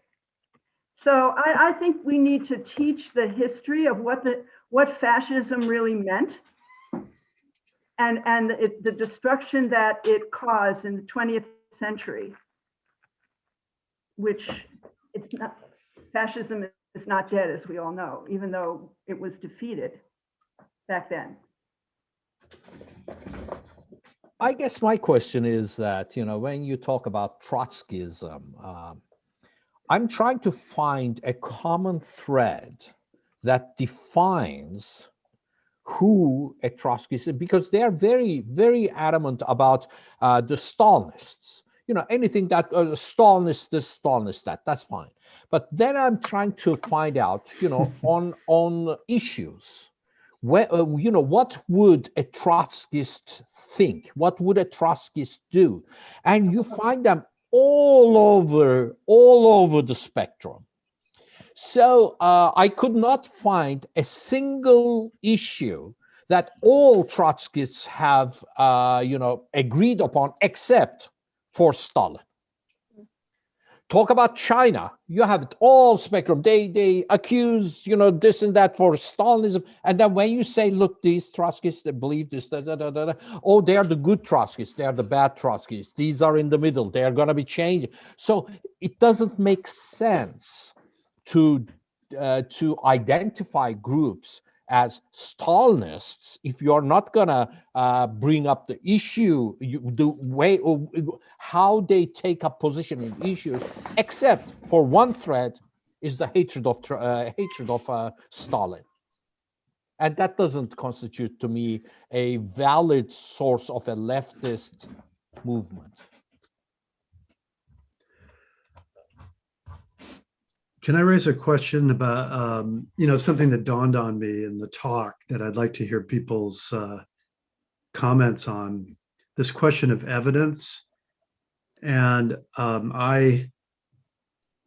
S8: So I think we need to teach the history of what fascism really meant, and the destruction that it caused in the 20th century, which it's not, fascism is not dead, as we all know, even though it was defeated back then.
S4: I guess my question is that, when you talk about Trotskyism, I'm trying to find a common thread that defines who a Trotskyist is, because they are very, very adamant about the Stalinists. Anything that Stalinist this, Stalinist that, that's fine. But then I'm trying to find out, on issues, where, what would a Trotskyist think? What would a Trotskyist do? And you find them all over the spectrum. So I could not find a single issue that all Trotskyists have, agreed upon, except for Stalin. Talk about China, you have it all spectrum. They accuse, this and that for Stalinism. And then when you say, look, these Trotskyists, they believe this, oh, they are the good Trotskyists, they are the bad Trotskyists. These are in the middle, they are going to be changed. So it doesn't make sense to identify groups as Stalinists if you're not gonna bring up the issue, the way how they take up position in issues, except for one thread is the hatred of Stalin, and that doesn't constitute to me a valid source of a leftist movement.
S10: Can I raise a question about, something that dawned on me in the talk that I'd like to hear people's comments on, this question of evidence. And I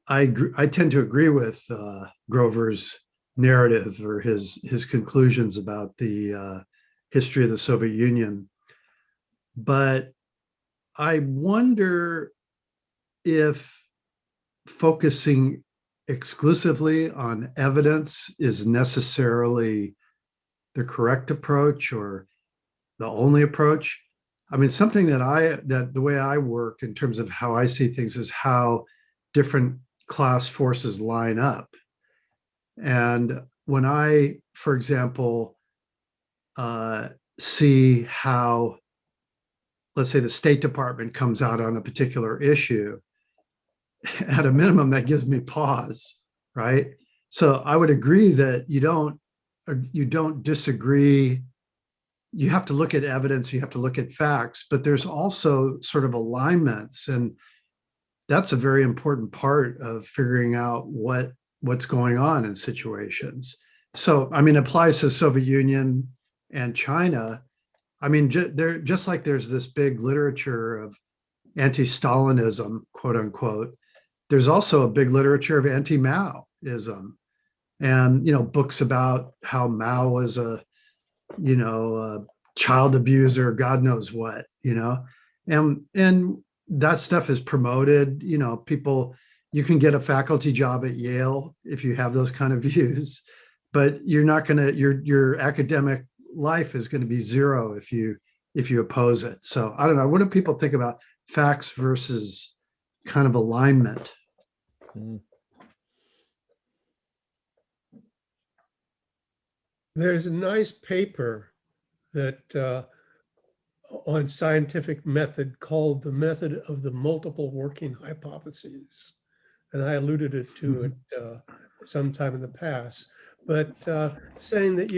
S10: tend to agree with Grover's narrative or his conclusions about the history of the Soviet Union. But I wonder if focusing exclusively on evidence is necessarily the correct approach or the only approach. I mean, something that the way I work in terms of how I see things is how different class forces line up. And when I, for example, see how, let's say, the State Department comes out on a particular issue, at a minimum, that gives me pause, right? So I would agree that you don't disagree. You have to look at evidence, you have to look at facts, but there's also sort of alignments, and that's a very important part of figuring out what's going on in situations. So, I mean, it applies to the Soviet Union and China. I mean, just like there's this big literature of anti-Stalinism, quote unquote, there's also a big literature of anti-Maoism, and books about how Mao was a child abuser, God knows what, and that stuff is promoted. People, you can get a faculty job at Yale if you have those kind of views, but you're not gonna, your academic life is going to be zero if you oppose it. So I don't know. What do people think about facts versus kind of alignment?
S3: There's a nice paper that on scientific method called the method of the multiple working hypotheses. And I alluded to it sometime in the past, but saying that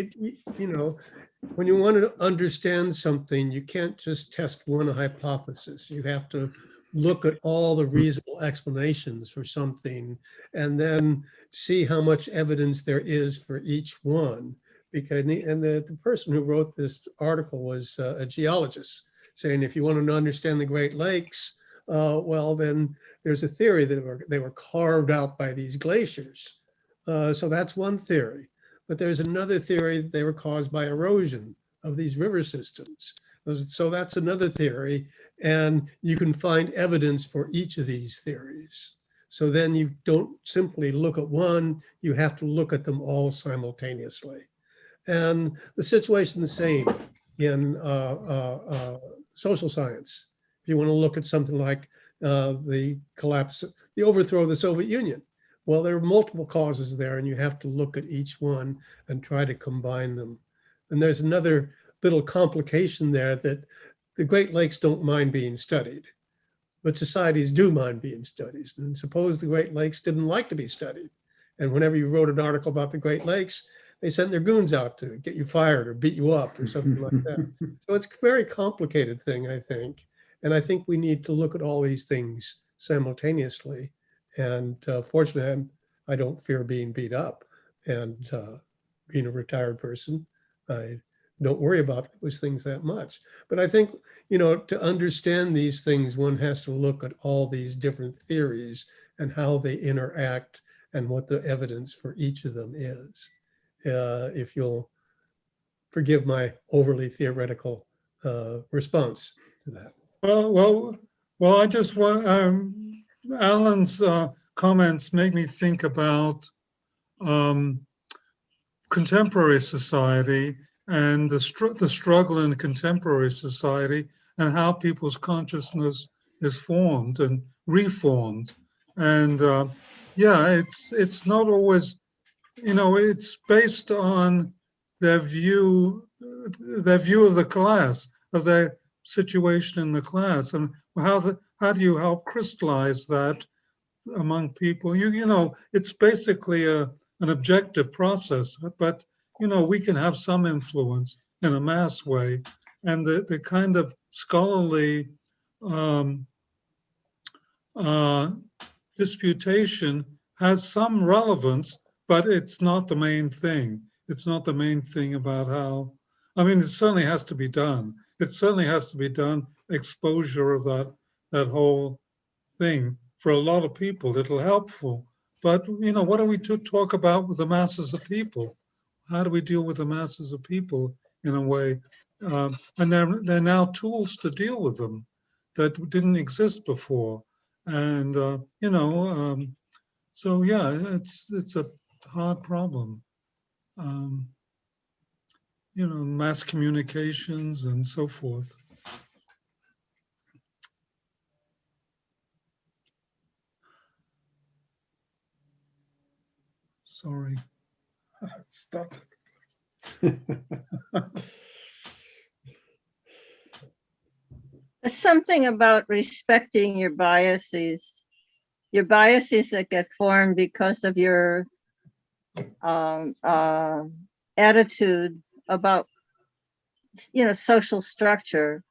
S3: when you want to understand something, you can't just test one hypothesis. You have to look at all the reasonable explanations for something and then see how much evidence there is for each one. Because the person who wrote this article was a geologist, saying if you want to understand the Great Lakes, well, then there's a theory that they were carved out by these glaciers. So that's one theory. But there's another theory that they were caused by erosion of these river systems. So that's another theory. And you can find evidence for each of these theories. So then you don't simply look at one, you have to look at them all simultaneously. And the situation is the same in social science. If you want to look at something like the overthrow of the Soviet Union, well, there are multiple causes there, and you have to look at each one and try to combine them. And there's another little complication there, that the Great Lakes don't mind being studied, but societies do mind being studied. And suppose the Great Lakes didn't like to be studied. And whenever you wrote an article about the Great Lakes, they sent their goons out to get you fired or beat you up or something like that. So it's a very complicated thing, I think. And I think we need to look at all these things simultaneously. And fortunately, I don't fear being beat up. And being a retired person, I don't worry about those things that much. But I think, to understand these things, one has to look at all these different theories and how they interact and what the evidence for each of them is. If you'll forgive my overly theoretical response to that.
S5: Well, I just want, Alan's comments make me think about contemporary society and the struggle in contemporary society and how people's consciousness is formed and reformed. And it's not always, it's based on their view of the class, of their situation in the class, and how do you help crystallize that among people? It's basically an objective process, but we can have some influence in a mass way, and the kind of scholarly um, disputation has some relevance, but it's not the main thing. It's not the main thing about how, I mean, it certainly has to be done. It certainly has to be done, exposure of that whole thing for a lot of people. It'll helpful. But, you know, what are we to talk about with the masses of people? How do we deal with the masses of people in a way? And they're now tools to deal with them that didn't exist before. And, you know, so yeah, it's a hard problem. You know, mass communications and so forth. Sorry. Stop.
S9: There's something about respecting your biases that get formed because of your attitude about, you know, social structure.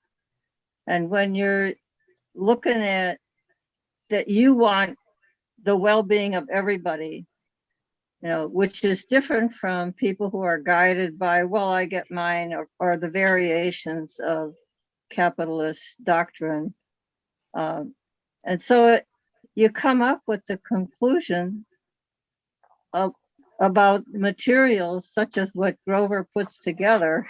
S9: And when you're looking at that, you want the well-being of everybody, you know, which is different from people who are guided by, well, I get mine, or the variations of capitalist doctrine. And so you come up with the conclusion about materials such as what Grover puts together.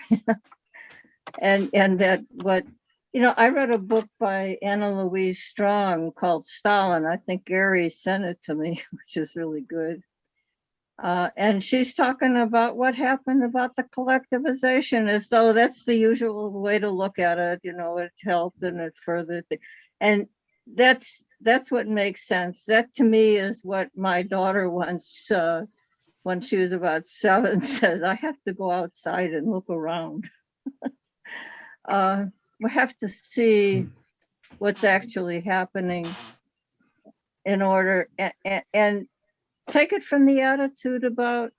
S9: and that what, you know, I read a book by Anna Louise Strong called Stalin. I think Gary sent it to me, which is really good. And she's talking about what happened about the collectivization, as though that's the usual way to look at it. You know, it helped and it furthered. And that's what makes sense. That to me is what my daughter once, when she was about 7, said, I have to go outside and look around. We have to see what's actually happening in order, and take it from the attitude about,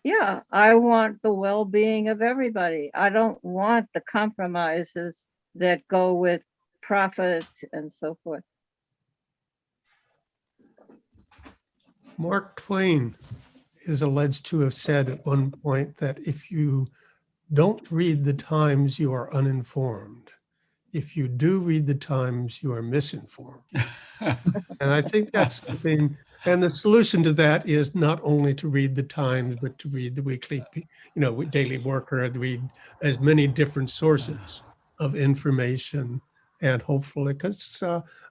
S9: yeah, I want the well-being of everybody. I don't want the compromises that go with profit and so forth.
S3: Mark Twain is alleged to have said at one point that if you don't read the Times, you are uninformed. If you do read the Times, you are misinformed. And I think that's something, and the solution to that is not only to read the Times, but to read the weekly, you know, Daily Worker, and read as many different sources of information. And hopefully, because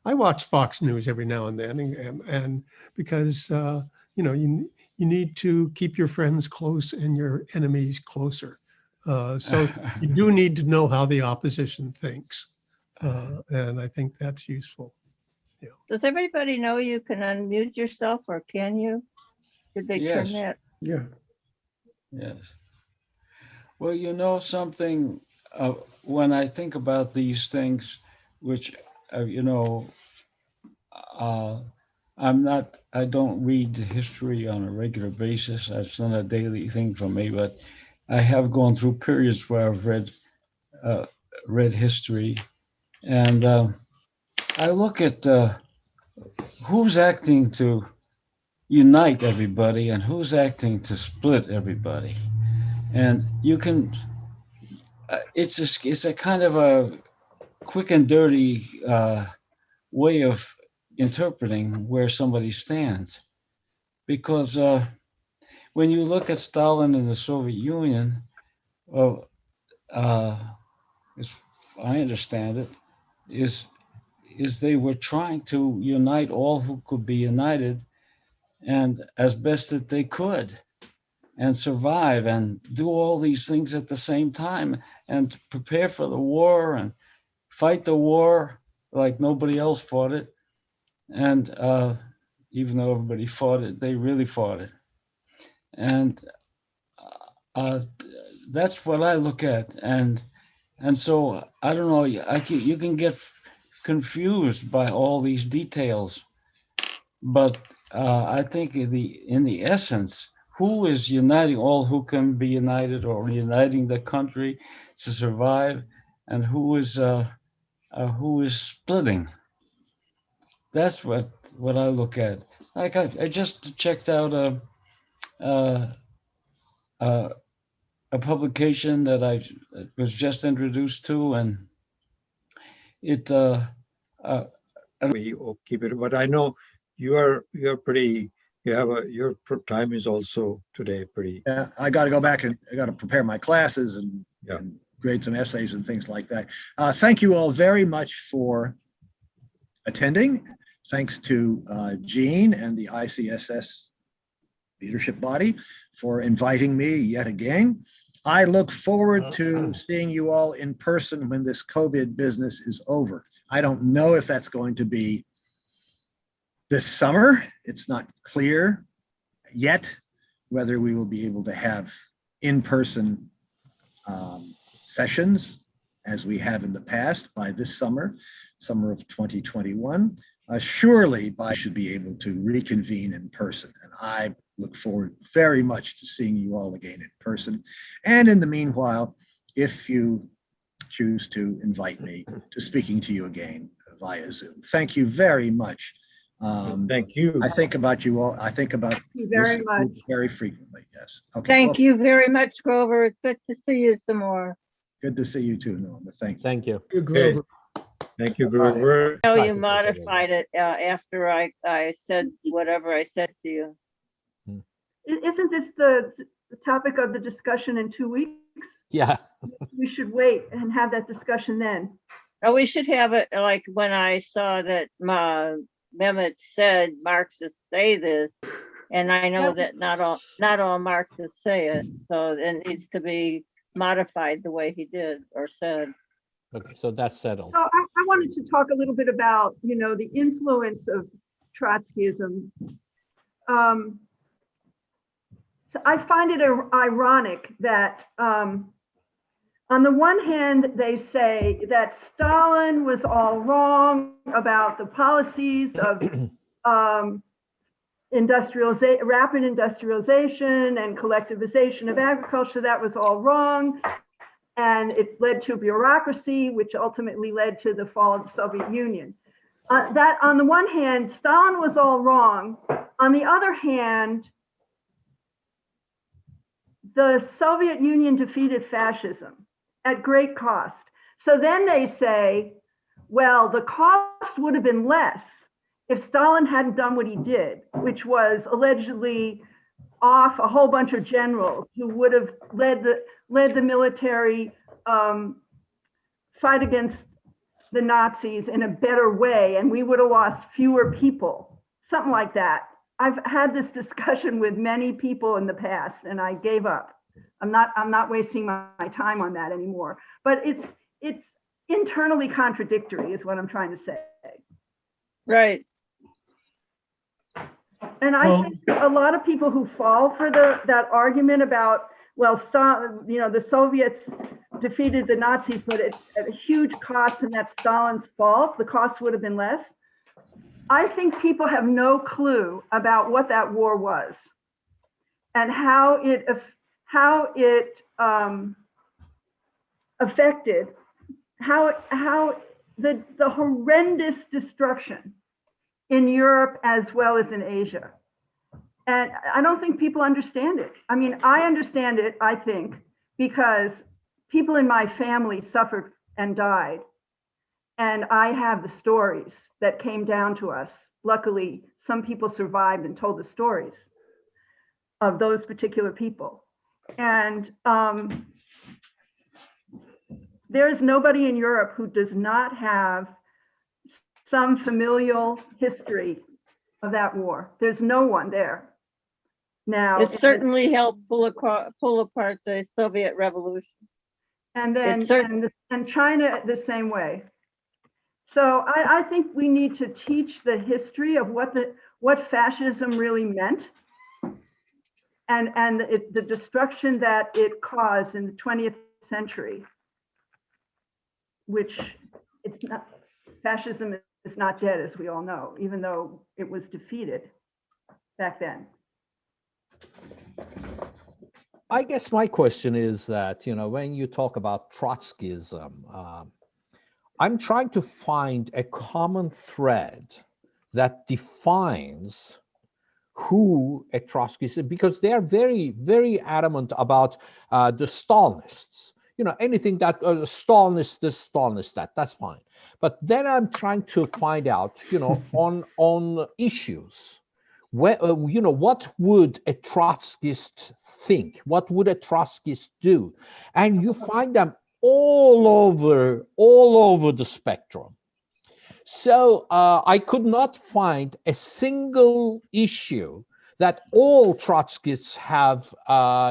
S3: I watch Fox News every now and then, and because, you know, you need to keep your friends close and your enemies closer. So you do need to know how the opposition thinks. And I think that's useful. Yeah.
S9: Does everybody know you can unmute yourself, or can you? Did they turn
S11: Yes.
S9: that?
S10: Yeah.
S11: Yes. Well, you know something, when I think about these things, which, you know, I don't read history on a regular basis. That's not a daily thing for me, but I have gone through periods where I've read history, and I look at who's acting to unite everybody and who's acting to split everybody. And you can, it's a kind of a quick and dirty way of interpreting where somebody stands. Because when you look at Stalin and the Soviet Union, well, as I understand it, is they were trying to unite all who could be united, and as best that they could, and survive and do all these things at the same time, and prepare for the war and fight the war like nobody else fought it. And even though everybody fought it, they really fought it. And that's what I look at. And so I don't know, you can get confused by all these details, but I think in the essence, who is uniting all who can be united, or uniting the country to survive, and who is who is splitting. That's what I look at. Like I just checked out a publication that I was just introduced to, and it
S1: We will keep it, but I know you're pretty, your time is also today pretty.
S2: Yeah, I got to go back and I got to prepare my classes and,
S1: Yeah.
S2: and grade some essays and things like that. Thank you all very much for attending. Thanks to Gene and the ICSS leadership body for inviting me yet again. I look forward to seeing you all in person when this COVID business is over. I don't know if that's going to be this summer. It's not clear yet whether we will be able to have in-person sessions as we have in the past by this summer of 2021. Surely I should be able to reconvene in person, and I look forward very much to seeing you all again in person. And in the meanwhile, if you choose to invite me to speaking to you again via Zoom. Thank you very much.
S1: Thank you.
S2: I think about you all. I think about
S8: Thank you very
S2: this
S8: much.
S2: very frequently. Yes. Okay.
S9: Thank
S2: well,
S9: you very much, Grover. It's good to see you some more.
S2: Good to see you too, Norma. Thank you.
S4: Thank you.
S1: Okay. Thank you, Grover.
S9: I know
S4: Try
S9: you
S4: to take
S9: modified it after I said whatever I said to you.
S8: Isn't this the topic of the discussion in 2 weeks?
S4: Yeah.
S8: We should wait and have that discussion then.
S9: Oh, we should have it like when I saw that Mehmet said Marxists say this, and I know that not all Marxists say it, so it needs to be modified the way he did or said.
S4: Okay, so that's settled.
S8: So I wanted to talk a little bit about, the influence of Trotskyism. So I find it ironic that on the one hand, they say that Stalin was all wrong about the policies of rapid industrialization and collectivization of agriculture. That was all wrong. And it led to bureaucracy, which ultimately led to the fall of the Soviet Union. That on the one hand, Stalin was all wrong. On the other hand, the Soviet Union defeated fascism at great cost. So then they say, well, the cost would have been less if Stalin hadn't done what he did, which was allegedly off a whole bunch of generals who would have led the military fight against the Nazis in a better way, and we would have lost fewer people, something like that. I've had this discussion with many people in the past, and I gave up. I'm not wasting my time on that anymore. But it's internally contradictory, is what I'm trying to say.
S9: Right.
S8: And I think a lot of people who fall for that argument about, well, the Soviets defeated the Nazis, but it's at a huge cost, and that's Stalin's fault. The cost would have been less. I think people have no clue about what that war was and how it affected, how the horrendous destruction in Europe as well as in Asia. And I don't think people understand it. I mean, I understand it, I think, because people in my family suffered and died. And I have the stories that came down to us. Luckily, some people survived and told the stories of those particular people. And there's nobody in Europe who does not have some familial history of that war. There's no one there. Now,
S9: It certainly helped pull apart the Soviet Revolution.
S8: and then
S9: It
S8: and China the same way. So I think we need to teach the history of what fascism really meant, and the destruction that it caused in the 20th century, which it's not, fascism is not dead, as we all know, even though it was defeated back then.
S4: I guess my question is that, when you talk about Trotskyism, I'm trying to find a common thread that defines who a Trotskyist is, because they are very, very adamant about the Stalinists. You know, anything that Stalinist this, Stalinist that, that's fine. But then I'm trying to find out, you know, on issues, where, you know, what would a Trotskyist think? What would a Trotskyist do? And you find them all over the spectrum. So I could not find a single issue that all Trotskyists have,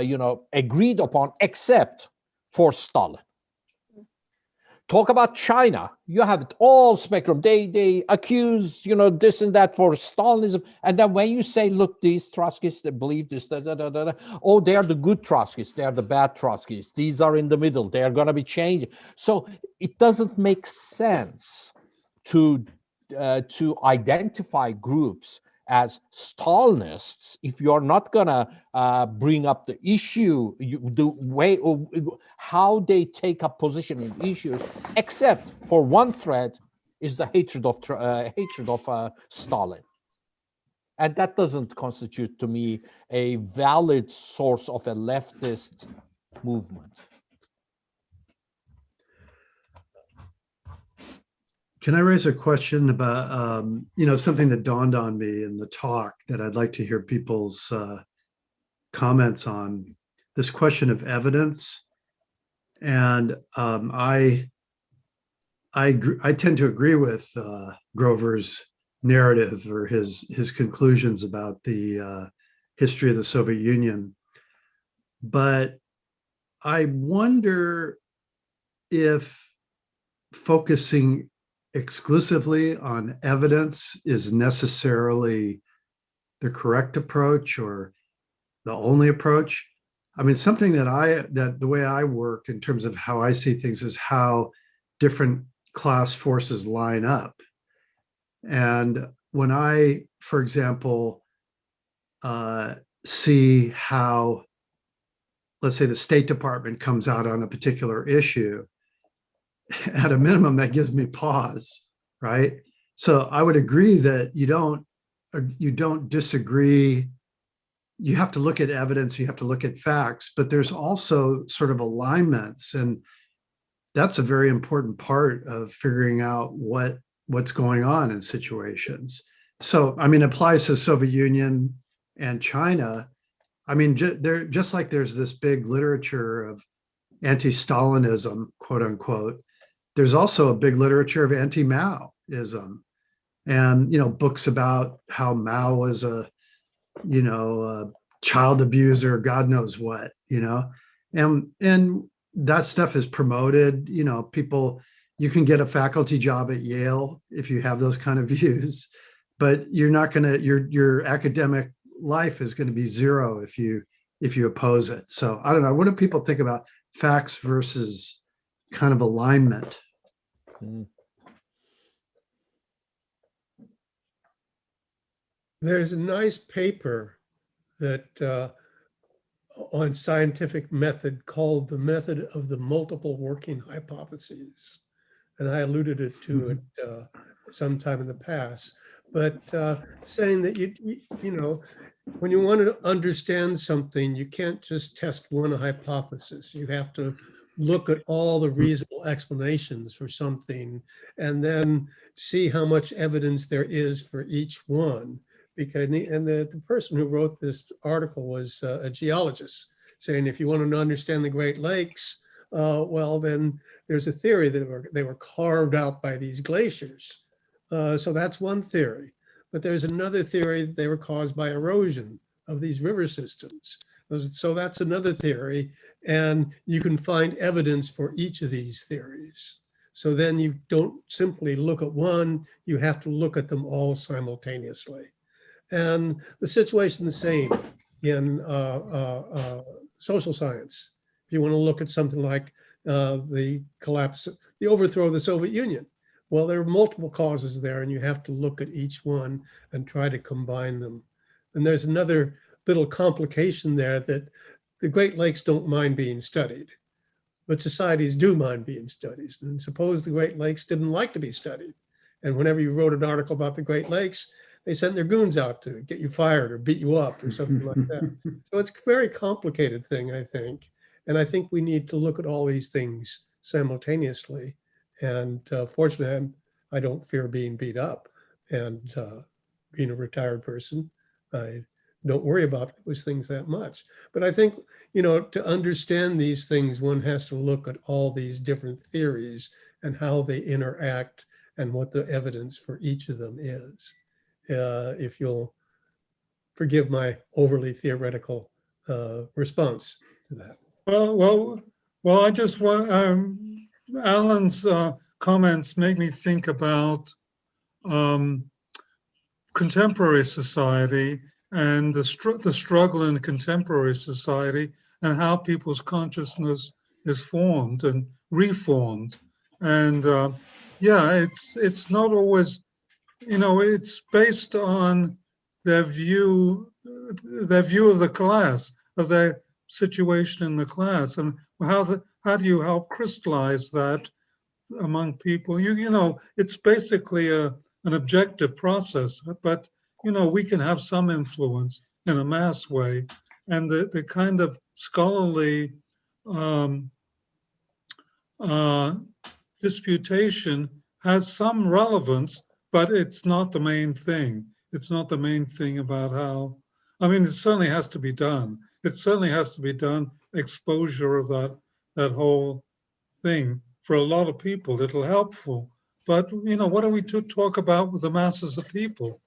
S4: you know, agreed upon, except for Stalin. Talk about China, you have it all spectrum. They accuse, you know, this and that for Stalinism, and then when you say, look, these Trotskyists, they believe this, oh, they are the good Trotskyists, they are the bad Trotskyists. These are in the middle. They are going to be changing. So it doesn't make sense to identify groups as Stalinists if you're not gonna bring up the issue, the way how they take up position in issues, except for one thread is the hatred of Stalin, and that doesn't constitute to me a valid source of a leftist movement.
S10: Can I raise a question about, you know, something that dawned on me in the talk that I'd like to hear people's comments on, this question of evidence. And I tend to agree with Grover's narrative or his conclusions about the history of the Soviet Union. But I wonder if focusing exclusively on evidence is necessarily the correct approach or the only approach. I mean, something that the way I work in terms of how I see things is how different class forces line up. And when I, for example, see how, let's say, the State Department comes out on a particular issue, at a minimum, that gives me pause, right? So I would agree that you don't disagree. You have to look at evidence, you have to look at facts, but there's also sort of alignments, and that's a very important part of figuring out what's going on in situations. So, I mean, it applies to the Soviet Union and China. I mean, just like there's this big literature of anti-Stalinism, quote unquote, there's also a big literature of anti-Maoism, and, you know, books about how Mao was a child abuser, God knows what, you know, and that stuff is promoted. You know, people, you can get a faculty job at Yale if you have those kind of views, but you're not gonna, your academic life is going to be zero if you oppose it. So I don't know, what do people think about facts versus kind of alignment?
S3: There's a nice paper that on scientific method called The Method of the Multiple Working Hypotheses. And I alluded to it sometime in the past, but saying that, you know, when you want to understand something, you can't just test one hypothesis. You have to look at all the reasonable explanations for something and then see how much evidence there is for each one. Because, and the person who wrote this article was a geologist, saying if you want to understand the Great Lakes, well, then there's a theory that they were carved out by these glaciers. So that's one theory. But there's another theory that they were caused by erosion of these river systems. So that's another theory. And you can find evidence for each of these theories. So then you don't simply look at one, you have to look at them all simultaneously. And the situation is the same in social science. If you want to look at something like the collapse, the overthrow of the Soviet Union, well, there are multiple causes there, and you have to look at each one and try to combine them. And there's another little complication there, that the Great Lakes don't mind being studied. but societies do mind being studied. And suppose the Great Lakes didn't like to be studied. And whenever you wrote an article about the Great Lakes, they sent their goons out to get you fired or beat you up or something like that. So it's a very complicated thing, I think. And I think we need to look at all these things simultaneously. And fortunately, I don't fear being beat up. And being a retired person, I don't worry about those things that much. But I think, to understand these things, one has to look at all these different theories and how they interact and what the evidence for each of them is. If you'll forgive my overly theoretical response to that.
S5: Well, I just want, Alan's comments make me think about contemporary society and the struggle in contemporary society and how people's consciousness is formed and reformed. And yeah, it's not always, it's based on their view of the class, of their situation in the class, and how do you help crystallize that among people? It's basically an objective process, but we can have some influence in a mass way, and the kind of scholarly disputation has some relevance, but it's not the main thing. It's not the main thing about how, it certainly has to be done. It certainly has to be done, exposure of that whole thing. For a lot of people, it'll helpful. But, what do we talk about with the masses of people?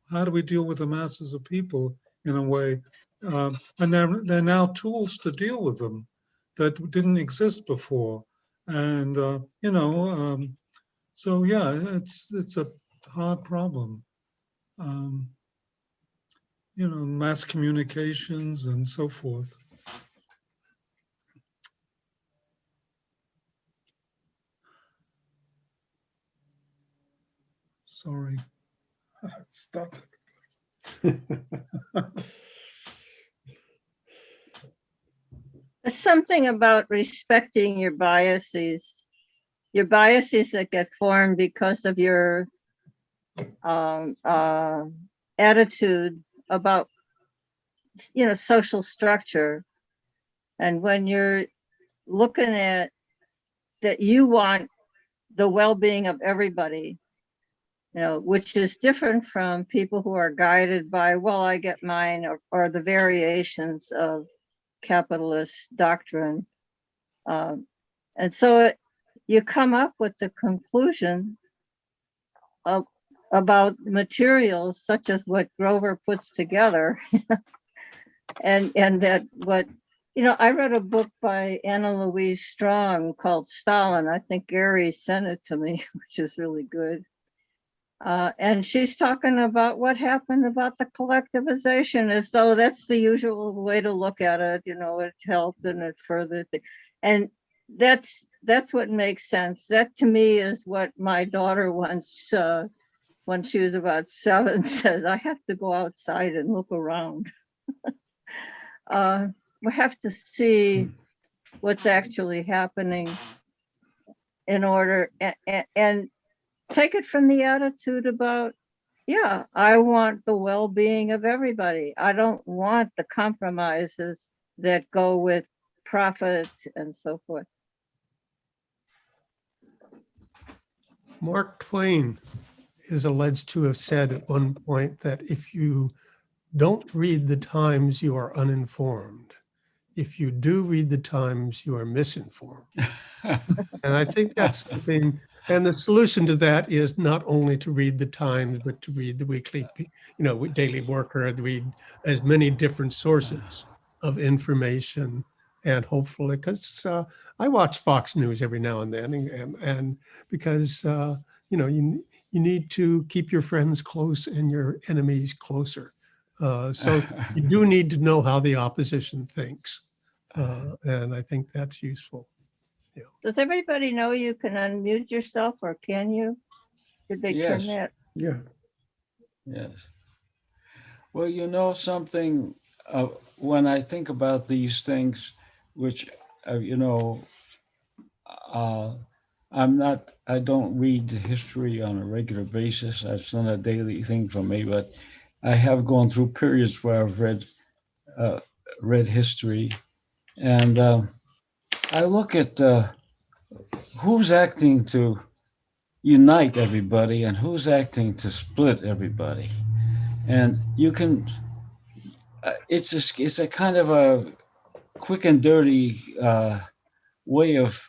S5: How do we deal with the masses of people in a way? And they're now tools to deal with them that didn't exist before. And, so yeah, it's a hard problem. Mass communications and so forth. Sorry. Stop it.
S9: There's something about respecting your biases that get formed because of your attitude about, social structure. And when you're looking at that you want the well-being of everybody, which is different from people who are guided by, well, I get mine, or the variations of capitalist doctrine. And so you come up with the conclusion about materials such as what Grover puts together. and that what, I read a book by Anna Louise Strong called Stalin. I think Gary sent it to me, which is really good. And she's talking about what happened about the collectivization, as though that's the usual way to look at it. It helped and it furthered. And that's what makes sense. That to me is what my daughter once, when she was about 7, said, I have to go outside and look around. We have to see what's actually happening in order and take it from the attitude about, yeah, I want the well-being of everybody. I don't want the compromises that go with profit and so forth.
S3: Mark Twain is alleged to have said at one point that if you don't read the Times, you are uninformed. If you do read the Times, you are misinformed. And I think that's something, and the solution to that is not only to read the Times, but to read the weekly, Daily Worker, to read as many different sources of information. And hopefully, because I watch Fox News every now and then, and because, you need to keep your friends close and your enemies closer. So you do need to know how the opposition thinks. And I think that's useful. Yeah.
S9: Does everybody know you can unmute yourself, or can you? Did they turn that?
S10: Yeah.
S11: Yes. Well, something, when I think about these things, which, I don't read history on a regular basis. That's not a daily thing for me, but I have gone through periods where I've read history, and I look at who's acting to unite everybody and who's acting to split everybody, and you can. It's a kind of a quick and dirty way of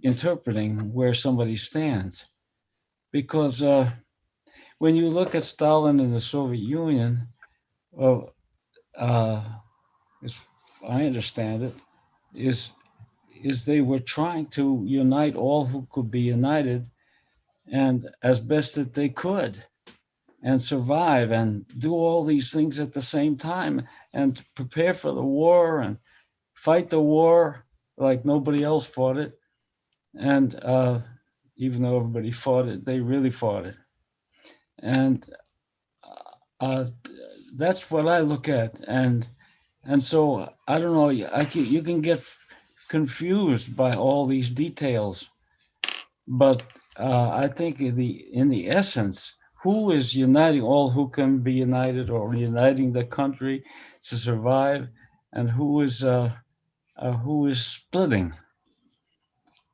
S11: interpreting where somebody stands, because when you look at Stalin and the Soviet Union, as I understand it, is they were trying to unite all who could be united, and as best that they could, and survive and do all these things at the same time, and prepare for the war and fight the war like nobody else fought it. And even though everybody fought it, they really fought it. And that's what I look at. And so I don't know, you can get confused by all these details, but I think in the essence, who is uniting all who can be united, or uniting the country to survive, and who is splitting?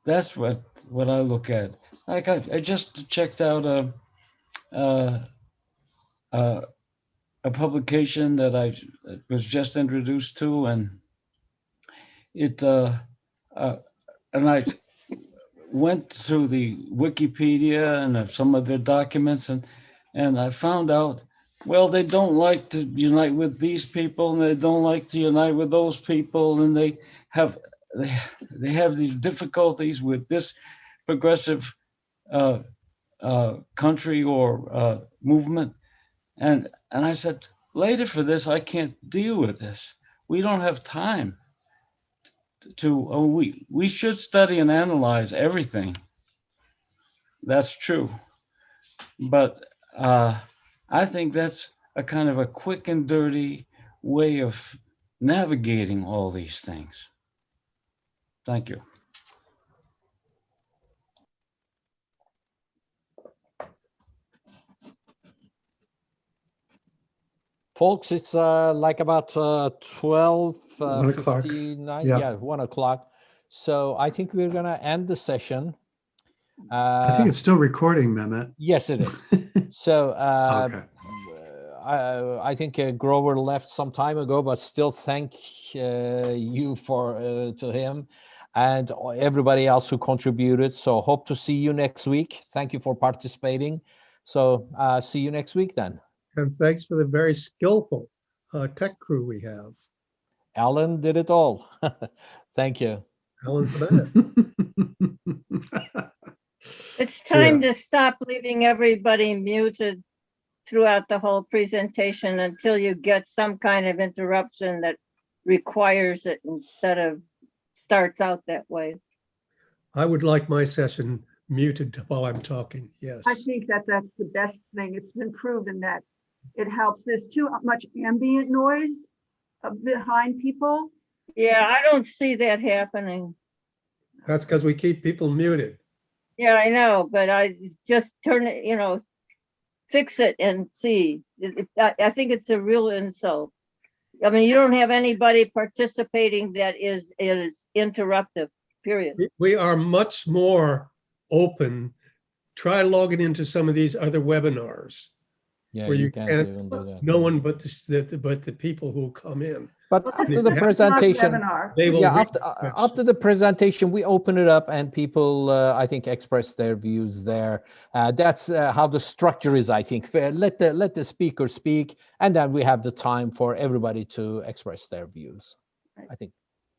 S11: That's what I look at. Like I just checked out a publication that I was just introduced to, and I went through the Wikipedia and some of their documents, and I found out, well, they don't like to unite with these people, and they don't like to unite with those people, and they have these difficulties with this progressive country or movement. And I said, later for this, I can't deal with this. We don't have time we should study and analyze everything. That's true. But I think that's a kind of a quick and dirty way of navigating all these things. Thank you.
S4: Folks, it's like about 12,
S10: 1 o'clock.
S4: 59,
S10: Yeah.
S4: yeah, 1 o'clock. So I think we're going to end the session.
S10: I think it's still recording, Mehmet.
S4: Yes, it is. So
S10: Okay.
S4: I think Grover left some time ago, but still thank you to him and everybody else who contributed. So hope to see you next week. Thank you for participating. So see you next week then.
S3: And thanks for the very skillful tech crew we have.
S4: Alan did it all. Thank you.
S3: Alan's the best.
S9: It's time to stop leaving everybody muted throughout the whole presentation until you get some kind of interruption that requires it instead of starts out that way.
S3: I would like my session muted while I'm talking, yes.
S8: I think that's the best thing. It's been proven that it helps. There's too much ambient noise behind people.
S9: Yeah, I don't see that happening.
S3: That's because we keep people muted.
S9: Yeah, I know, but I just turn it, fix it and see. I think it's a real insult. I mean, you don't have anybody participating that is interruptive, period.
S3: We are much more open. Try logging into some of these other webinars.
S4: Yeah,
S3: where you
S4: can't
S3: can't,
S4: even do that.
S3: no one but the people who come in.
S4: But after the presentation,
S3: They will
S4: yeah,
S3: read
S4: after the presentation, we open it up and people, I think, express their views there. That's how the structure is, I think. Let the speaker speak, and then we have the time for everybody to express their views.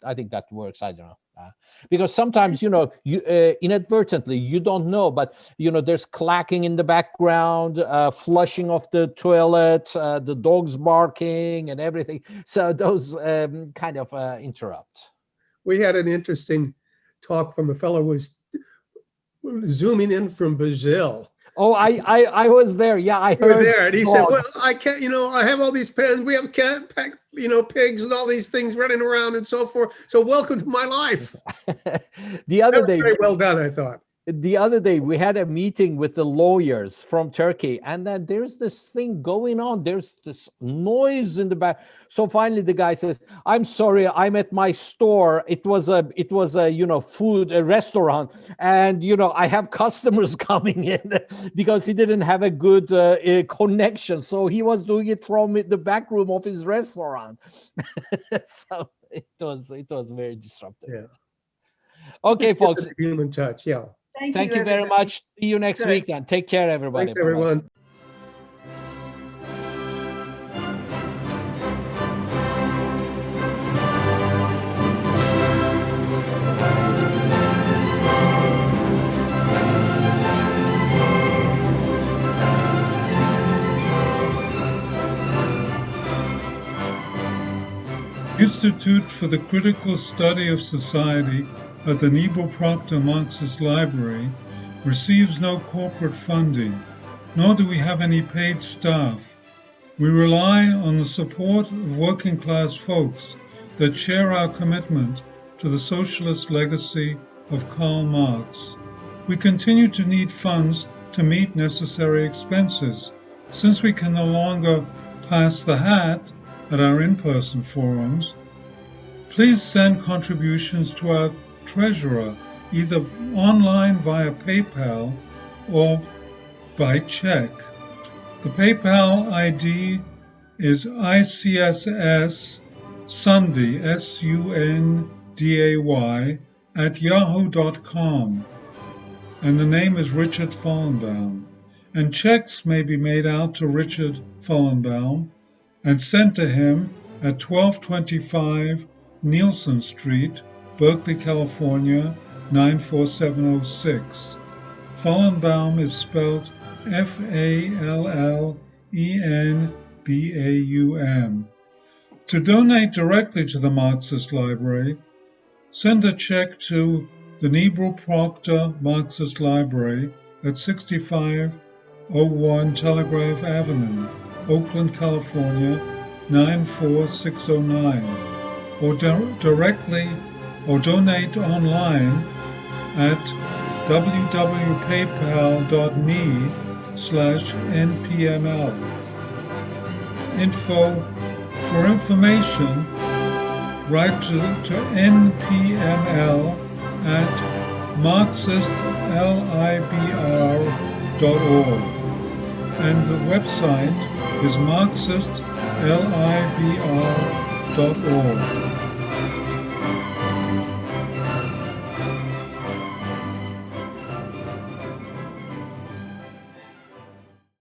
S4: I think that works. I don't know. Because sometimes, you inadvertently, you don't know, but, there's clacking in the background, flushing of the toilet, the dogs barking and everything. So those kind of interrupt.
S3: We had an interesting talk from a fellow who was zooming in from Brazil.
S4: Oh, I was there. Yeah, I
S3: You were
S4: heard.
S3: there, and he said,
S4: dog.
S3: "Well, I can't. I have all these pens. We have pigs and all these things running around and so forth. So welcome to my life."
S4: The other
S3: That was
S4: day,
S3: very well done, I thought.
S4: the other day we had a meeting with the lawyers from Turkey, and then there's this thing going on. There's this noise in the back. So finally the guy says, "I'm sorry, I'm at my store. It was a food, a restaurant, and I have customers coming in," because he didn't have a good connection. So he was doing it from the back room of his restaurant. So it was very disruptive.
S3: Yeah.
S4: Okay,
S3: Just give
S4: folks.
S3: us a human touch. Yeah.
S4: Thank you very
S8: everybody.
S4: much. See you next
S8: Good.
S4: week, and take care, everybody.
S3: Thanks,
S4: Bye-bye.
S3: everyone.
S5: Institute for the Critical Study of Society at the Nebel Proctor Marxist Library receives no corporate funding, nor do we have any paid staff. We rely on the support of working class folks that share our commitment to the socialist legacy of Karl Marx. We continue to need funds to meet necessary expenses. Since we can no longer pass the hat at our in-person forums, please send contributions to our treasurer, either online via PayPal or by check. The PayPal ID is ICSS Sunday, SUNDAY, at yahoo.com, and the name is Richard Fallenbaum. And checks may be made out to Richard Fallenbaum and sent to him at 1225 Nielsen Street, Berkeley, California, 94706. Fallenbaum is spelled Fallenbaum. To donate directly to the Marxist Library, send a check to the Nebel Proctor Marxist Library at 6501 Telegraph Avenue, Oakland, California, 94609, or directly or donate online at www.paypal.me/npml. For information, write to npml at marxistlibr.org, and the website is marxistlibr.org.